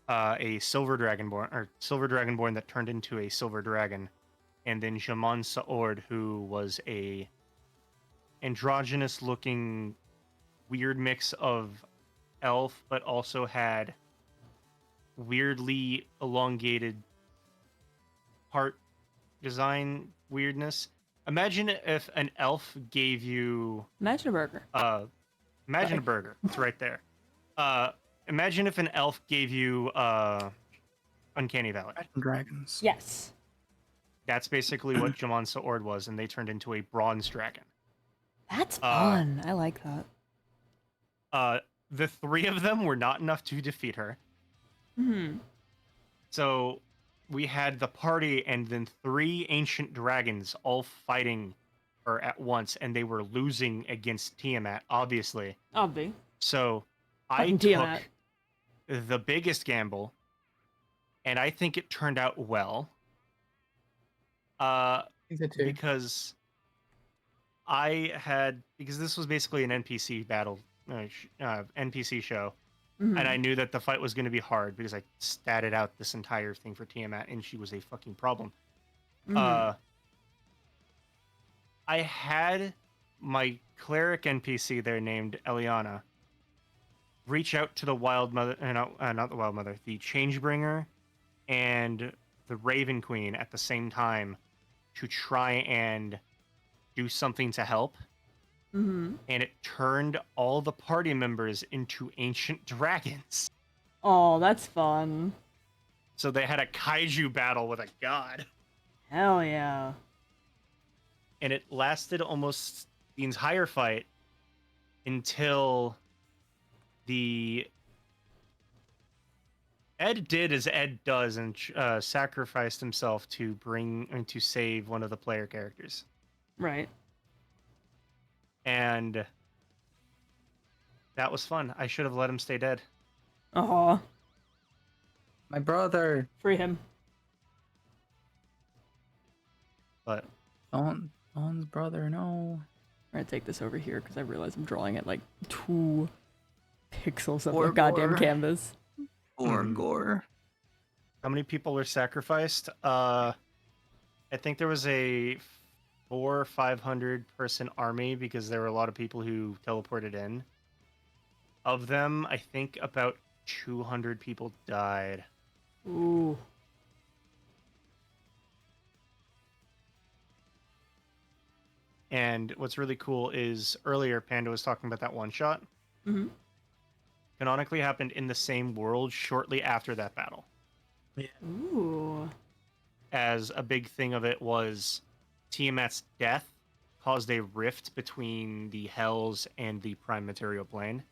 a silver dragonborn that turned into a silver dragon, and then Jaman Saord, who was a androgynous-looking weird mix of elf, but also had weirdly elongated heart design weirdness. Imagine if an elf gave you... Imagine a burger. Imagine a burger. It's right there. Imagine if an elf gave you Uncanny Valley. Dragons. Yes. That's basically what Jaman Saord was, and they turned into a bronze dragon. That's fun. I like that. The three of them were not enough to defeat her. Hmm. So we had the party and then 3 ancient dragons all fighting her at once, and they were losing against Tiamat, obviously. Obvi. So I Fucking took Tiamat. the biggest gamble, and I think it turned out well. I think so too. Because this was basically an NPC battle, NPC show, Mhm. and I knew that the fight was going to be hard because I statted out this entire thing for Tiamat, and she was a fucking problem. Mhm. I had my cleric NPC there named Eliana reach out to the Wild Mother, not the Wild Mother, the Changebringer, and the Raven Queen at the same time to try and do something to help. Mhm. And it turned all the party members into ancient dragons. Oh, that's fun. So they had a kaiju battle with a god. Hell yeah. And it lasted almost the entire fight until Ed did as Ed does and sacrificed himself to save one of the player characters. Right. And that was fun. I should have let him stay dead. Aw. My brother. Free him. But Dawn's brother, no. I'm gonna take this over here because I realize I'm drawing at like 2 pixels of Or the goddamn gore. canvas. Or Mhm. gore. How many people were sacrificed? I think there was a 400 or 500 person army because there were a lot of people who teleported in. Of them, I think about 200 people died. Ooh. And what's really cool is earlier Panda was talking about that one shot. Mhm. Canonically happened in the same world shortly after that battle. Ooh. As a big thing of it was Tiamat's death caused a rift between the Hells and the Prime Material Plane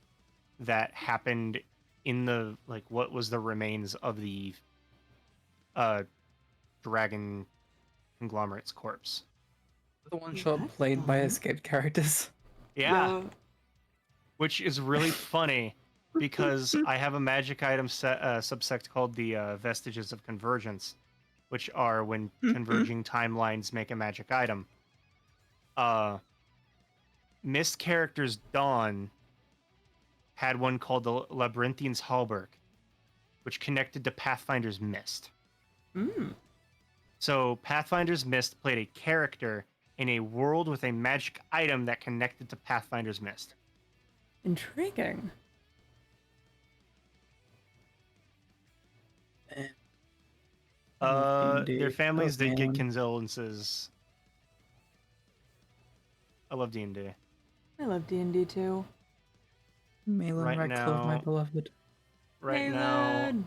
that happened in the what was the remains of the dragon conglomerate's corpse. The one Yeah, shot that's played by fun. escaped characters. Yeah. Which is really funny because I have a magic item subsect called the Vestiges of Convergence, which are when converging timelines make a magic item. Mist Characters Dawn had one called the Labyrinthian's Hallberg, which connected to Pathfinder's Mist. Mm. So Pathfinder's Mist played a character in a world with a magic item that connected to Pathfinder's Mist. Intriguing. Their families did get Malin. condolences. I love D&D. I love D&D too. Malin Right Radcliffe, my now- beloved. Right Malin!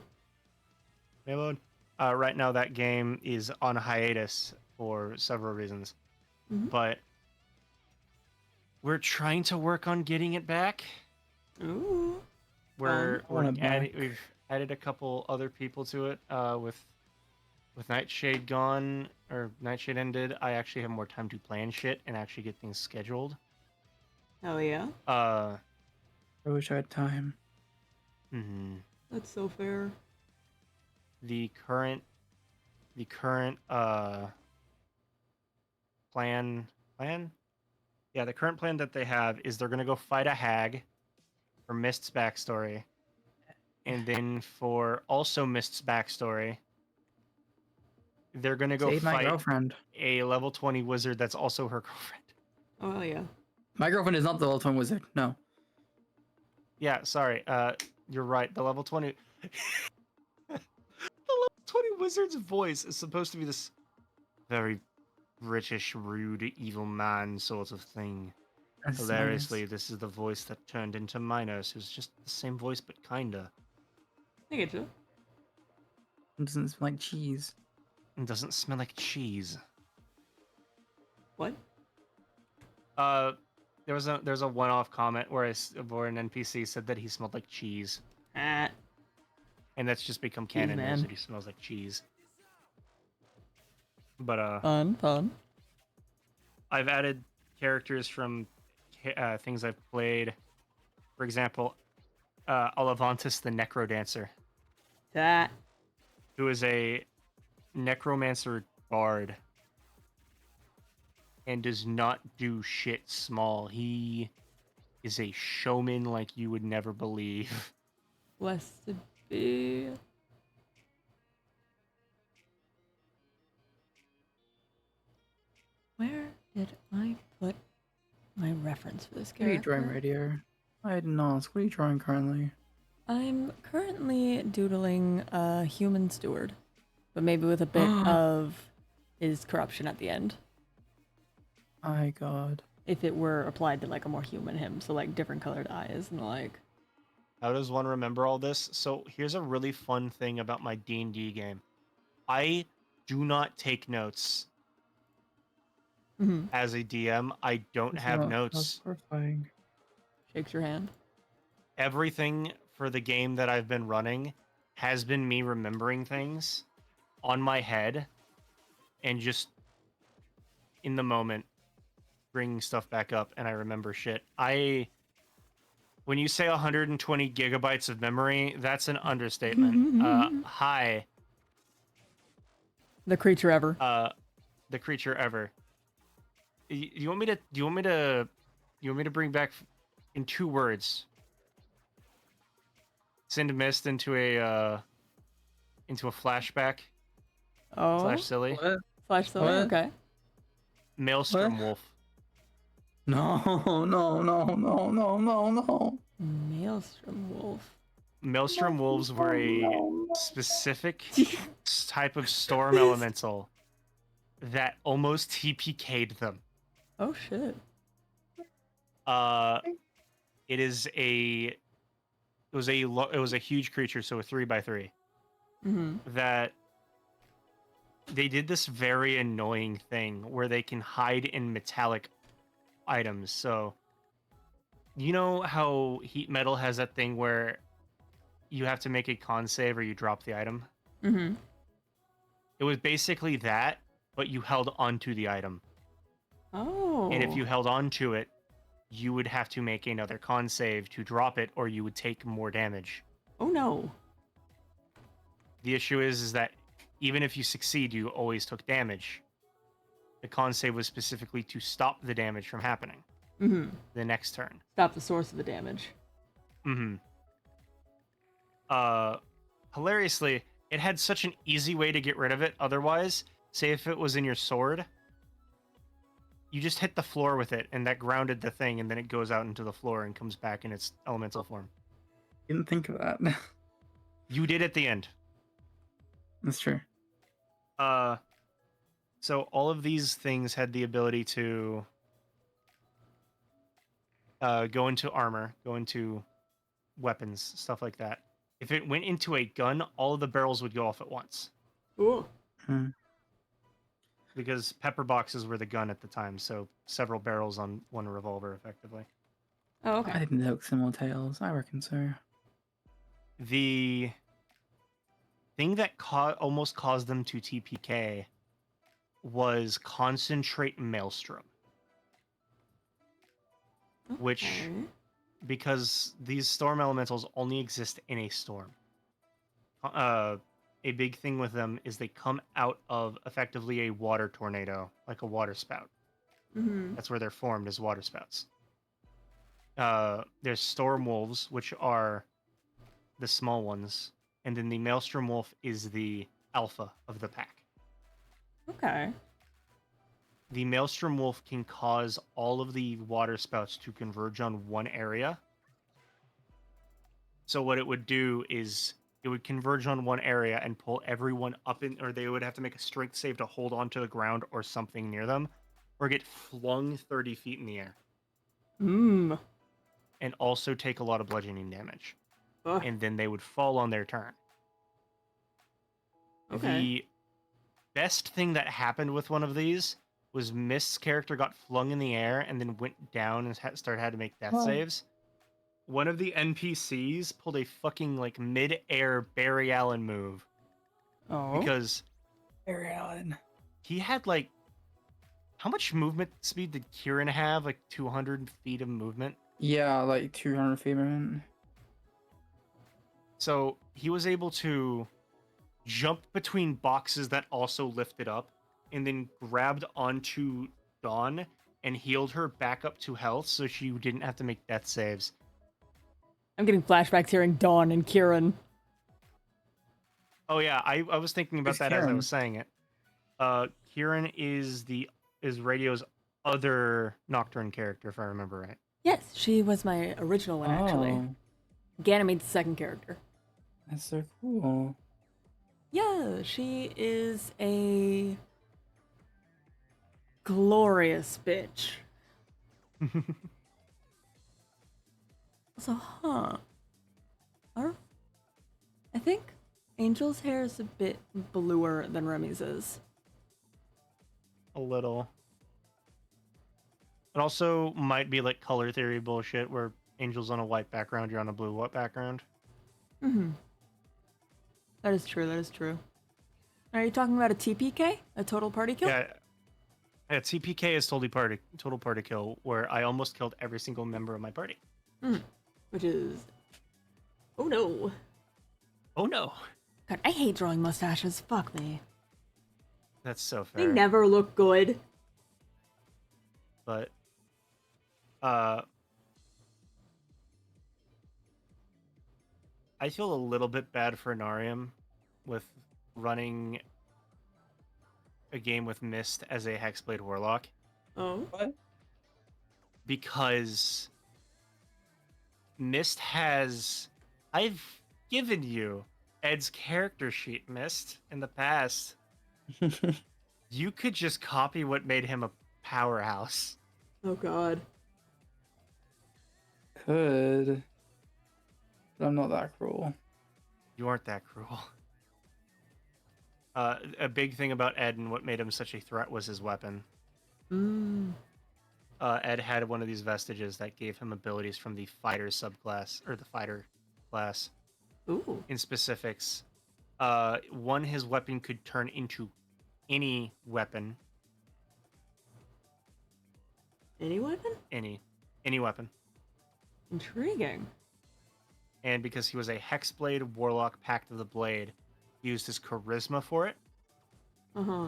right now that game is on hiatus for several reasons. Mhm. But we're trying to work on getting it back. Ooh. We're I want it back. we've added a couple other people to it. With Nightshade gone or Nightshade ended, I actually have more time to plan shit and actually get things scheduled. Hell yeah. Uh, I wish I had time. mhm. That's so fair. The current plan. Yeah, the current plan that they have is they're gonna go fight a hag for Mist's backstory, and then for also Mist's backstory, they're gonna go Save my fight girlfriend. a level 20 wizard that's also her girlfriend. Oh, hell yeah. My girlfriend is not the level 1 wizard. No. Yeah, sorry. You're right. The level 20 the level 20 wizard's voice is supposed to be this very British, rude, evil man sort of thing. That's Hilariously, nice. this is the voice that turned into Minos, who's just the same voice but kinda. I get you. It doesn't smell like cheese. And doesn't smell like cheese. What? there's a one-off comment where where an NPC said that he smelled like cheese, Ah, and that's just become canon now man. that he smells like cheese. But fun. I've added characters from things I've played. For example, Olavantis the Necrodancer, That. who is a necromancer bard and does not do shit small. He is a showman like you would never believe. Blessed be. Where did I put my reference for this What are you character? drawing, Radio? I didn't ask. What are you drawing currently? I'm currently doodling a human steward, but maybe with a bit of his corruption at the end. My God. If it were applied to like a more human him, so like different colored eyes and like. How does one remember all this? So here's a really fun thing about my D&D game. I do not take notes. As a DM, I don't have notes. Horrifying. Shakes your hand. Everything for the game that I've been running has been me remembering things on my head and just in the moment bringing stuff back up, and I remember shit. When you say 120 gigabytes of memory, that's an understatement. Hi. The creature ever. The creature ever. You want me to bring back in 2 words? Send mist into a flashback. Oh. Slash silly. What? Slash silly. What? Okay. Maelstrom What? wolf. No. Maelstrom wolf. Maelstrom wolves were a specific type of storm elemental that almost TPK'd them. Oh shit. It was a huge creature, so a 3/3. That they did this very annoying thing where they can hide in metallic items. So you know how heat metal has that thing where you have to make a con save or you drop the item? It was basically that, but you held onto the item. Oh. And if you held onto it, you would have to make another con save to drop it, or you would take more damage. Oh no. The issue is that even if you succeed, you always took damage. The con save was specifically to stop the damage from happening. The next turn. Stop the source of the damage. Hilariously, it had such an easy way to get rid of it. Otherwise, say if it was in your sword, you just hit the floor with it, and that grounded the thing, and then it goes out into the floor and comes back in its elemental form. Didn't think of that. You did at the end. That's true. So all of these things had the ability to go into armor, go into weapons, stuff like that. If it went into a gun, all of the barrels would go off at once. Ooh. Because pepper boxes were the gun at the time, so several barrels on one revolver, effectively. Oh, okay. I didn't know Ximel Tales. I reckon so. The thing that almost caused them to TPK was Concentrate Maelstrom. Which, because these storm elementals only exist in a storm. A big thing with them is they come out of effectively a water tornado, like a water spout. That's where they're formed, as water spouts. There's storm wolves, which are the small ones, and then the maelstrom wolf is the alpha of the pack. Okay. The maelstrom wolf can cause all of the water spouts to converge on one area. So what it would do is it would converge on one area and pull everyone up in, or they would have to make a strength save to hold onto the ground or something near them, or get flung 30 feet in the air. And also take a lot of bludgeoning damage. And then they would fall on their turn. Okay. The best thing that happened with one of these was Mist's character got flung in the air and then went down and had to make death Oh. saves. One of the NPCs pulled a fucking like mid-air Barry Allen move Oh. because Barry Allen. he had like how much movement speed did Kieran have? Like 200 feet of movement. Yeah, like 200 feet. Man. So he was able to jump between boxes that also lifted up, and then grabbed onto Dawn and healed her back up to health, so she didn't have to make death saves. I'm getting flashbacks hearing Dawn and Kieran. Oh yeah, I was thinking about Who's that as I Kieran? was saying it. Kieran is Radio's other Nocturne character, if I remember right. Yes, she was my original one, actually. Oh, Ganymede's second character. that's so cool. Yeah, she is a glorious bitch. So, I think Angel's hair is a bit bluer than Remy's is. A little. It also might be like color theory bullshit where Angel's on a white background, you're on a blue white background. Mm-hmm. That is true, that is true. Are you talking about a TPK? A total party kill? Yeah, TPK is total party kill, where I almost killed every single member of my party. Which is... Oh no. Oh no. God, I hate drawing mustaches. Fuck me. That's so They fair. never look good. But I feel a little bit bad for Narium with running a game with Mist as a Hexblade Warlock. Oh? What? Because Mist has... I've given you Ed's character sheet, Mist, in the past. You could just copy what made him a powerhouse. Oh god. Could. But I'm not that cruel. You aren't that cruel. A big thing about Ed and what made him such a threat was his weapon. Ed had one of these vestiges that gave him abilities from the fighter subclass, or the fighter class. Ooh. In specifics. One, his weapon could turn into any weapon. Any weapon? Any weapon. Intriguing. And because he was a Hexblade Warlock Pact of the Blade, he used his charisma for it. Uh-huh.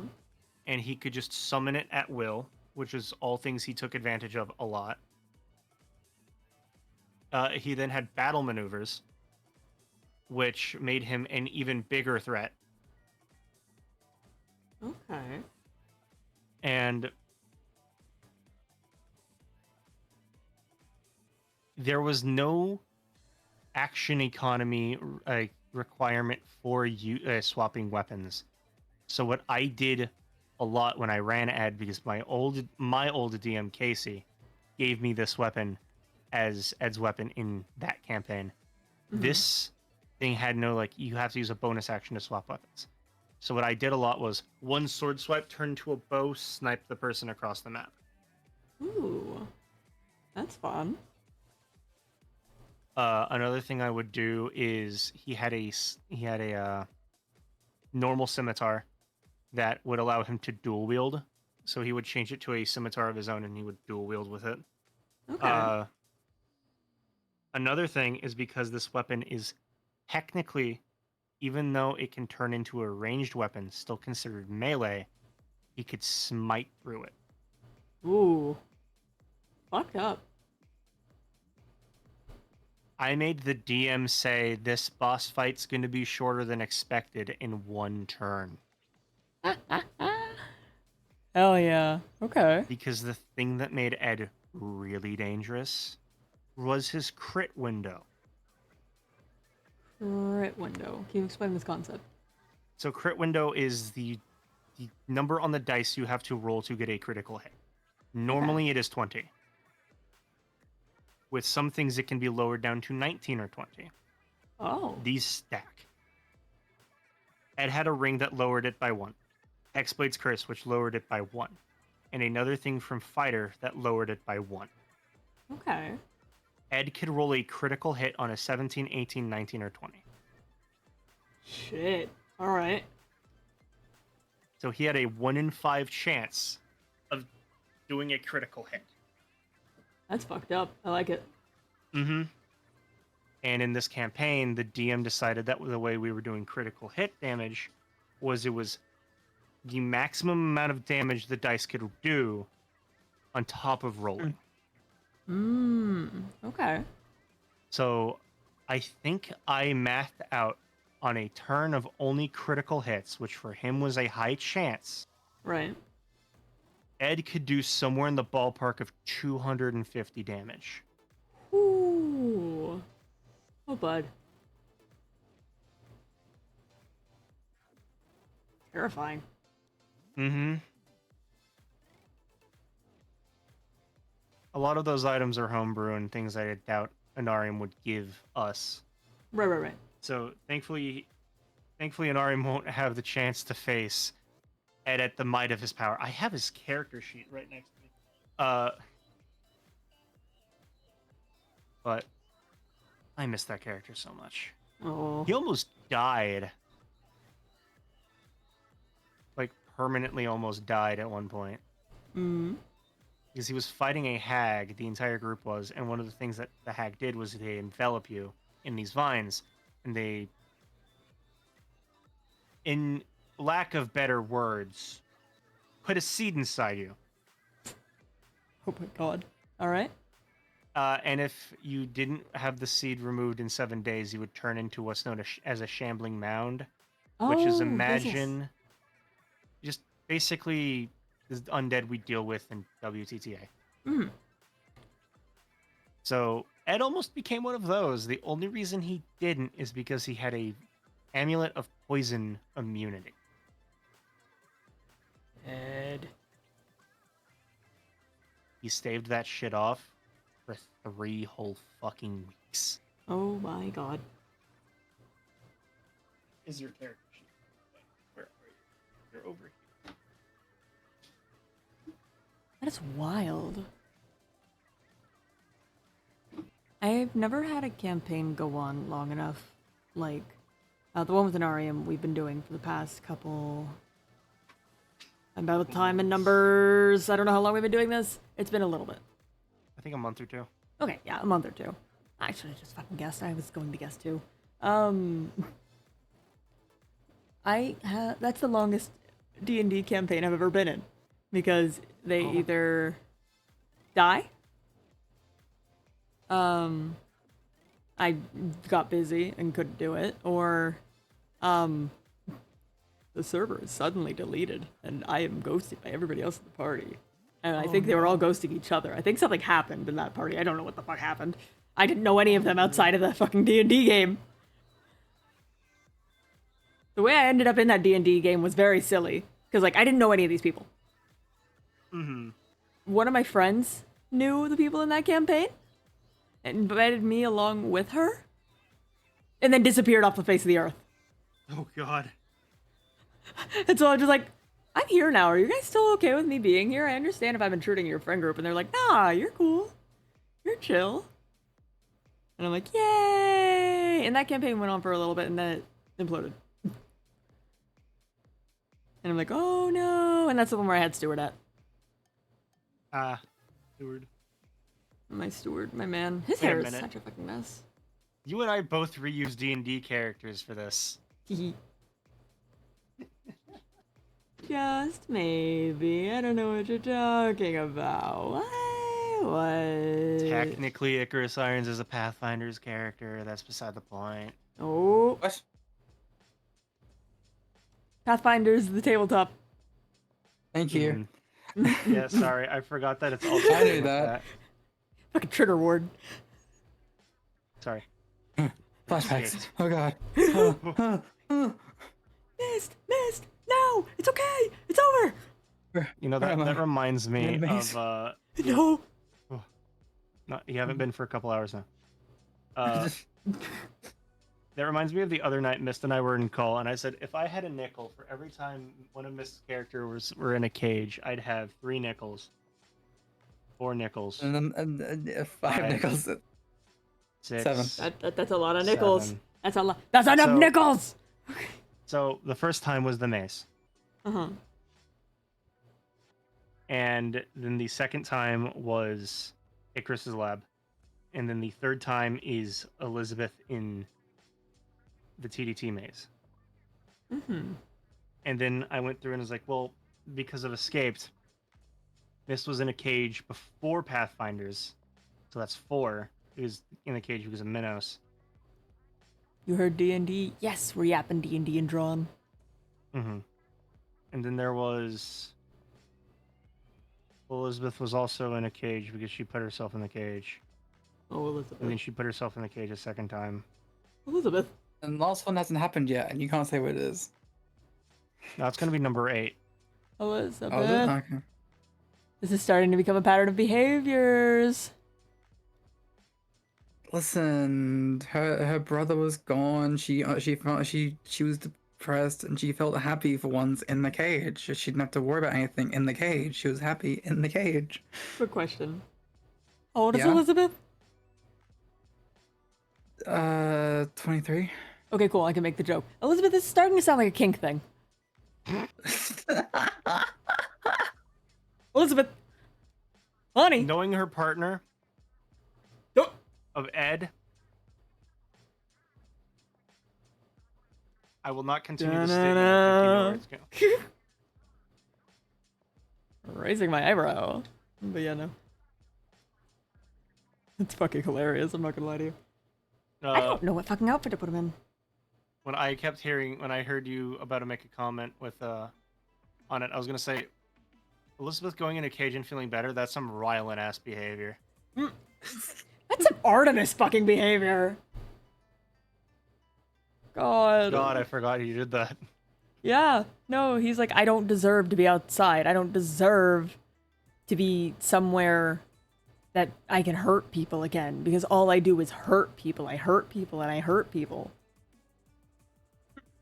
And he could just summon it at will, which is all things he took advantage of a lot. He then had battle maneuvers, which made him an even bigger threat. Okay. And there was no action economy requirement for you swapping weapons. So what I did a lot when I ran Ed, because my old DM Casey gave me this weapon as Ed's weapon in that campaign. This thing had no you have to use a bonus action to swap weapons. So what I did a lot was one sword swipe, turn to a bow, snipe the person across the map. Ooh. That's fun. Another thing I would do is he had a normal scimitar that would allow him to dual wield. So he would change it to a scimitar of his own and he would dual wield with it. Okay. Another thing is because this weapon is technically, even though it can turn into a ranged weapon, still considered melee, he could smite through it. Ooh. Fucked up. I made the DM say this boss fight's going to be shorter than expected in one turn. Hell yeah. Okay. Because the thing that made Ed really dangerous was his crit window. Crit window. Can you explain this concept? So crit window is the number on the dice you have to roll to get a critical hit. Normally it is 20. With some things it can be lowered down to 19 or 20. Oh. These stack. Ed had a ring that lowered it by 1. Hexblade's Curse, which lowered it by 1. and another thing from fighter that lowered it by 1. Okay. Ed could roll a critical hit on a 17, 18, 19, or 20. Shit. All right. So he had a 1 in 5 chance of doing a critical hit. That's fucked up. I like it. Mm-hmm. And in this campaign, the DM decided that the way we were doing critical hit damage was it was the maximum amount of damage the dice could do on top of rolling. Okay. So I think I mathed out on a turn of only critical hits, which for him was a high chance. Right. Ed could do somewhere in the ballpark of 250 damage. Ooh. Oh, bud. Terrifying. Mm-hmm. A lot of those items are homebrew and things I doubt Anarium would give us. Right. So thankfully Anarium won't have the chance to face Ed at the might of his power. I have his character sheet right next to me. But I miss that character so much. Oh. He almost died. Like permanently almost died at one point. Because he was fighting a hag, the entire group was, and one of the things that the hag did was they envelop you in these vines, and they, in lack of better words, put a seed inside you. Oh my god. All right. And if you didn't have the seed removed in 7 days, you would turn into what's known as a shambling mound, which is imagine just basically the undead we deal with in WTTA. So Ed almost became one of those. The only reason he didn't is because he had a amulet of poison immunity. Ed. He staved that shit off for 3 whole fucking weeks. Oh my god. Is your character sheet? Where are you? You're over here. That is wild. I've never had a campaign go on long enough. Like, the one with Anarium we've been doing for the past couple... About time and numbers. I don't know how long we've been doing this. It's been a little bit. I think a month or 2. Okay, yeah, a month or 2. I should have just fucking guessed. I was going to guess too. That's the longest D&D campaign I've ever been in. Because they either die. I got busy and couldn't do it, or the server is suddenly deleted and I am ghosted by everybody else in the party. And I think they were all ghosting each other. I think something happened in that party. I don't know what the fuck happened. I didn't know any of them outside of the fucking D&D game. The way I ended up in that D&D game was very silly. Because, like, I didn't know any of these people. One of my friends knew the people in that campaign and invited me along with her and then disappeared off the face of the earth. Oh, God. And so I'm just like, I'm here now. Are you guys still okay with me being here? I understand if I'm intruding your friend group. And they're like, nah, you're cool. You're chill. And I'm like, yay! And that campaign went on for a little bit and then it imploded. And I'm like, oh no. And that's the one where I had Stewart at. Steward. My Steward, my man. His Wait a hair is minute. such a fucking mess. You and I both reused D&D characters for this. Just maybe. I don't know what you're talking about. What? Technically, Icarus Irons is a Pathfinder's character. That's beside the point. Oh. What? Pathfinder's the tabletop. Thank you. Yeah, sorry. I forgot that it's also. I knew that. Fucking trigger ward. Sorry. Flashbacks. Oh god. Missed! No! It's okay! It's over! You know, that reminds me of... No! No, you haven't been for a couple hours now. That reminds me of the other night Mist and I were in call, and I said if I had a nickel for every time one of Mist's characters were in a cage, I'd have 3 nickels, 4 nickels, And then 5 Five. nickels. 6. That's a lot of nickels. 7. That's a lot. That's enough So- nickels. So the first time was the mace, Uh-huh. and then the second time was Icarus's lab, and then the third time is Elizabeth in the TDT maze. Mm-hmm. And then I went through and was like, well, because of Escaped, Mist was in a cage before Pathfinders, so that's 4. He was in the cage because of Minos. You heard D&D? Yes, we're yapping D&D and drawn. Mm-hmm. And then there was Elizabeth was also in a cage because she put herself in the cage, Oh, Elizabeth. and then she put herself in the cage a second time. Elizabeth. And the last one hasn't happened yet, and you can't say what it is. Now it's gonna be number 8. Elizabeth. Oh, is it? Okay. This is starting to become a pattern of behaviors. Listen, her brother was gone. She felt she was depressed, and she felt happy for once in the cage. She didn't have to worry about anything in the cage. She was happy in the cage. Quick question. How old is Yeah? Elizabeth? 23. Okay, cool. I can make the joke. Elizabeth, this is starting to sound like a kink thing. Elizabeth. Honey. Knowing her partner Oh. of Ed, I will not continue the statement. I think you know where it's going. Raising my eyebrow. But yeah, no. It's fucking hilarious. I'm not gonna lie to you. I don't know what fucking outfit to put him in. When I heard you about to make a comment with on it, I was gonna say, Elizabeth going in a cage and feeling better, that's some Rylan ass behavior. That's some Artemis fucking behavior. God, I forgot you did that. Yeah. No, he's like, I don't deserve to be outside. I don't deserve to be somewhere that I can hurt people again, because all I do is hurt people. I hurt people and I hurt people.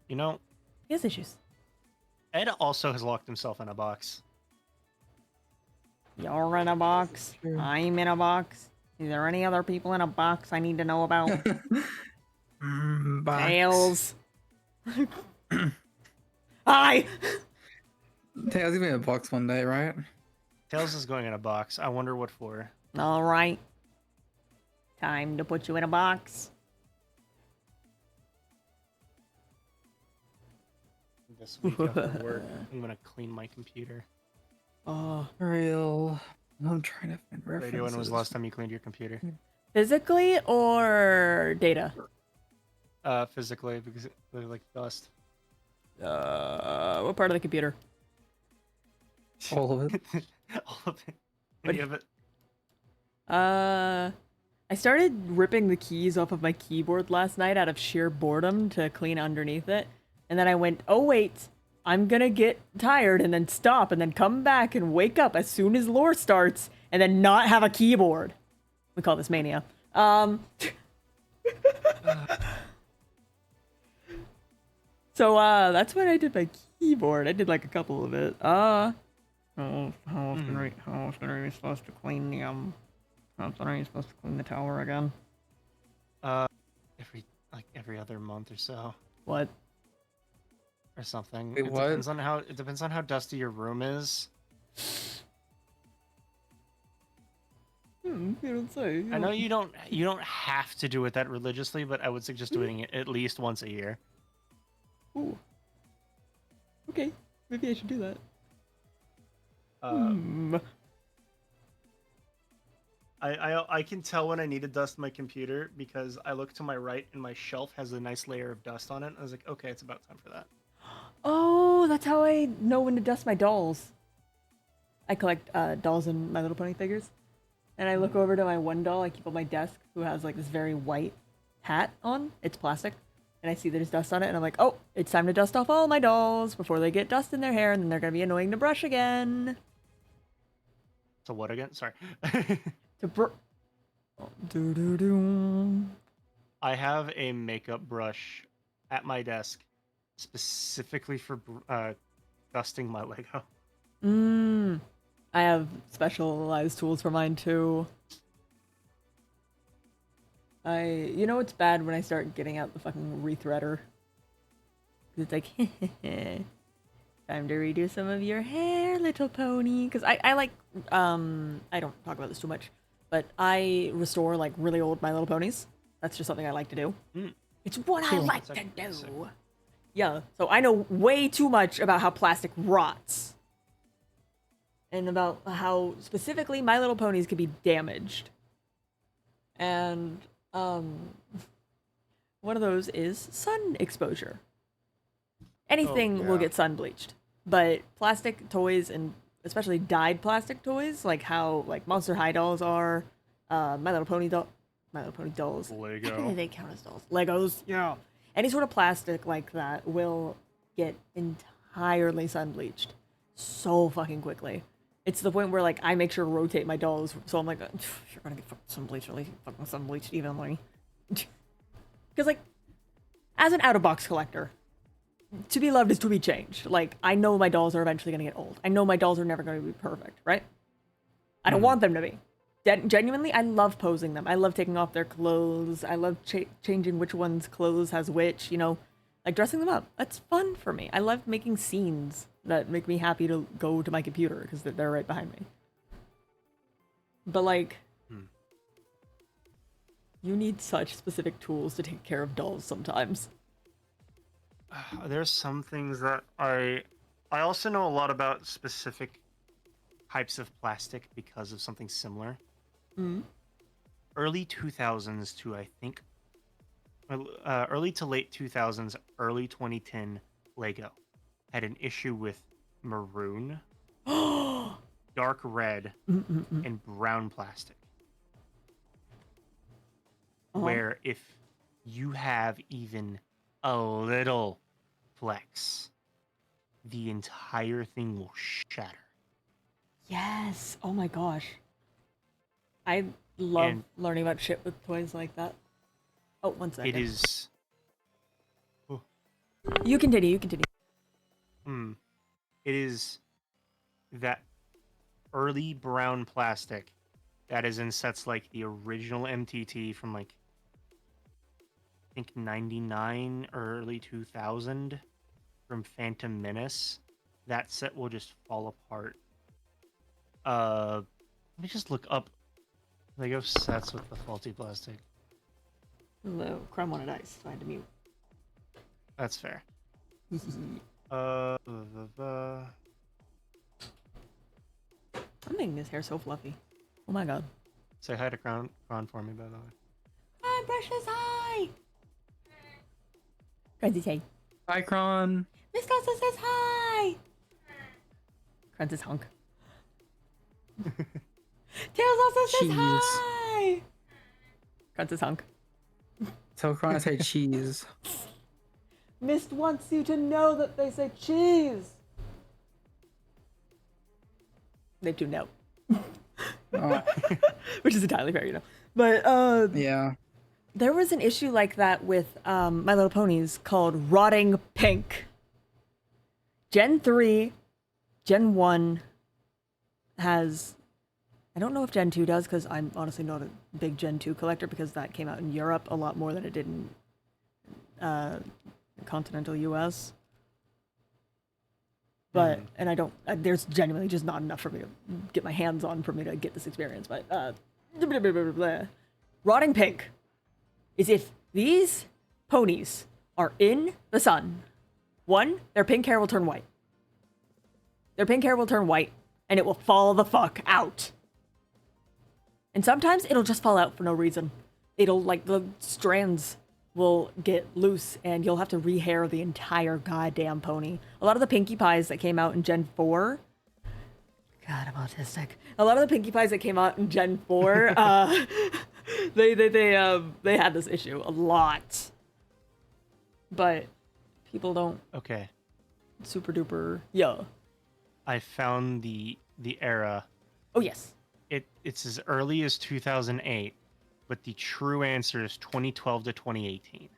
You know, He has issues. Ed also has locked himself in a box. You're in a box. I'm in a box. Is there any other people in a box I need to know about? Box. Tails. Hi! Tails gonna be in a box one day, right? Tails is going in a box. I wonder what for. Alright. Time to put you in a box. This week after work, I'm gonna clean my computer. Oh. Real. I'm trying to find references. Radio, when was the last time you cleaned your computer? Physically or data? Physically, because it looked like dust. What part of the computer? All of it. All of it. Any of it. I started ripping the keys off of my keyboard last night out of sheer boredom to clean underneath it. And then I went, oh wait, I'm gonna get tired and then stop and then come back and wake up as soon as lore starts and then not have a keyboard. We call this mania. So that's when I did my keyboard. I did like a couple of it. How often are you supposed to clean the how often are you supposed to clean the tower again? Every other month or so. What? Or something. Wait, what? It depends on how dusty your room is. You don't say. I know you don't have to do it that religiously, but I would suggest doing it at least once a year. Ooh. Okay, maybe I should do that. I can tell when I need to dust my computer because I look to my right and my shelf has a nice layer of dust on it. I was like, okay, it's about time for that. Oh, that's how I know when to dust my dolls. I collect dolls and My Little Pony figures. And I look over to my one doll I keep on my desk who has like this very white hat on. It's plastic. And I see there's dust on it and I'm like, oh, it's time to dust off all my dolls before they get dust in their hair and then they're going to be annoying to brush again. So what again? Sorry. To do. I have a makeup brush at my desk specifically for dusting my Lego. I have specialized tools for mine too. You know what's bad when I start getting out the fucking rethreader? It's like, time to redo some of your hair, little pony. Because I like, I don't talk about this too much, but I restore like really old My Little Ponies. That's just something I like to do. It's what I like to do. Yeah, so I know way too much about how plastic rots. And about how specifically My Little Ponies can be damaged. And one of those is sun exposure. Anything will get sun bleached, but plastic toys, and especially dyed plastic toys, like how like Monster High dolls are, My Little Pony dolls. Lego. They count as dolls. Legos, yeah. Any sort of plastic like that will get entirely sun bleached so fucking quickly. It's the point where like I make sure to rotate my dolls, so I'm like, you're gonna get sun bleached, at least fucking sun bleached evenly. Because like, as an out-of-box collector, to be loved is to be changed. Like, I know my dolls are eventually gonna get old. I know my dolls are never gonna be perfect, right? I don't want them to be. Genuinely, I love posing them. I love taking off their clothes. I love changing which one's clothes has which, you know, like dressing them up. That's fun for me. I love making scenes that make me happy to go to my computer because they're right behind me. But like, you need such specific tools to take care of dolls sometimes. There's some things that I also know a lot about specific types of plastic because of something similar. Early 2000s to I think early to late 2000s, early 2010 Lego had an issue with maroon, dark red, and brown plastic. Where if you have even a little flex, the entire thing will shatter. Yes. Oh my gosh. I love learning about shit with toys like that. Oh, one second. It is. You continue. It is that early brown plastic that is in sets like the original MTT from like I think 99 or early 2000 from Phantom Menace. That set will just fall apart. Let me just look up Lego sets with the faulty plastic. The Crumb wanted ice, so I had to mute. That's fair. I'm making this hair so fluffy. Oh my god. Say hi to Kron for me, by the way. Hi, Precious, hi! Crunchy say. Hi, Kron. Miss Costa says hi! Crunchy's hunk. Tails also says hi! Crunchy's hunk. Tell Kron I say cheese. Mist wants you to know that they say cheese! They do know. Which is entirely fair, you know. But, yeah. There was an issue like that with My Little Ponies called Rotting Pink. Gen 3, Gen 1 has... I don't know if Gen 2 does, because I'm honestly not a big Gen 2 collector, because that came out in Europe a lot more than it did in continental US. But, and I don't... there's genuinely just not enough for me to get my hands on for me to get this experience, but... Rotting Pink is if these ponies are in the sun, one, their pink hair will turn white. Their pink hair will turn white, and it will fall the fuck out. And sometimes it'll just fall out for no reason. It'll, like, the strands will get loose, and you'll have to rehair the entire goddamn pony. A lot of the Pinkie Pies that came out in Gen 4... God, I'm autistic. A lot of the Pinkie Pies that came out in Gen 4, they had this issue a lot. But people don't... Okay. Super duper... Yeah. I found the era. Oh, yes. It's as early as 2008. but the true answer is 2012 to 2018.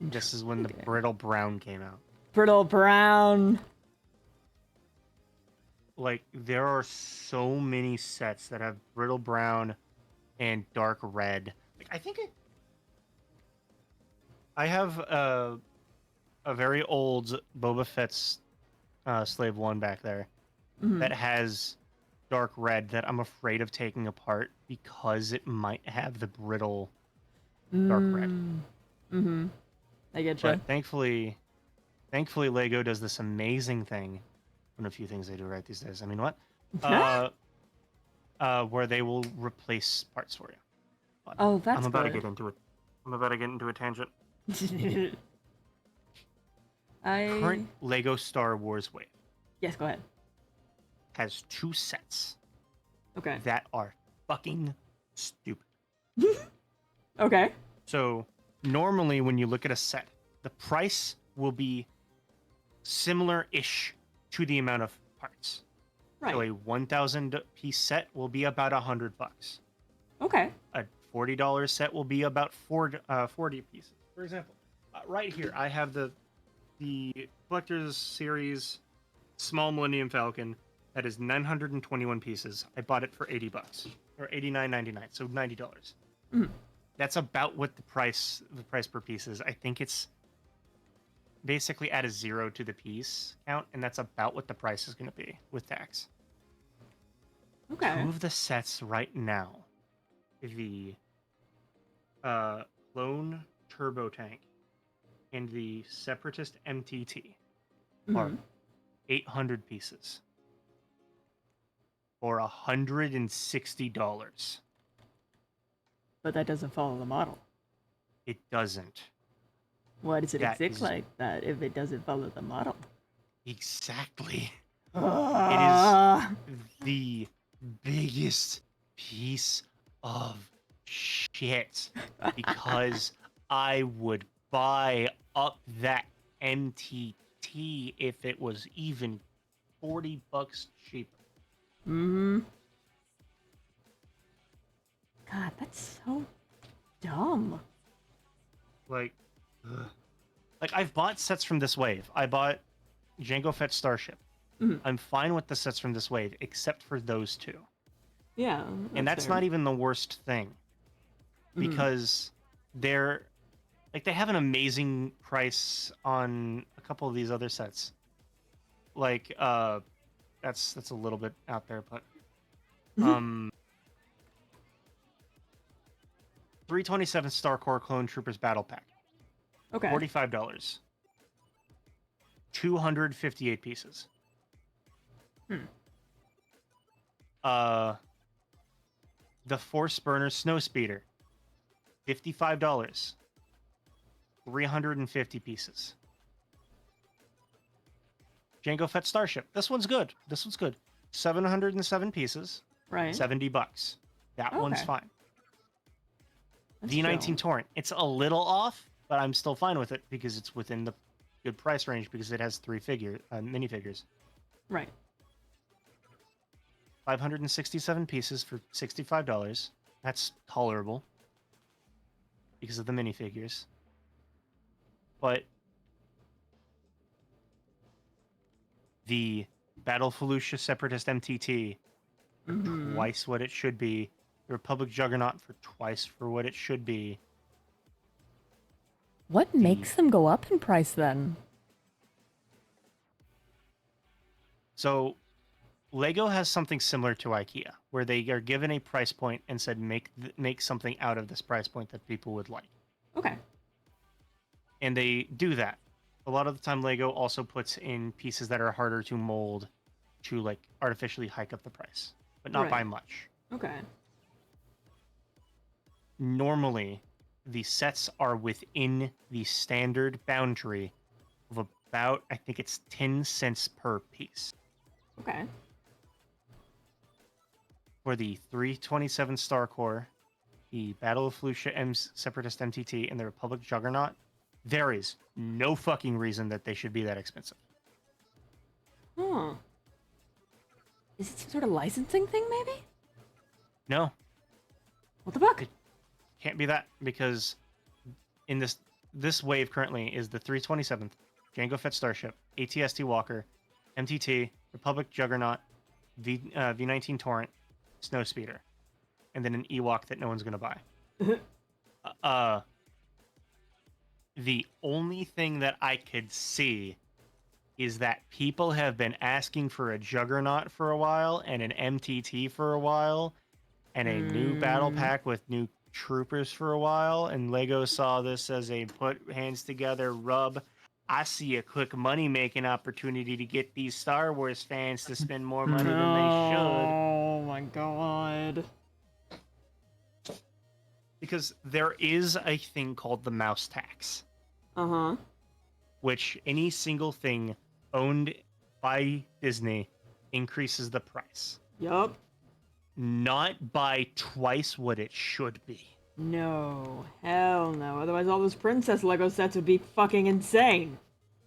This is when the Okay. Brittle Brown came out. Brittle brown. Like, there are so many sets that have Brittle Brown and Dark Red. Like, I have a very old Boba Fett's Slave 1 back there that has Dark Red that I'm afraid of taking apart because it might have the brittle Dark Red. Mm-hmm. I get you. But thankfully Lego does this amazing thing. One of the few things they do right these days. I mean, what? Where they will replace parts for you. But Oh, that's I'm about to good. get into it. I'm about to get into a tangent. Current Lego Star Wars wave Yes, go ahead. has 2 sets Okay. that are fucking stupid. Okay. So normally when you look at a set, the price will be similar-ish to the amount of parts. Right. So a 1,000 piece set will be about $100. Okay. A $40 set will be about 40 pieces. For example, right here I have the Collector's Series Small Millennium Falcon that is 921 pieces. I bought it for $80 or $89.99, so $90. That's about what the price per piece is. I think it's basically add a 0 to the piece count, and that's about what the price is going to be with tax. Okay. 2 of the sets right now, the Clone Turbo Tank and the Separatist MTT, are 800 pieces for $160. But that doesn't follow the model. It doesn't. Why does it That exist is- like that if it doesn't follow the model? Exactly. Ah. It is the biggest piece of shit because I would buy up that MTT if it was even $40 cheaper. God, that's so dumb. Like I've bought sets from this wave. I bought Jango Fett Starship. I'm fine with the sets from this wave, except for those 2. Yeah. And that's not even the worst thing. Because they're like they have an amazing price on a couple of these other sets. Like that's a little bit out there, but 327 Star Corps Clone Troopers Battle Pack. Okay. $45. 258 pieces. The Force Burner Snowspeeder. $55. 350 pieces. Jango Fett Starship. This one's good. 707 pieces. Right. $70. That one's Okay. fine. That's V19 chill. Torrent. It's a little off, but I'm still fine with it because it's within the good price range because it has 3 minifigures. Right. 567 pieces for $65. That's tolerable because of the minifigures. But the Battle Felucia Separatist MTT for twice what it should be. The Republic Juggernaut for twice for what it should be. What makes them go up in price then? So Lego has something similar to IKEA, where they are given a price point and said make something out of this price point that people would like. Okay. And they do that. A lot of the time Lego also puts in pieces that are harder to mold to like artificially hike up the price, but not by Right. much. Okay. Normally, the sets are within the standard boundary of about, I think it's 10 cents per piece. Okay. For the 327 Star Corps, the Battle of Felucia Separatist MTT, and the Republic Juggernaut, there is no fucking reason that they should be that expensive. Huh. Is it some sort of licensing thing, maybe? No. What the fuck? can't be that because in this wave currently is the 327th, Jango Fett Starship, ATST Walker, MTT, Republic Juggernaut, V19 Torrent, Snowspeeder, and then an Ewok that no one's gonna buy. The only thing that I could see is that people have been asking for a Juggernaut for a while and an MTT for a while and a new battle pack with new troopers for a while, and Lego saw this as a put hands together rub. I see a quick money making opportunity to get these Star Wars fans to spend more money than they should. Oh my god. Because there is a thing called the mouse tax. Uh-huh. Which any single thing owned by Disney increases the price. Yup. Not by twice what it should be. No. Hell no. Otherwise all those princess Lego sets would be fucking insane.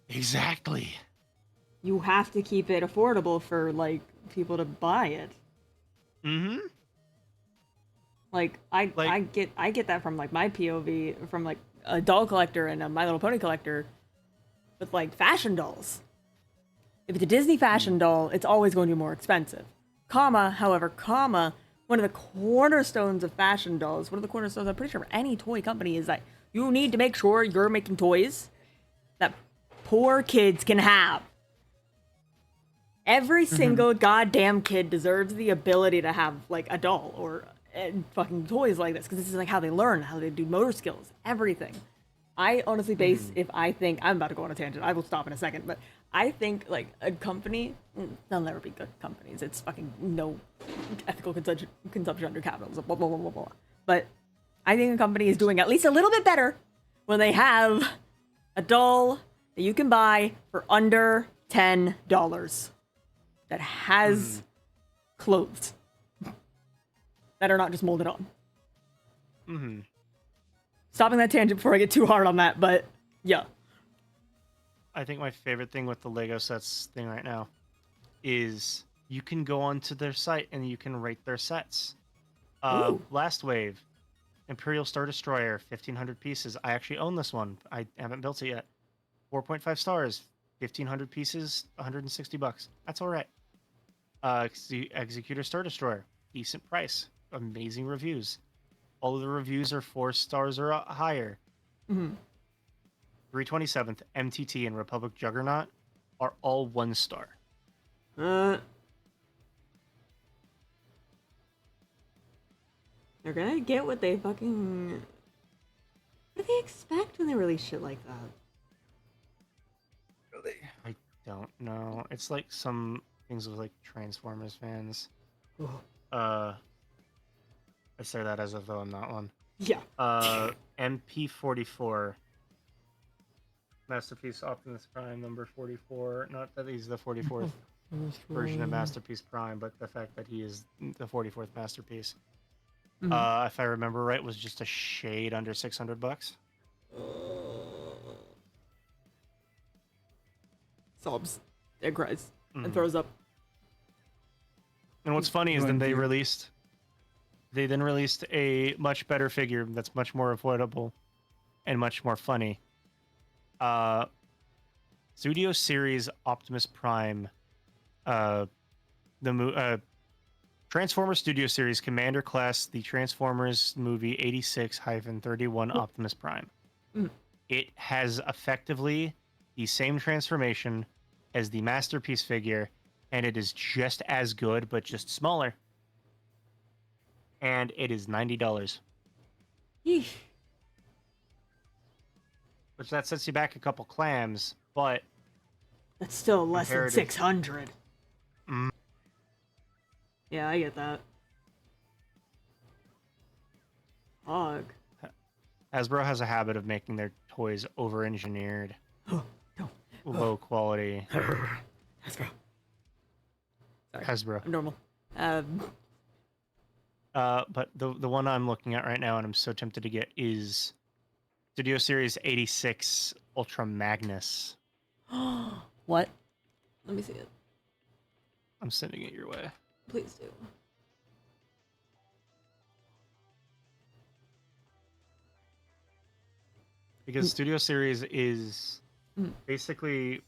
Exactly. You have to keep it affordable for, like, people to buy it. Mm-hmm. Like, I get that from, like, my POV, from, like, a doll collector and a My Little Pony collector, with, like, fashion dolls. If it's a Disney fashion doll, it's always going to be more expensive. However, one of the cornerstones of fashion dolls, one of the cornerstones, I'm pretty sure, of any toy company, is that you need to make sure you're making toys that poor kids can have. Every single goddamn kid deserves the ability to have, like, a doll or fucking toys like this, because this is, like, how they learn, how they do motor skills, everything. I honestly base, if I think, I'm about to go on a tangent, I will stop in a second, but I think, like, a company, they'll never be good companies. It's fucking no ethical consumption under capitalism, blah, blah, blah, blah, blah. But I think a company is doing at least a little bit better when they have a doll that you can buy for under $10 that has clothes that are not just molded on. Mm-hmm. Stopping that tangent before I get too hard on that, but yeah. I think my favorite thing with the Lego sets thing right now is you can go onto their site and you can rate their sets. Last wave, Imperial Star Destroyer, 1,500 pieces. I actually own this one. I haven't built it yet. 4.5 stars, 1,500 pieces, $160. That's all right. Executor Star Destroyer, decent price, amazing reviews. All of the reviews are 4 stars or higher. 327th, MTT, and Republic Juggernaut are all 1 star. They're gonna get what they fucking... What do they expect when they release shit like that? Really? I don't know. It's like some things with like Transformers fans. I say that as if though I'm not one. Yeah. MP44. Masterpiece Optimus Prime number 44. Not that he's the 44th version of Masterpiece Prime, but the fact that he is the 44th masterpiece. If I remember right, was just a shade under $600. Sobs. And cries. And throws up. And what's funny is then they then released a much better figure that's much more affordable and much more funny. Studio Series Optimus Prime, Transformers Studio Series Commander Class, the Transformers movie 86-31 Optimus Prime. It has effectively the same transformation as the Masterpiece figure, and it is just as good, but just smaller. And it is $90. Yeesh. Which that sets you back a couple clams, but That's still less than Comparative. 600. Yeah, I get that. Hog. Hasbro has a habit of making their toys over-engineered, low quality. Hasbro. Sorry. Hasbro. I'm normal. But the one I'm looking at right now, and I'm so tempted to get, is Studio Series 86 Ultra Magnus. What? Let me see it. I'm sending it your way. Please do. because Studio Series is basically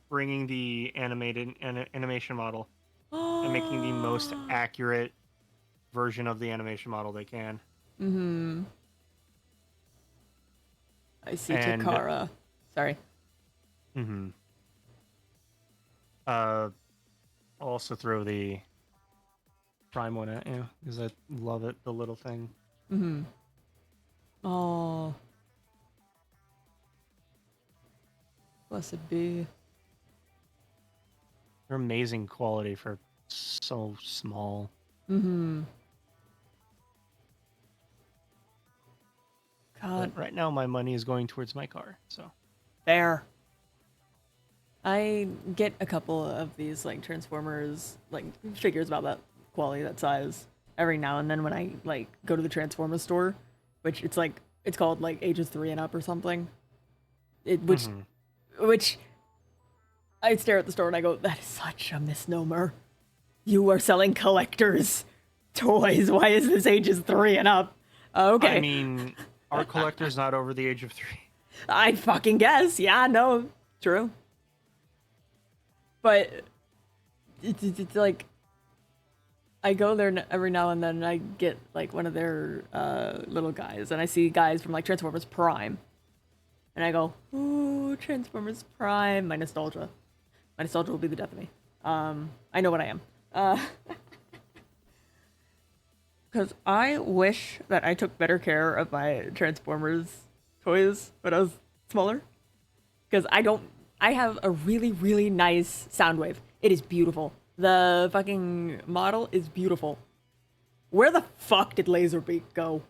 bringing the animation model and making the most accurate version of the animation model they can. Mm-hmm. I see And- Takara. Sorry. Mm-hmm. I'll also throw the Prime one at you because I love it. The little thing. Mm-hmm. Oh. Blessed be. They're amazing quality for so small. Mm-hmm. God. But right now, my money is going towards my car. So Fair. I get a couple of these like Transformers like figures about that quality, that size every now and then when I like go to the Transformers store, which it's called like ages 3 and up or something. Which I stare at the store and I go, that is such a misnomer. You are selling collectors toys. Why is this ages 3 and up? Okay. I mean, our collector's not over the age of 3. I fucking guess. Yeah, no, true. But it's like I go there every now and then and I get like one of their little guys and I see guys from like Transformers Prime. And I go, ooh, Transformers Prime. My nostalgia. My nostalgia will be the death of me. I know what I am. Because I wish that I took better care of my Transformers toys when I was smaller. Because I have a really, really nice Soundwave. It is beautiful. The fucking model is beautiful. Where the fuck did Laserbeak go?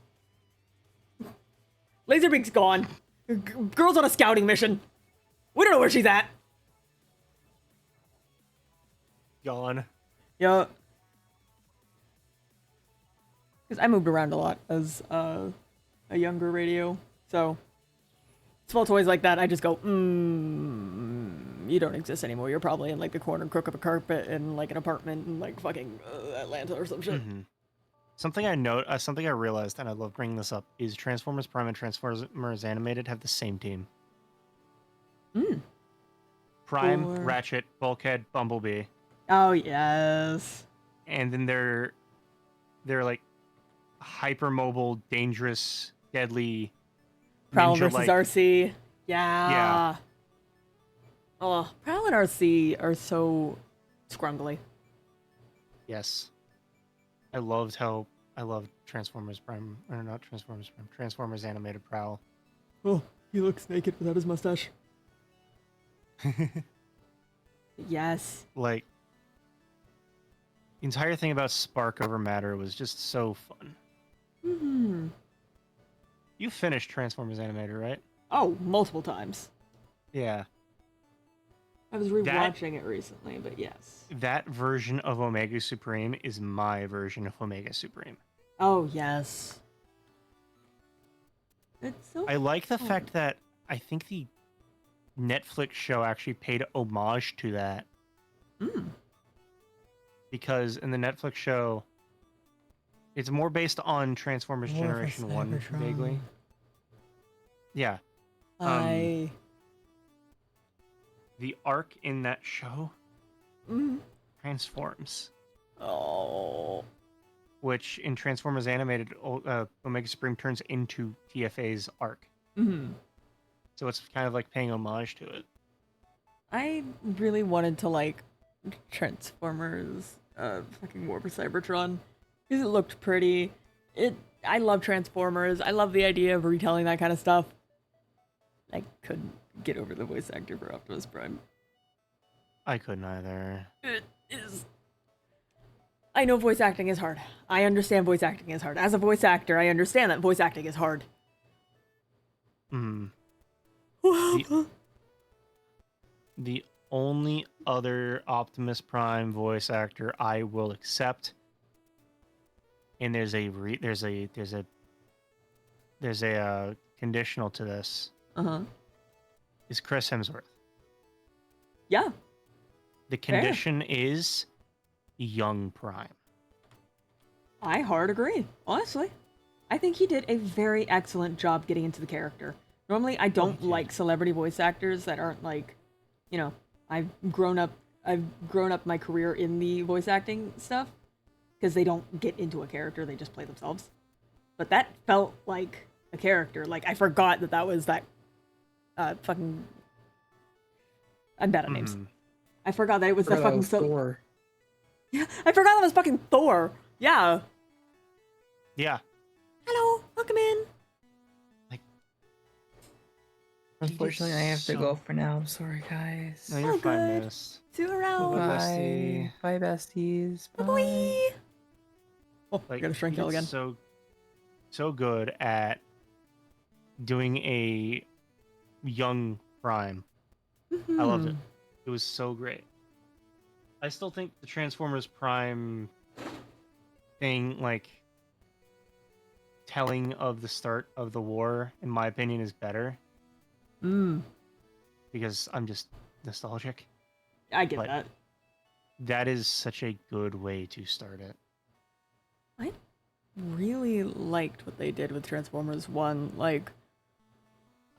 Laserbeak's gone. Girl's on a scouting mission. We don't know where she's at. Gone. Yeah. Because I moved around a lot as a younger radio. So, small toys like that, I just go, you don't exist anymore. You're probably in like the corner crook of a carpet in like an apartment in like fucking Atlanta or some shit. Mm-hmm. Something I realized, and I love bringing this up, is Transformers Prime and Transformers Animated have the same team. Prime, Or- Ratchet, Bulkhead, Bumblebee, Oh, yes. and then they're like hypermobile, dangerous, deadly. Prowl ninja, versus like, RC. Yeah. Yeah. Oh, Prowl and RC are so scrungly. Yes. I loved Transformers Prime, or not Transformers Prime, Transformers Animated Prowl. Oh, he looks naked without his mustache. Yes. Like, the entire thing about Spark over Matter was just so fun. Hmm. You finished Transformers Animated, right? Oh, multiple times. Yeah. I was rewatching it recently, but yes. That version of Omega Supreme is my version of Omega Supreme. Oh, yes. It's so I like the fun. fact that I think the Netflix show actually paid homage to that. Because in the Netflix show, it's more based on Transformers War for Generation 1, Cybertron. vaguely. Yeah. The arc in that show transforms. Oh. Which in Transformers Animated, Omega Supreme turns into TFA's arc. So it's kind of like paying homage to it. I really wanted to like Transformers fucking War for Cybertron because it looked pretty. I love Transformers. I love the idea of retelling that kind of stuff. I couldn't get over the voice actor for Optimus Prime. I couldn't either. It is. I know voice acting is hard. I understand voice acting is hard. As a voice actor, I understand that voice acting is hard. The only other Optimus Prime voice actor I will accept, and there's a conditional to this, is Chris Hemsworth. Yeah. The condition is young Prime. I hard agree, honestly. I think he did a very excellent job getting into the character. Normally, I don't like celebrity voice actors that aren't like, you know, I've grown up my career in the voice acting stuff because they don't get into a character, they just play themselves. But that felt like a character. Like I forgot that was that fucking I'm bad at names. I forgot that it was the fucking Thor. Yeah, I forgot that was fucking Thor. Yeah. Yeah. Hello, welcome in. Unfortunately, I have to go for now. I'm sorry, guys. No, you're Oh, fine, good. miss. See you around. Bye, Bye. bestie. Bye, besties. Bye. Bye. Oh, I Like, got a shrink kill again. So good at doing a young Prime. I loved it. It was so great. I still think the Transformers Prime thing, like telling of the start of the war, in my opinion, is better. Because I'm just nostalgic. I get that. That is such a good way to start it. I really liked what they did with Transformers 1. Like,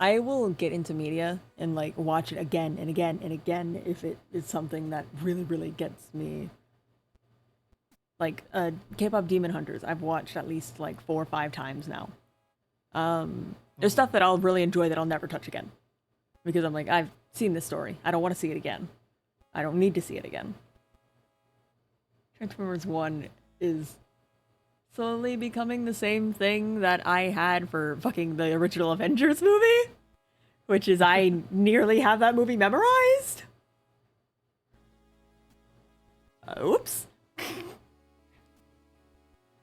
I will get into media and, like, watch it again and again and again if it is something that really, really gets me. Like, K-pop Demon Hunters, I've watched at least, like, 4 or 5 times now. There's stuff that I'll really enjoy that I'll never touch again. Because I'm like, I've seen this story. I don't want to see it again. I don't need to see it again. Transformers 1 is slowly becoming the same thing that I had for fucking the original Avengers movie. Which is I nearly have that movie memorized. Oops.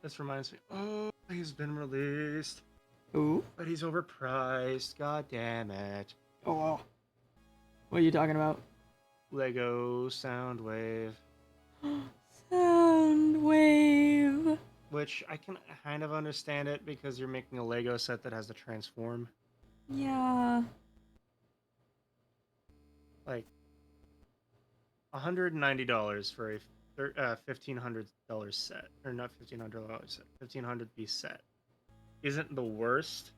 This reminds me. Oh, he's been released. Ooh. But he's overpriced. God damn it. Oh. What are you talking about? Lego Soundwave. Soundwave. Which I can kind of understand it because you're making a Lego set that has to transform. Yeah. Like $190 for a $1,500 set, or not $1,500 set, 1,500 piece set, isn't the worst.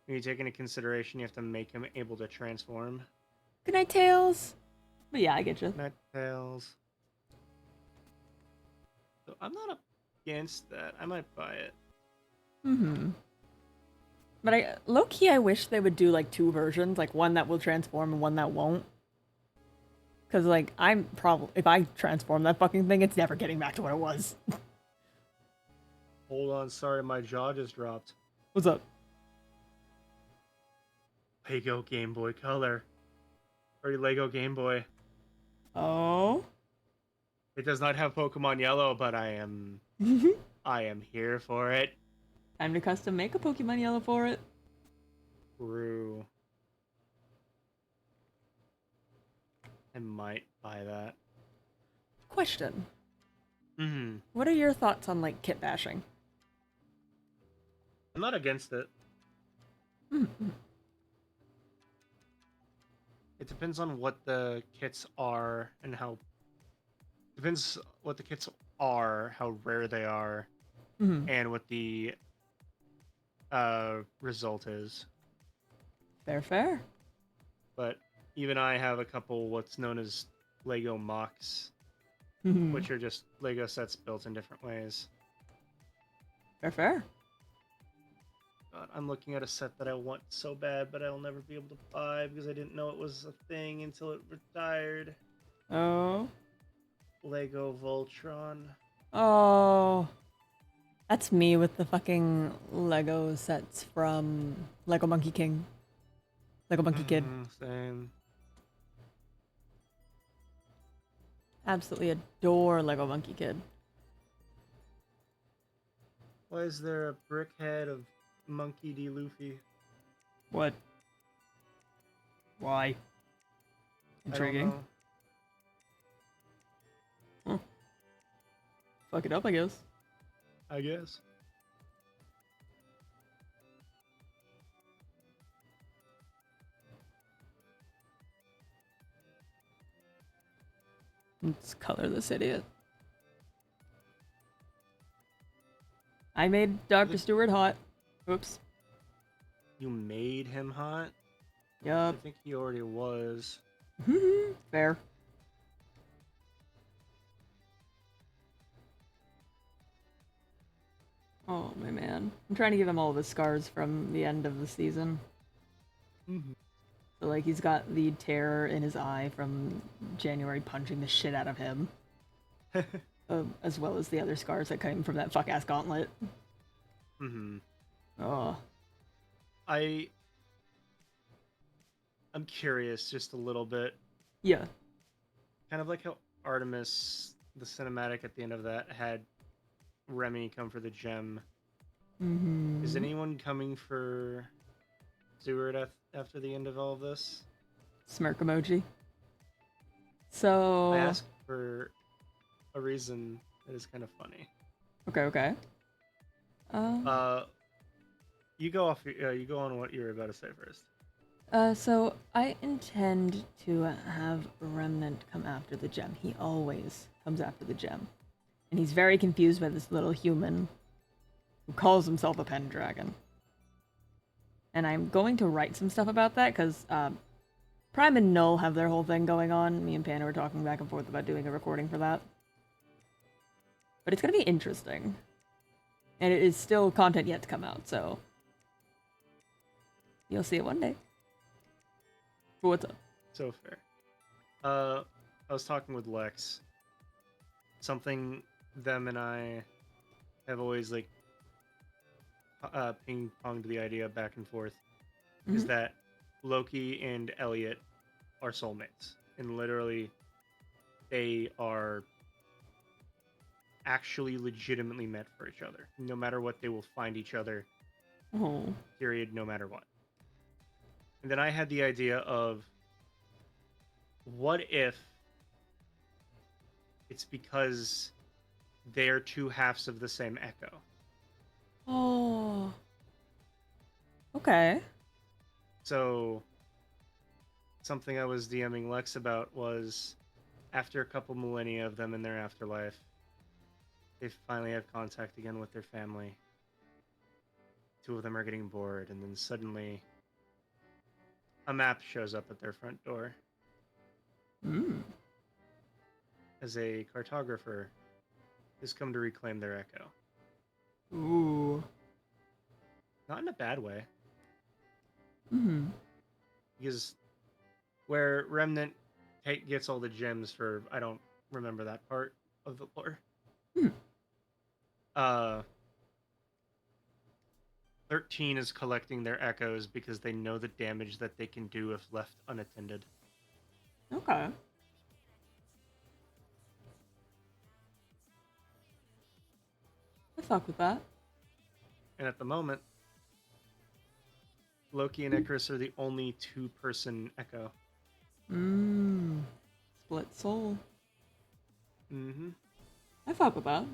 When you take into consideration you have to make him able to transform. Good night, Tails. But yeah, I get you. Night Tails. So I'm not against that. I might buy it. But low-key, I wish they would do, like, 2 versions. Like, one that will transform and one that won't. Because, like, if I transform that fucking thing, it's never getting back to what it was. Hold on, sorry, my jaw just dropped. What's up? Lego Game Boy Color. Or Lego Game Boy. Oh? It does not have Pokemon Yellow, but I am here for it. Time to custom make a Pokemon Yellow for it. True. I might buy that. Question. Mm-hmm. What are your thoughts on, like, kit bashing? I'm not against it. It depends on what the kits are and how... Depends what the kits are, how rare they are, and what the result is. Fair. But even I have a couple what's known as Lego mocks, which are just Lego sets built in different ways. Fair. God, I'm looking at a set that I want so bad, but I'll never be able to buy because I didn't know it was a thing until it retired. Oh. Lego Voltron. Oh. That's me with the fucking Lego sets from Lego Monkey King. Lego Monkey Kid. Same. Absolutely adore Lego Monkey Kid. Why is there a brick head of Monkey D. Luffy? What? Why? Intriguing. Fuck it up, I guess. I guess. Let's color this idiot. I made Dr. Stewart hot. Oops. You made him hot? I Yup. think he already was. Fair. Oh, my man. I'm trying to give him all the scars from the end of the season. So, like, he's got the tear in his eye from January punching the shit out of him. As well as the other scars that came from that fuck-ass gauntlet. Oh. I'm curious just a little bit. Yeah. Kind of like how Artemis, the cinematic at the end of that, had Remy come for the gem. Is anyone coming for Stewart after the end of all of this? Smirk emoji. So... I asked for a reason that is kind of funny. Okay. You go off. You go on what you were about to say first. So I intend to have Remnant come after the gem. He always comes after the gem. And he's very confused by this little human who calls himself a Pendragon. And I'm going to write some stuff about that, because Prime and Null have their whole thing going on. Me and Panda were talking back and forth about doing a recording for that. But it's going to be interesting. And it is still content yet to come out, so... You'll see it one day. But what's up? So fair. I was talking with Lex. Something them and I have always like ping-ponged the idea back and forth is that Loki and Elliot are soulmates, and literally they are actually legitimately meant for each other. No matter what, they will find each other. Period. No matter what. And then I had the idea of, what if it's because they're two halves of the same echo? Oh. Okay. So, something I was DMing Lex about was, after a couple millennia of them in their afterlife, they finally have contact again with their family. Two of them are getting bored, and then suddenly a map shows up at their front door. As a cartographer has come to reclaim their echo. Ooh. Not in a bad way. Mm-hmm. Because where Remnant gets all the gems for, I don't remember that part of the lore. 13 is collecting their echoes because they know the damage that they can do if left unattended. Okay. I fuck with that. And at the moment, Loki and Icarus are the only two-person echo. Split soul. Mm-hmm. I fuck with that.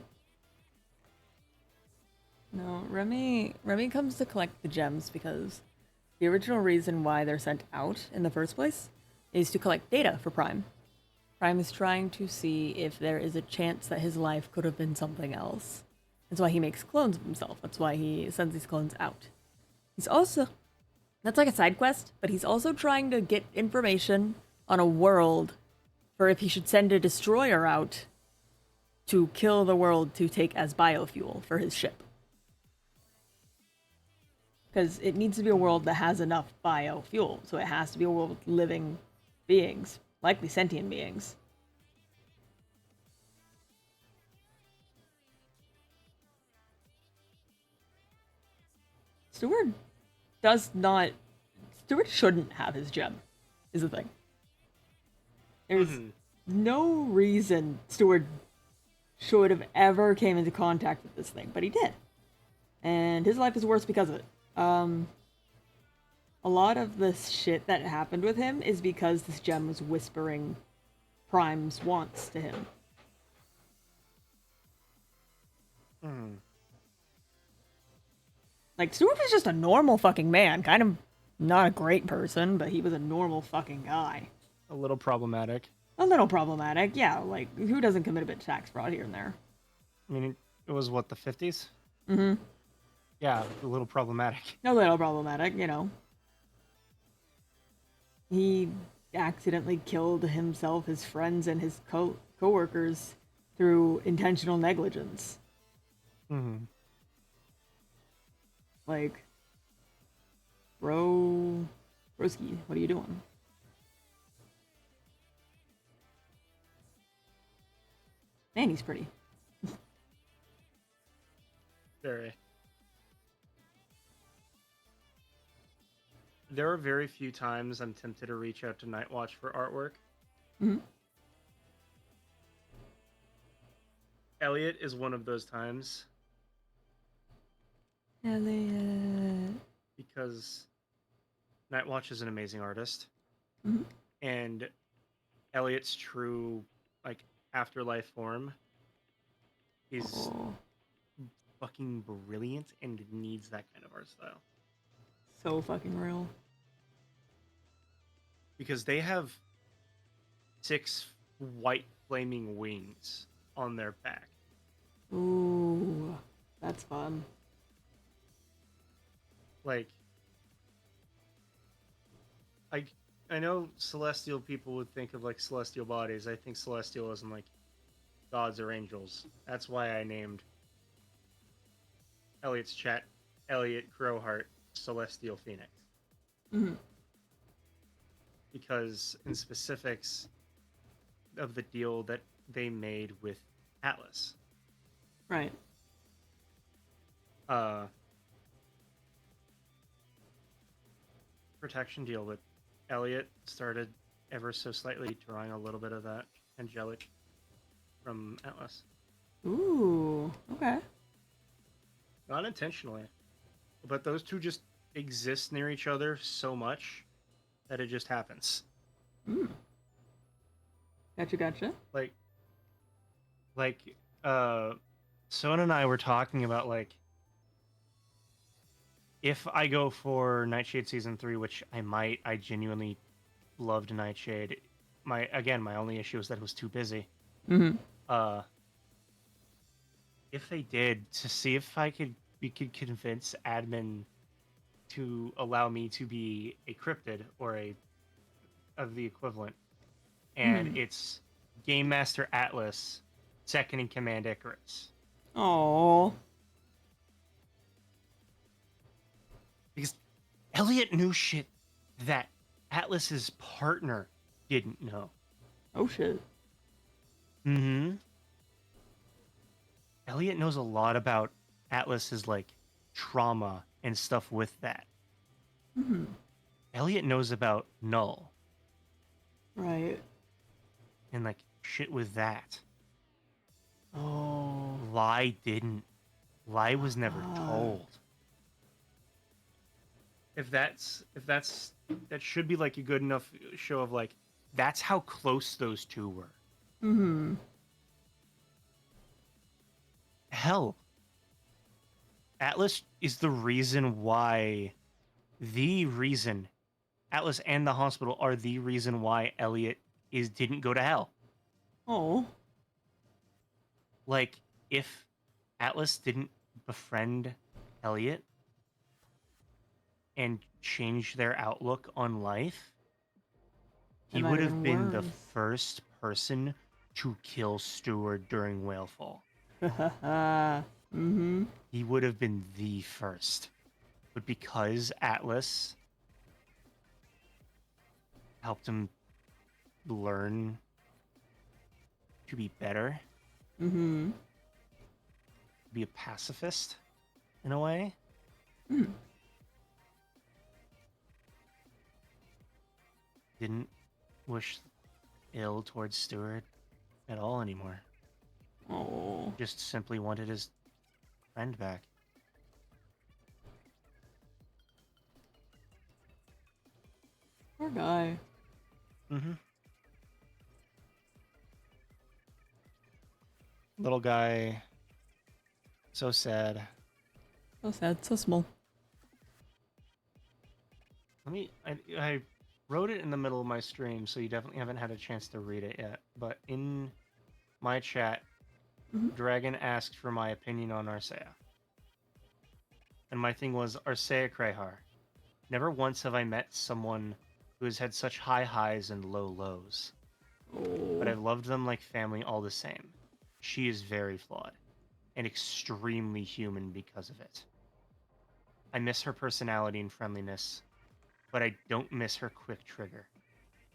No, Remy comes to collect the gems because the original reason why they're sent out in the first place is to collect data for Prime. Prime is trying to see if there is a chance that his life could have been something else. That's why he makes clones of himself. That's why he sends these clones out. He's also... That's like a side quest, but he's also trying to get information on a world for if he should send a destroyer out to kill the world to take as biofuel for his ship. Because it needs to be a world that has enough biofuel, so it has to be a world with living beings, likely sentient beings. Stewart shouldn't have his gem, is the thing. There's no reason Stewart should have ever came into contact with this thing, but he did. And his life is worse because of it. A lot of the shit that happened with him is because this gem was whispering Prime's wants to him. Like, Stewart was just a normal fucking man. Kind of not a great person, but he was a normal fucking guy. A little problematic. A little problematic, yeah. Like, who doesn't commit a bit of tax fraud here and there? I mean, it was what, the 50s? Mm-hmm. Yeah, a little problematic. A little problematic, you know. He accidentally killed himself, his friends, and his co-workers through intentional negligence. Mm-hmm. Like, broski, what are you doing? Man, he's pretty. Very. There are very few times I'm tempted to reach out to Nightwatch for artwork. Mm-hmm. Elliot is one of those times. Elliot. Because Nightwatch is an amazing artist. Mm-hmm. And Elliot's true, like, afterlife form is fucking brilliant and needs that kind of art style. So fucking real. Because they have 6 white flaming wings on their back. Ooh, that's fun. Like, I know celestial people would think of like celestial bodies. I think celestial as in like gods or angels. That's why I named Elliot's chat Elliot Crowheart Celestial Phoenix. Mm-hmm. Because in specifics of the deal that they made with Atlas. Right. Protection deal, but Elliot started ever so slightly drawing a little bit of that angelic from Atlas. Ooh, okay. Not intentionally, but those two just exist near each other so much that it just happens. Gotcha. Sona and I were talking about like if I go for Nightshade season 3, which I might, I genuinely loved Nightshade. My only issue was that it was too busy. Mm-hmm. If they did, to see if we could convince admin to allow me to be a cryptid or of the equivalent, and it's Game Master Atlas, second in command Icarus. Oh. Because Elliot knew shit that Atlas's partner didn't know. Oh shit. Mm-hmm. Elliot knows a lot about Atlas's like trauma and stuff with that. Mm-hmm. Elliot knows about Null Right. and like shit with that. Oh. Lie didn't. Lie was never told. That should be like a good enough show of like that's how close those two were. Mm-hmm. Hell, Atlas is the reason Atlas and the hospital are the reason why Elliot didn't go to hell. Oh. Like, if Atlas didn't befriend Elliot and change their outlook on life, he would have been the first person to kill Stewart during Whalefall. Mm-hmm. He would have been the first. But because Atlas helped him learn to be better, Mm-hmm. be a pacifist in a way. Didn't wish ill towards Stewart at all anymore. Oh. Just simply wanted his friend back. Poor guy. Mm-hmm. Little guy. So sad. So sad, so small. I wrote it in the middle of my stream, so you definitely haven't had a chance to read it yet. But in my chat, Dragon asked for my opinion on Arcea. And my thing was Arcea Krehar. Never once have I met someone who has had such high highs and low lows. But I've loved them like family all the same. She is very flawed and extremely human because of it. I miss her personality and friendliness, but I don't miss her quick trigger.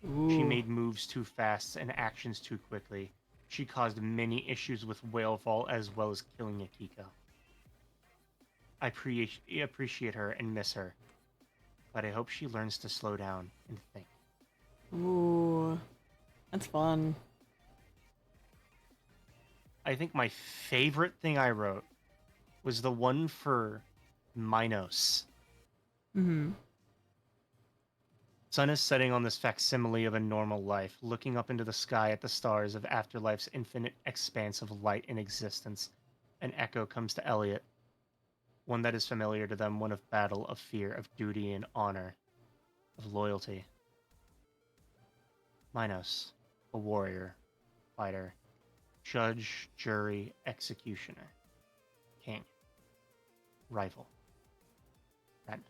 She Ooh. made moves too fast and actions too quickly. She caused many issues with Whalefall as well as killing Akiko. I appreciate her and miss her, but I hope she learns to slow down and think. Ooh. That's fun. I think my favorite thing I wrote was the one for Minos. Mm-hmm. Sun is setting on this facsimile of a normal life, looking up into the sky at the stars of Afterlife's infinite expanse of light and existence. An echo comes to Elliot, one that is familiar to them, one of battle, of fear, of duty and honor, of loyalty. Minos, a warrior, fighter, judge, jury, executioner, king, rival, friend.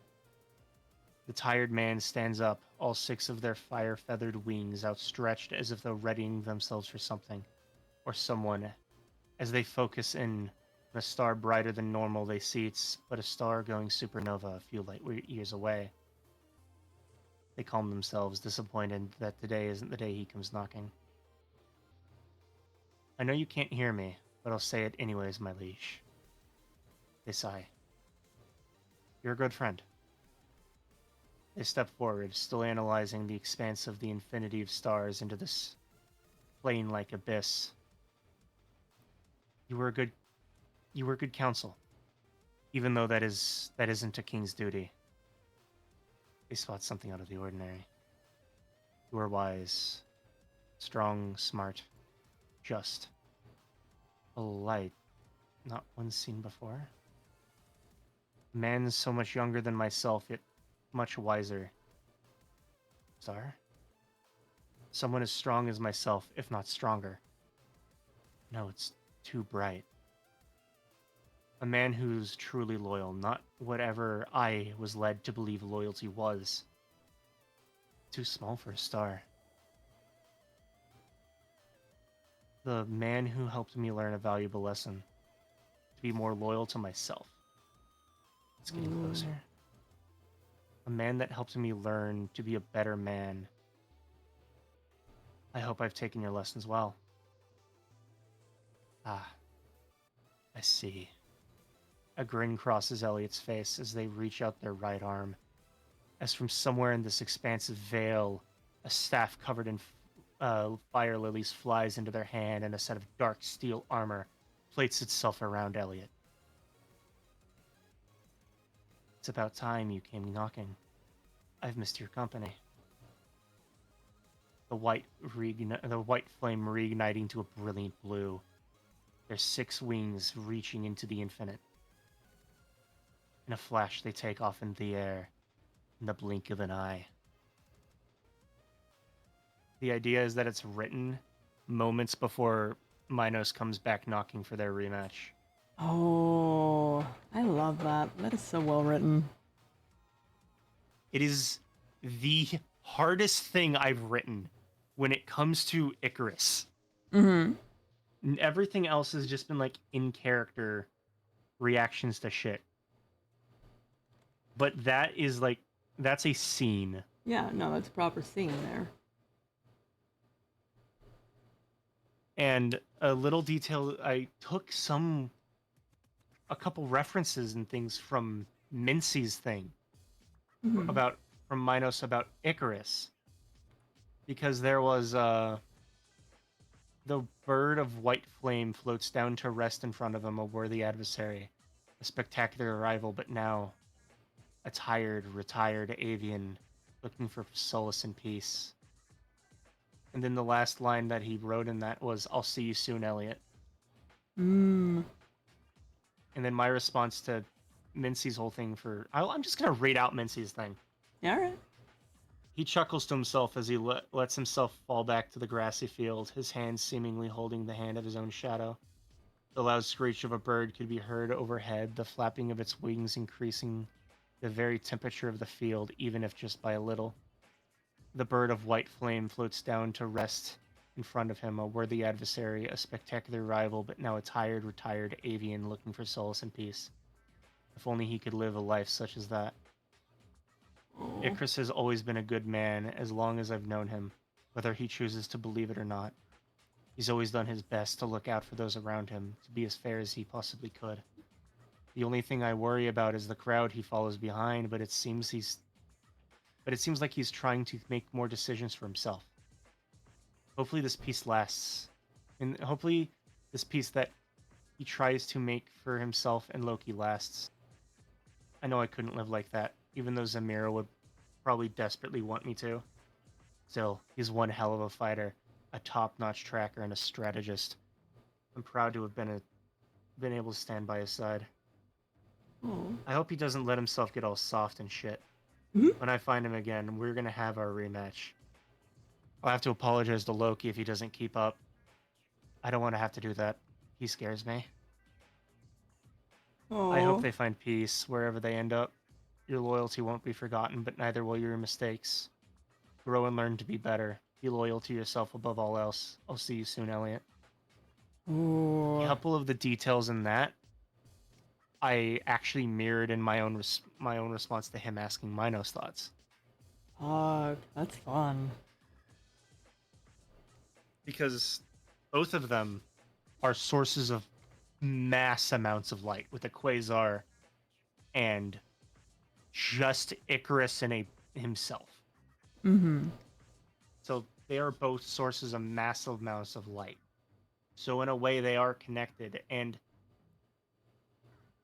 The tired man stands up, all 6 of their fire-feathered wings outstretched as if though readying themselves for something, or someone. As they focus in on a star brighter than normal, they see it's but a star going supernova a few light years away. They calm themselves, disappointed that today isn't the day he comes knocking. I know you can't hear me, but I'll say it anyways, my liege. They sigh. You're a good friend. They step forward, still analyzing the expanse of the infinity of stars into this plane-like abyss. You were good counsel, even though that isn't a king's duty. They spot something out of the ordinary. You are wise, strong, smart, just. A light, not one seen before. A man so much younger than myself, yet much wiser. Star? Someone as strong as myself, if not stronger. No, it's too bright. A man who's truly loyal, not whatever I was led to believe loyalty was. Too small for a star. The man who helped me learn a valuable lesson. To be more loyal to myself. It's getting closer. A man that helped me learn to be a better man. I hope I've taken your lessons well. Ah, I see. A grin crosses Elliot's face as they reach out their right arm. As from somewhere in this expansive veil, a staff covered in fire lilies flies into their hand and a set of dark steel armor plates itself around Elliot. It's about time you came knocking. I've missed your company. The white flame reigniting to a brilliant blue. Their 6 wings reaching into the infinite. In a flash, they take off into the air, in the blink of an eye. The idea is that it's written moments before Minos comes back knocking for their rematch. Oh, I love that. That is so well written. It is the hardest thing I've written when it comes to Icarus. Mm-hmm. Everything else has just been like in character reactions to shit. But that is like, that's a scene. Yeah, no, that's a proper scene there. And a little detail, I took a couple references and things from Mincy's thing from Minos about Icarus. Because there was, the bird of white flame floats down to rest in front of him, a worthy adversary. A spectacular rival, but now a tired, retired avian looking for solace and peace. And then the last line that he wrote in that was, I'll see you soon, Elliot. Mm. And then my response to Mincy's whole thing I'm just going to read out Mincy's thing. All right. He chuckles to himself as he lets himself fall back to the grassy field, his hand seemingly holding the hand of his own shadow. The loud screech of a bird could be heard overhead, the flapping of its wings increasing the very temperature of the field, even if just by a little. The bird of white flame floats down to rest in front of him, a worthy adversary, a spectacular rival, but now a tired, retired avian looking for solace and peace. If only he could live a life such as that. Icarus has always been a good man as long as I've known him, whether he chooses to believe it or not. He's always done his best to look out for those around him, to be as fair as he possibly could. The only thing I worry about is the crowd he follows behind, but it seems like he's trying to make more decisions for himself. Hopefully this peace lasts. And hopefully this peace that he tries to make for himself and Loki lasts. I know I couldn't live like that, even though Zamira would probably desperately want me to. Still, he's one hell of a fighter, a top-notch tracker, and a strategist. I'm proud to have been able to stand by his side. I hope he doesn't let himself get all soft and shit. When I find him again, we're gonna have our rematch. I'll have to apologize to Loki if he doesn't keep up. I don't want to have to do that. He scares me. I hope they find peace wherever they end up. Your loyalty won't be forgotten, but neither will your mistakes. Grow and learn to be better. Be loyal to yourself above all else. I'll see you soon, Elliot. A couple of the details in that I actually mirrored in my own response to him asking Minos thoughts. That's fun. Because both of them are sources of mass amounts of light, with a quasar and just Icarus and himself. So they are both sources of massive amounts of light. So in a way, they are connected. And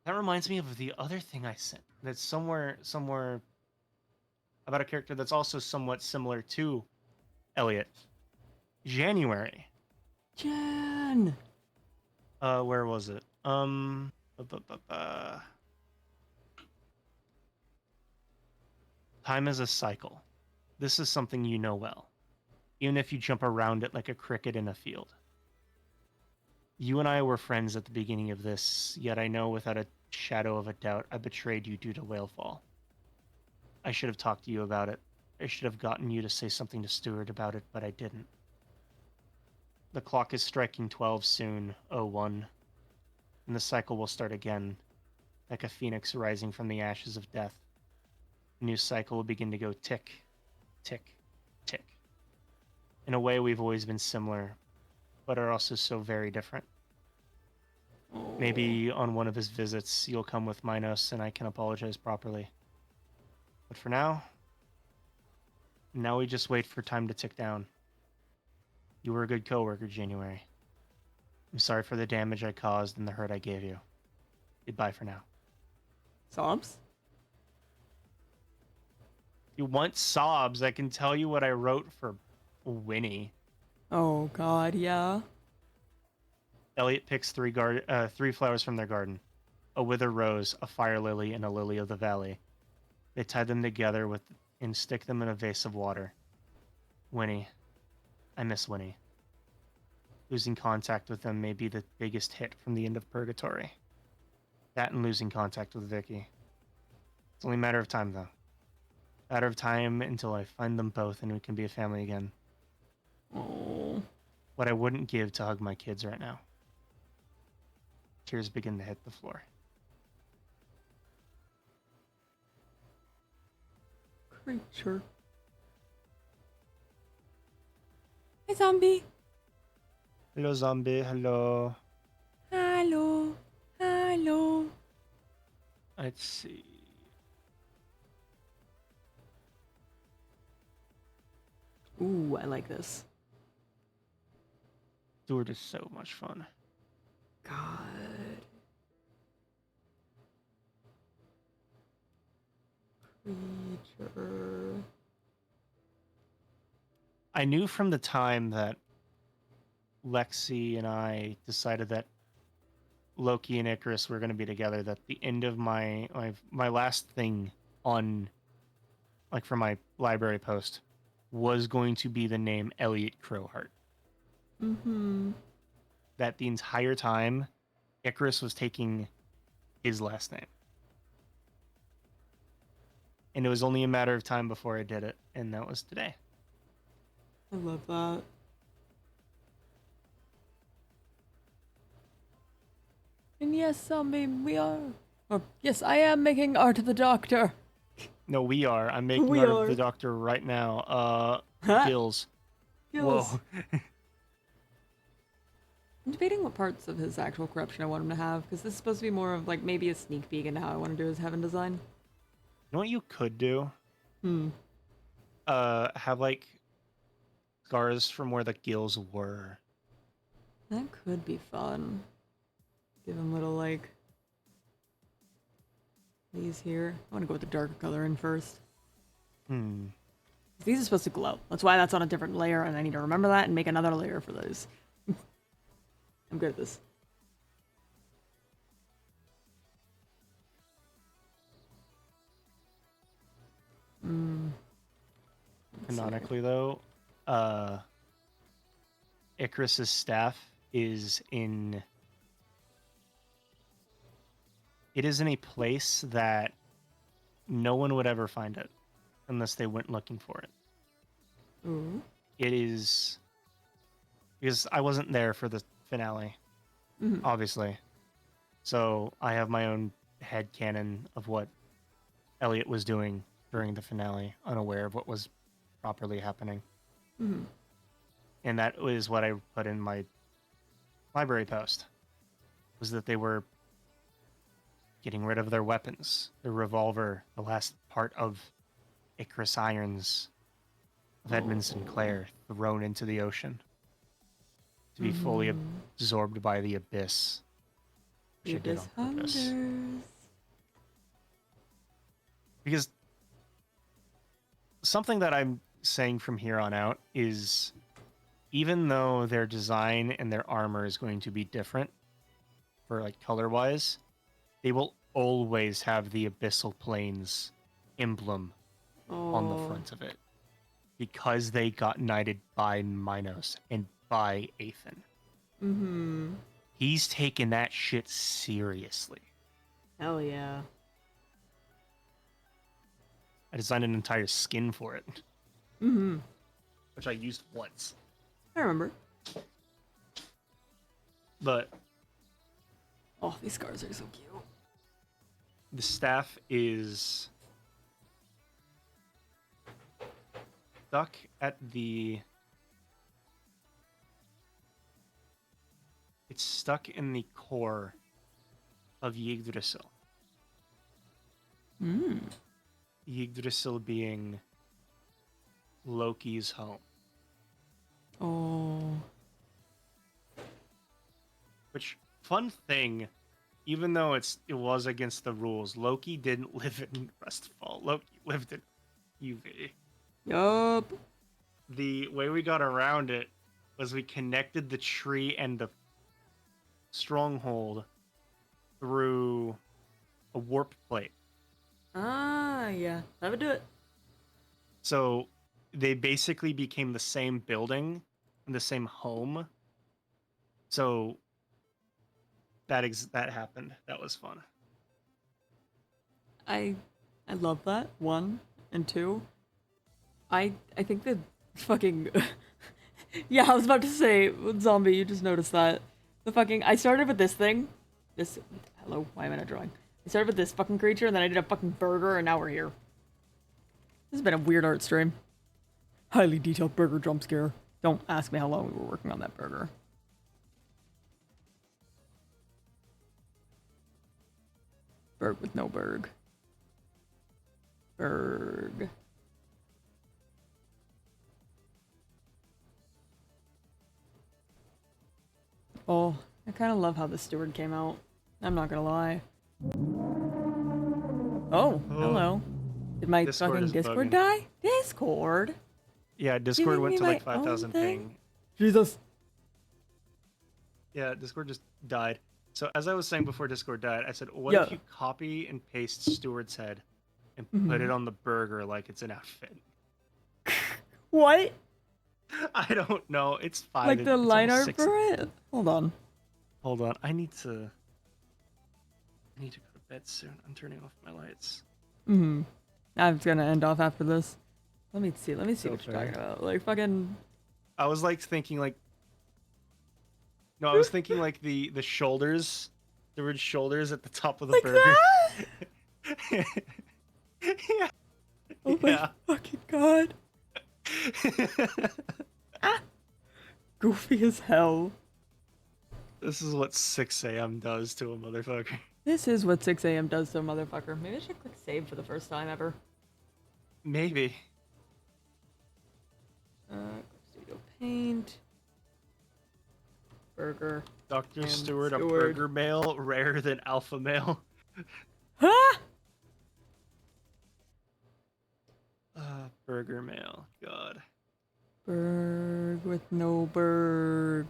that reminds me of the other thing I sent. That's somewhere about a character that's also somewhat similar to Elliot. January. Jan! Where was it? Time is a cycle. This is something you know well, even if you jump around it like a cricket in a field. You and I were friends at the beginning of this, yet I know without a shadow of a doubt I betrayed you due to Whalefall. I should have talked to you about it. I should have gotten you to say something to Stewart about it, but I didn't. The clock is striking 12 soon, 01, and the cycle will start again, like a phoenix rising from the ashes of death. A new cycle will begin to go tick, tick, tick. In a way, we've always been similar, but are also so very different. Maybe on one of his visits, you'll come with Minos and I can apologize properly. But for now we just wait for time to tick down. You were a good coworker, January. I'm sorry for the damage I caused and the hurt I gave you. Goodbye for now. Sobs? If you want sobs, I can tell you what I wrote for Winnie. Oh god, yeah. Elliot picks three flowers from their garden. A wither rose, a fire lily, and a lily of the valley. They tie them together and stick them in a vase of water. Winnie. I miss Winnie. Losing contact with them may be the biggest hit from the end of Purgatory. That and losing contact with Vicky. It's only a matter of time, though. Matter of time until I find them both and we can be a family again. Oh. What I wouldn't give to hug my kids right now. Tears begin to hit the floor. Creature. Hi, zombie. Hello, zombie. Hello. Hello. Hello. Let's see. Ooh, I like this. Stewart is so much fun. God. Creature. I knew from the time that Lexi and I decided that Loki and Icarus were going to be together that the end of my last thing on, like, for my library post was going to be the name Elliot Crowheart. Mm-hmm. That the entire time Icarus was taking his last name. And it was only a matter of time before I did it, and that was today. I love that. And yes, zombie, we are. Or yes, I am making art of the Doctor. No, we are. I'm making We art are. of the Doctor right now. Gills. Gills. Whoa. I'm debating what parts of his actual corruption I want him to have, because this is supposed to be more of like maybe a sneak peek into how I want to do his heaven design. You know what you could do? Hmm. Have like scars from where the gills were. That could be fun. Give him little like these here. I want to go with the darker color in first. These are supposed to glow. That's why that's on a different layer, and I need to remember that and make another layer for those. I'm good at this. Canonically, though, Icarus's staff is in. It is in a place that no one would ever find it unless they went looking for it. Ooh. It is because I wasn't there for the finale, obviously. So I have my own headcanon of what Elliot was doing during the finale, unaware of what was properly happening. And that was what I put in my library post, was that they were getting rid of their weapons, their revolver, the last part of Icarus Irons of Edmund Sinclair thrown into the ocean to be fully absorbed by the abyss. The Which it did abyss on purpose. hungers. Because something that I'm saying from here on out is, even though their design and their armor is going to be different for like color wise, they will always have the abyssal planes emblem on the front of it, because they got knighted by Minos and by Aethan. He's taken that shit seriously. Hell yeah. I designed an entire skin for it, which I used once. I remember. But Oh, these scars are so cute. the staff is stuck at the... It's stuck in the core of Yggdrasil. Yggdrasil being Loki's home. Oh. Which, fun thing, even though it was against the rules, Loki didn't live in Restfall. Loki lived in UV. Yup. The way we got around it was we connected the tree and the stronghold through a warp plate. Ah, yeah. That would do it. So they basically became the same building and the same home. So that happened. That was fun. I love that. One and two. I think that fucking yeah, I was about to say, zombie, you just noticed that. The fucking I started with this thing. Hello, why am I not drawing? I started with this fucking creature and then I did a fucking burger and now we're here. This has been a weird art stream. Highly detailed burger jump scare. Don't ask me how long we were working on that burger. Berg with no Berg. Berg. Oh, I kind of love how the steward came out. I'm not gonna lie. Oh, hello. Did my Discord fucking is Discord bugging. die? Discord? Yeah, Discord Giving went me to like my own 5,000 thing? ping. Jesus. Yeah, Discord just died. So as I was saying before Discord died, I said, what Yeah. if you copy and paste Stewart's head and put it on the burger like it's an outfit? What? I don't know. It's fine. Like the It's line almost art 6. for it? Hold on. Hold on. I need to... I need to go to bed soon. I'm turning off my lights. Mm-hmm. I'm gonna end off after this. Let me see So what you're fair. talking about. Like fucking. I was like thinking like. No, I was thinking like the shoulders, the ridged shoulders at the top of the Like burger. that? Yeah. Oh my fucking god. Ah. Goofy as hell. This is what 6 a.m. does to a motherfucker. This is what 6 a.m. does to a motherfucker. Maybe I should click save for the first time ever. Maybe. Studio Paint. Burger. Dr. And Stewart, a Stewart. burger male, rarer than alpha male. Huh? Burger male. God. Berg with no Berg.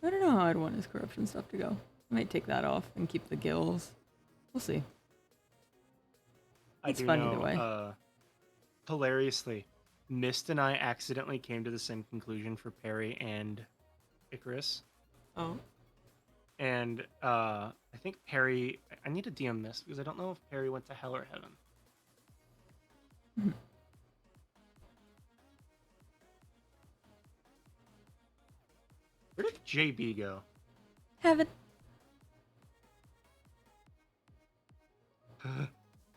I don't know how I'd want his corruption stuff to go. I might take that off and keep the gills. We'll see. It's fun either way. Hilariously, Mist and I accidentally came to the same conclusion for Perry and Icarus. Oh. And I think Perry... I need to DM Mist because I don't know if Perry went to hell or heaven. Mhm. Where did JB go? Heaven.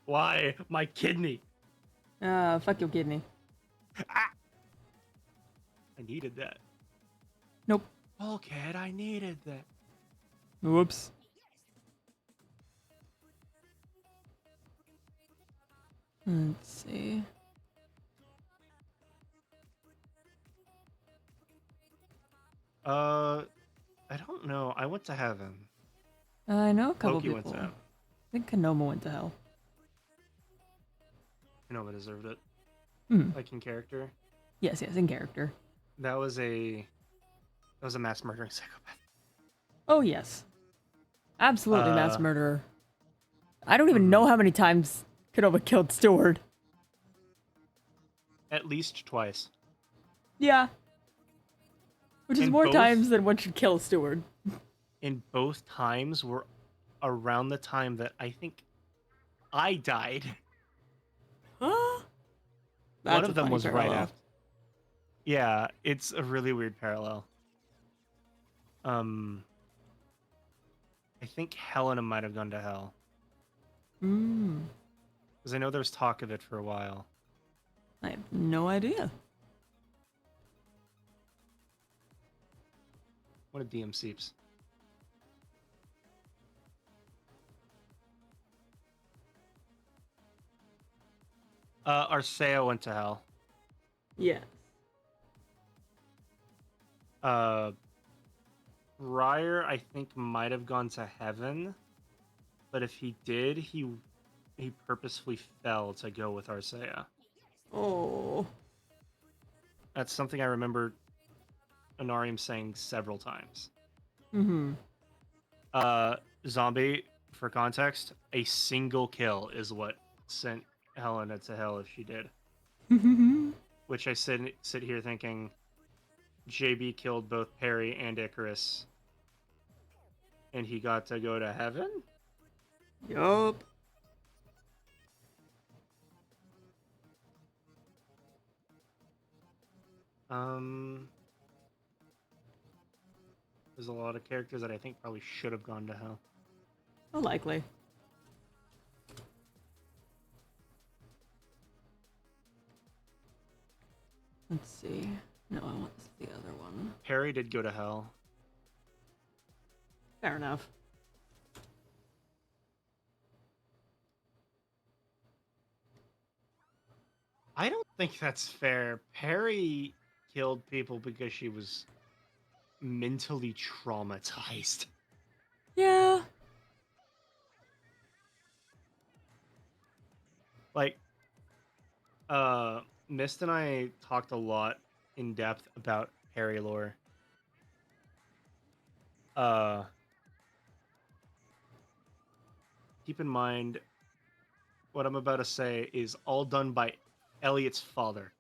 Why? My kidney. Fuck your kidney. Ah! I needed that. Nope. Bulkhead, I needed that. Whoops. Let's see. I don't know. I went to heaven. I know a couple Loki people. went to heaven. I think Kanoma went to hell. Kanoma deserved it. Mhm. Like in character. Yes, in character. That was a mass murdering psychopath. Oh, yes. Absolutely mass Uh, murderer. I don't even know how many times Kanoma killed Stewart. At least twice. Yeah. Which is And more both- times than one should kill a steward. And both times were around the time that I think I died. Huh? One of them was right after. Yeah, it's a really weird parallel. I think Helena might have gone to hell. Mm. Because I know there was talk of it for a while. I have no idea. What a DM Seeps. Arcea went to hell. Yes. Ryer, I think, might have gone to heaven. But if he did, he purposefully fell to go with Arcea. Oh. That's something I remember Anarium saying several times. Mm-hmm. Zombie, for context, a single kill is what sent Helena to hell if she did. Which I sit here thinking, JB killed both Perry and Icarus, and he got to go to heaven? Yup. There's a lot of characters that I think probably should have gone to hell. Oh, likely. Let's see. No, I want the other one. Perry did go to hell. Fair enough. I don't think that's fair. Perry killed people because she was mentally traumatized. Yeah. Like, Mist and I talked a lot in depth about Perry lore. Keep in mind, what I'm about to say is all done by Elliot's father.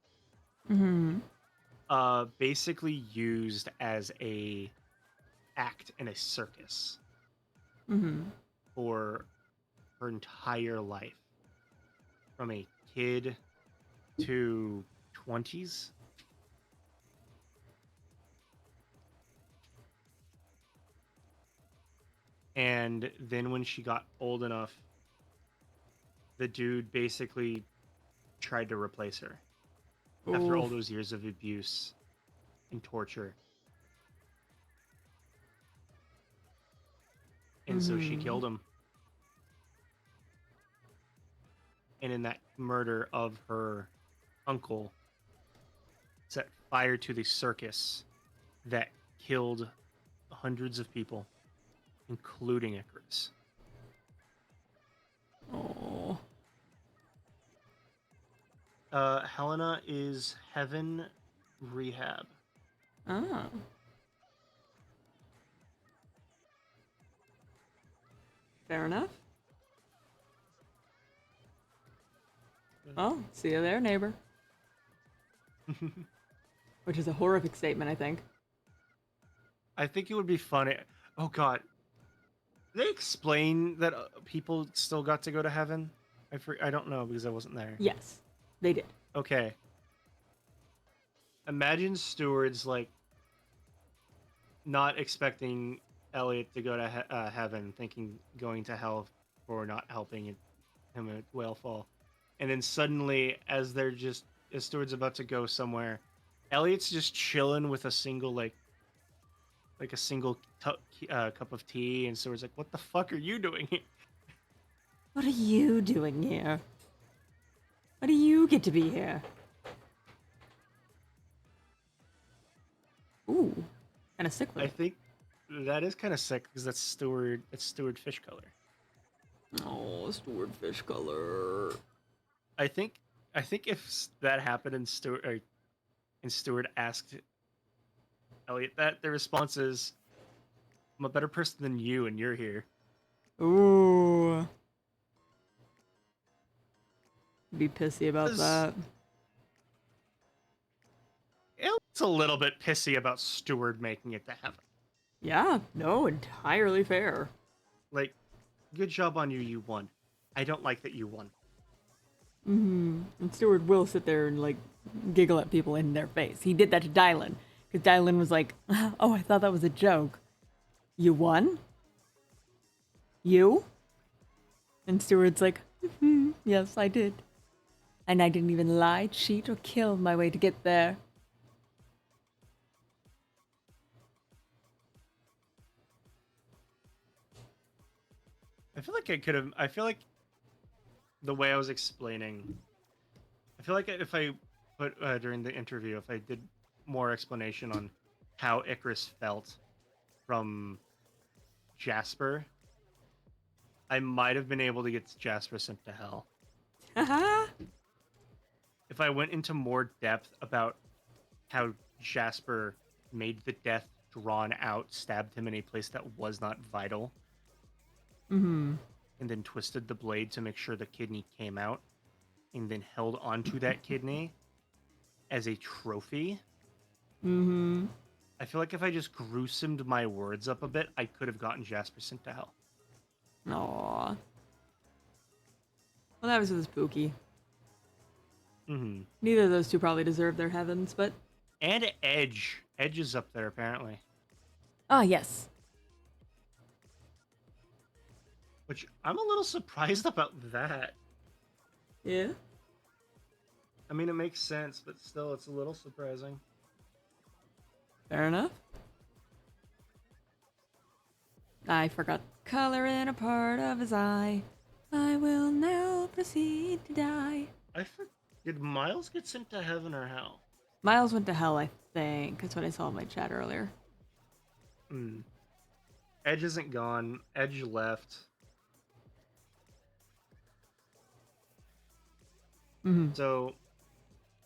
Mm-hmm. Basically used as a act in a circus Mm-hmm. for her entire life, from a kid to 20s. And then when she got old enough, the dude basically tried to replace her after all Oof. those years of abuse and torture. And so she Mhm. killed him. And in that murder of her uncle, set fire to the circus that killed hundreds of people, including Icarus. Oh. Helena is Heaven Rehab. Ah. Fair enough. Oh, see you there, neighbor. Which is a horrific statement, I think. I think it would be funny. Oh God, did they explain that people still got to go to heaven? I don't know because I wasn't there. Yes, they did. Okay. Imagine stewards like not expecting Elliot to go to heaven, thinking going to hell for not helping him at Whalefall, and then suddenly, as Steward's about to go somewhere, Elliot's just chilling with a single like a single cup of tea, and Steward's like, "What the fuck are you doing here?" What are you doing here? Why do you get to be here? Ooh, kind of sick with I it. think that is kind of sick because that's Steward fish color. Oh, Steward fish color. I think if that happened and Steward asked Elliot that, the response is, "I'm a better person than you, and you're here." Ooh. Be pissy about 'Cause that. Elliot's a little bit pissy about Steward making it to heaven. Yeah, no, entirely fair. Like, good job on you, you won. I don't like that you won. Mm-hmm. And Steward will sit there and, like, giggle at people in their face. He did that to Dylan. Because Dylan was like, oh, I thought that was a joke. You won? You? And Steward's like, yes, I did. And I didn't even lie, cheat, or kill my way to get there. I feel like the way I was explaining, I feel like if I put during the interview, if I did more explanation on how Icarus felt from Jasper, I might have been able to get Jasper sent to hell. Haha. If I went into more depth about how Jasper made the death drawn out, stabbed him in a place that was not vital, Mm-hmm. and then twisted the blade to make sure the kidney came out, and then held onto that kidney as a trophy. Mm-hmm. I feel like if I just gruesomed my words up a bit, I could have gotten Jasper sent to hell. Aww. Well, that was with Spooky. Mm-hmm. Neither of those two probably deserve their heavens, but... And Edge. Edge is up there, apparently. Ah, yes. Which I'm a little surprised about that. Yeah? I mean, it makes sense, but still, it's a little surprising. Fair enough. I forgot the color in a part of his eye. I will now proceed to die. Did Miles get sent to heaven or hell? Miles went to hell, I think. That's what I saw in my chat earlier. Hmm. Edge isn't gone. Edge left. Mm-hmm. So,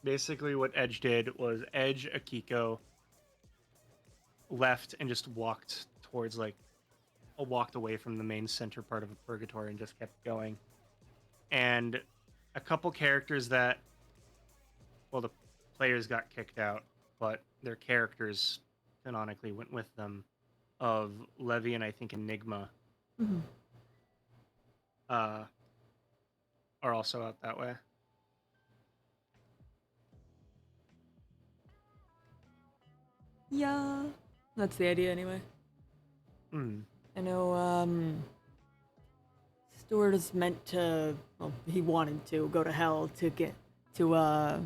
basically what Edge did was Edge, Akiko, left and just walked towards, walked away from the main center part of Purgatory and just kept going. And a couple characters that, well, the players got kicked out, but their characters canonically went with them. of Levy and I think Enigma Mm-hmm. are also out that way. Yeah, that's the idea anyway. Hmm. I know, Stuart is meant to, well, he wanted to go to hell to get to,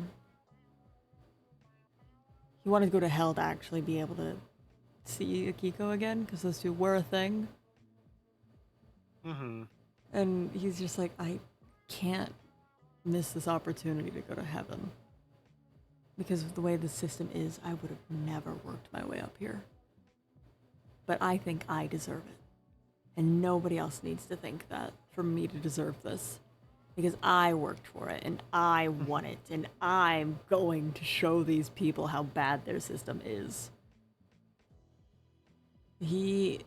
he wanted to go to hell to actually be able to see Akiko again, because those two were a thing. Mm-hmm. And he's just like, I can't miss this opportunity to go to heaven. Because of the way the system is, I would have never worked my way up here. But I think I deserve it. And nobody else needs to think that for me to deserve this. Because I worked for it, and I won it, and I'm going to show these people how bad their system is. He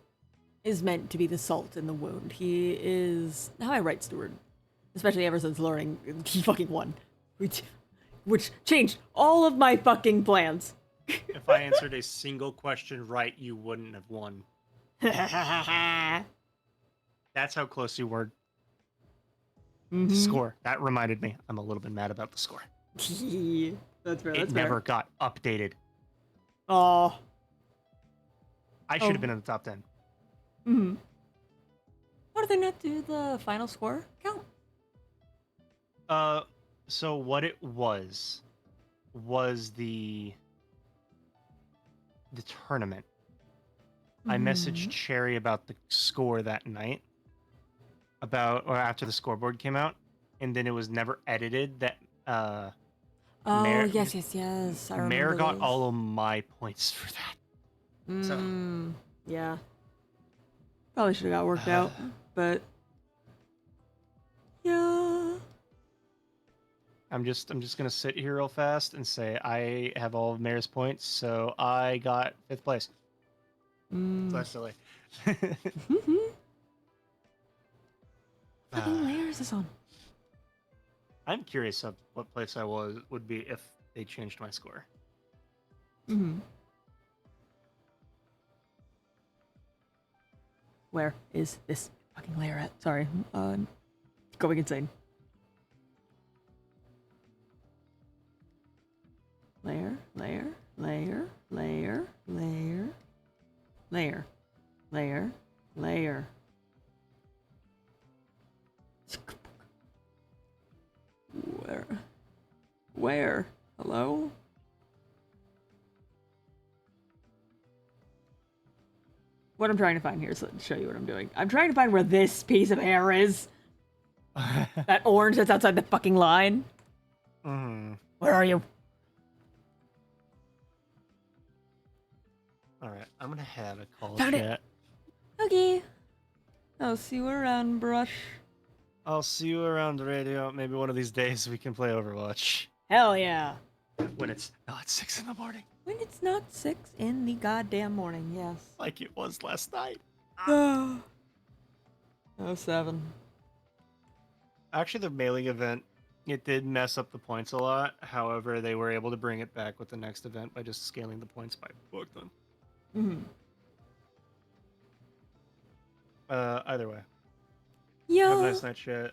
is meant to be the salt in the wound. He is how I write Steward, especially ever since learning he fucking won, which changed all of my fucking plans. If I answered a single question right, you wouldn't have won. That's how close you were. Mm-hmm. Score. That reminded me. I'm a little bit mad about the score. That's fair. It That's never fair. got updated. Oh. I should have been in the top 10. Mm-hmm. Why do they not do the final score count? So what it was the tournament. I messaged Cherry about the score that night, or after the scoreboard came out, and then it was never edited. That Oh, Mare, yes. I remember Mare got those. all of my points for that. So Yeah. Probably should have got worked out, but yeah. I'm just gonna sit here real fast and say I have all of Mare's points, so I got 5th place. So that's silly. Fucking layers is on. I'm curious of what place I would be if they changed my score. Where is this fucking layer at? Sorry. Going insane. Layer. Where? Hello? What I'm trying to find here is to show you what I'm doing. I'm trying to find where this piece of hair is. That orange that's outside the fucking line. Where are you? Alright, I'm gonna have a call Found chat. It. Okay. I'll see you around, brush. I'll see you around the radio. Maybe one of these days we can play Overwatch. Hell yeah. When it's not 6 in the morning. When it's not 6 in the goddamn morning, yes. Like it was last night. 07. Actually, the mailing event, it did mess up the points a lot. However, they were able to bring it back with the next event by just scaling the points by book them. Either way. Yeah. Have a nice night, chat.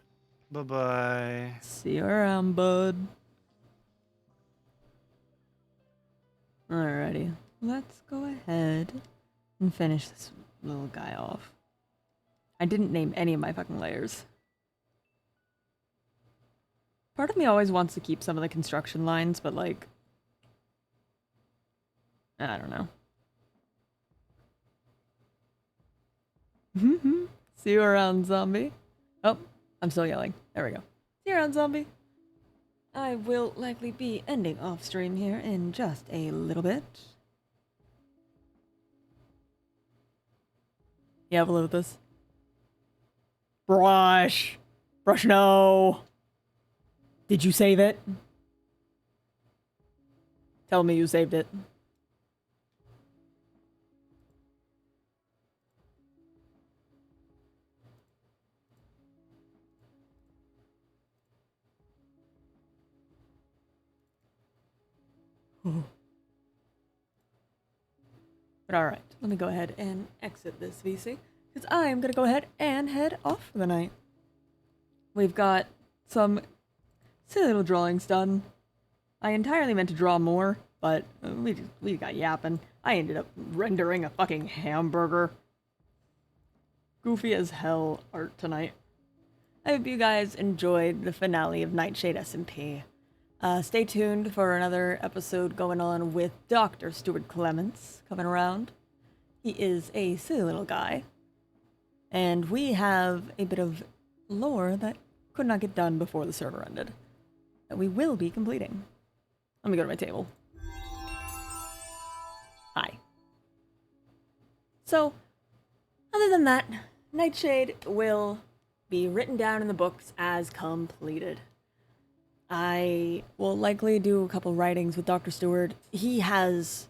Bye-bye. See you around, bud. Alrighty. Let's go ahead and finish this little guy off. I didn't name any of my fucking layers. Part of me always wants to keep some of the construction lines, but like... I don't know. See you around, zombie. Oh, I'm still yelling. There we go. See you around, zombie. I will likely be ending off stream here in just a little bit. You have a look at this. Brush! Brush, no! Did you save it? Tell me you saved it. But alright, let me go ahead and exit this VC, because I am going to go ahead and head off for the night. We've got some silly little drawings done. I entirely meant to draw more, but we got yapping. I ended up rendering a fucking hamburger. Goofy as hell art tonight. I hope you guys enjoyed the finale of Nightshade SMP. Stay tuned for another episode going on with Dr. Stuart Clements coming around. He is a silly little guy. And we have a bit of lore that could not get done before the server ended, that we will be completing. Let me go to my table. Hi. So, other than that, Nightshade will be written down in the books as completed. I will likely do a couple writings with Dr. Stewart. He has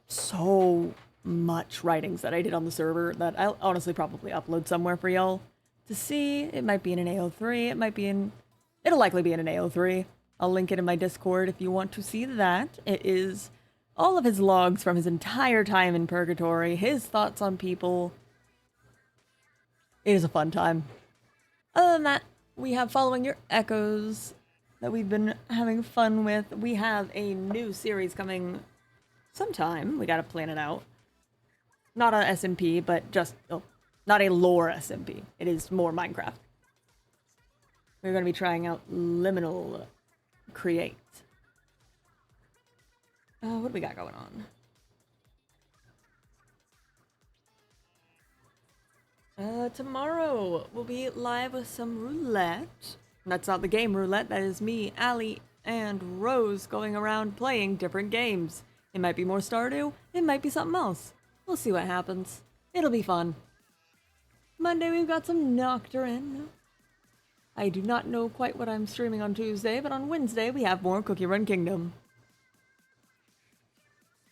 so much writings that I did on the server that I'll honestly probably upload somewhere for y'all to see. It might be in an AO3, it'll likely be in an AO3. I'll link it in my Discord if you want to see that. It is all of his logs from his entire time in Purgatory, his thoughts on people. It is a fun time. Other than that, we have Following Your Echoes that we've been having fun with. We have a new series coming sometime. We gotta plan it out. Not a SMP, but just, not a lore SMP. It is more Minecraft. We're gonna be trying out Liminal Create. What do we got going on? Tomorrow we'll be live with some roulette. That's not the game roulette, that is me, Allie, and Rose going around playing different games. It might be more Stardew, it might be something else. We'll see what happens. It'll be fun. Monday we've got some Nocturne. I do not know quite what I'm streaming on Tuesday, but on Wednesday we have more Cookie Run Kingdom.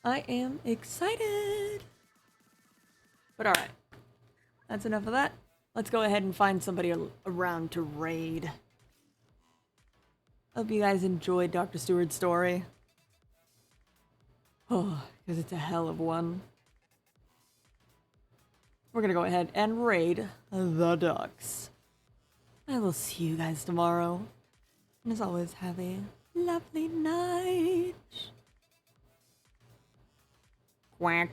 I am excited! But alright. That's enough of that. Let's go ahead and find somebody around to raid. Hope you guys enjoyed Dr. Stewart's story. Oh, because it's a hell of one. We're gonna go ahead and raid the ducks. I will see you guys tomorrow. And as always, have a lovely night. Quack.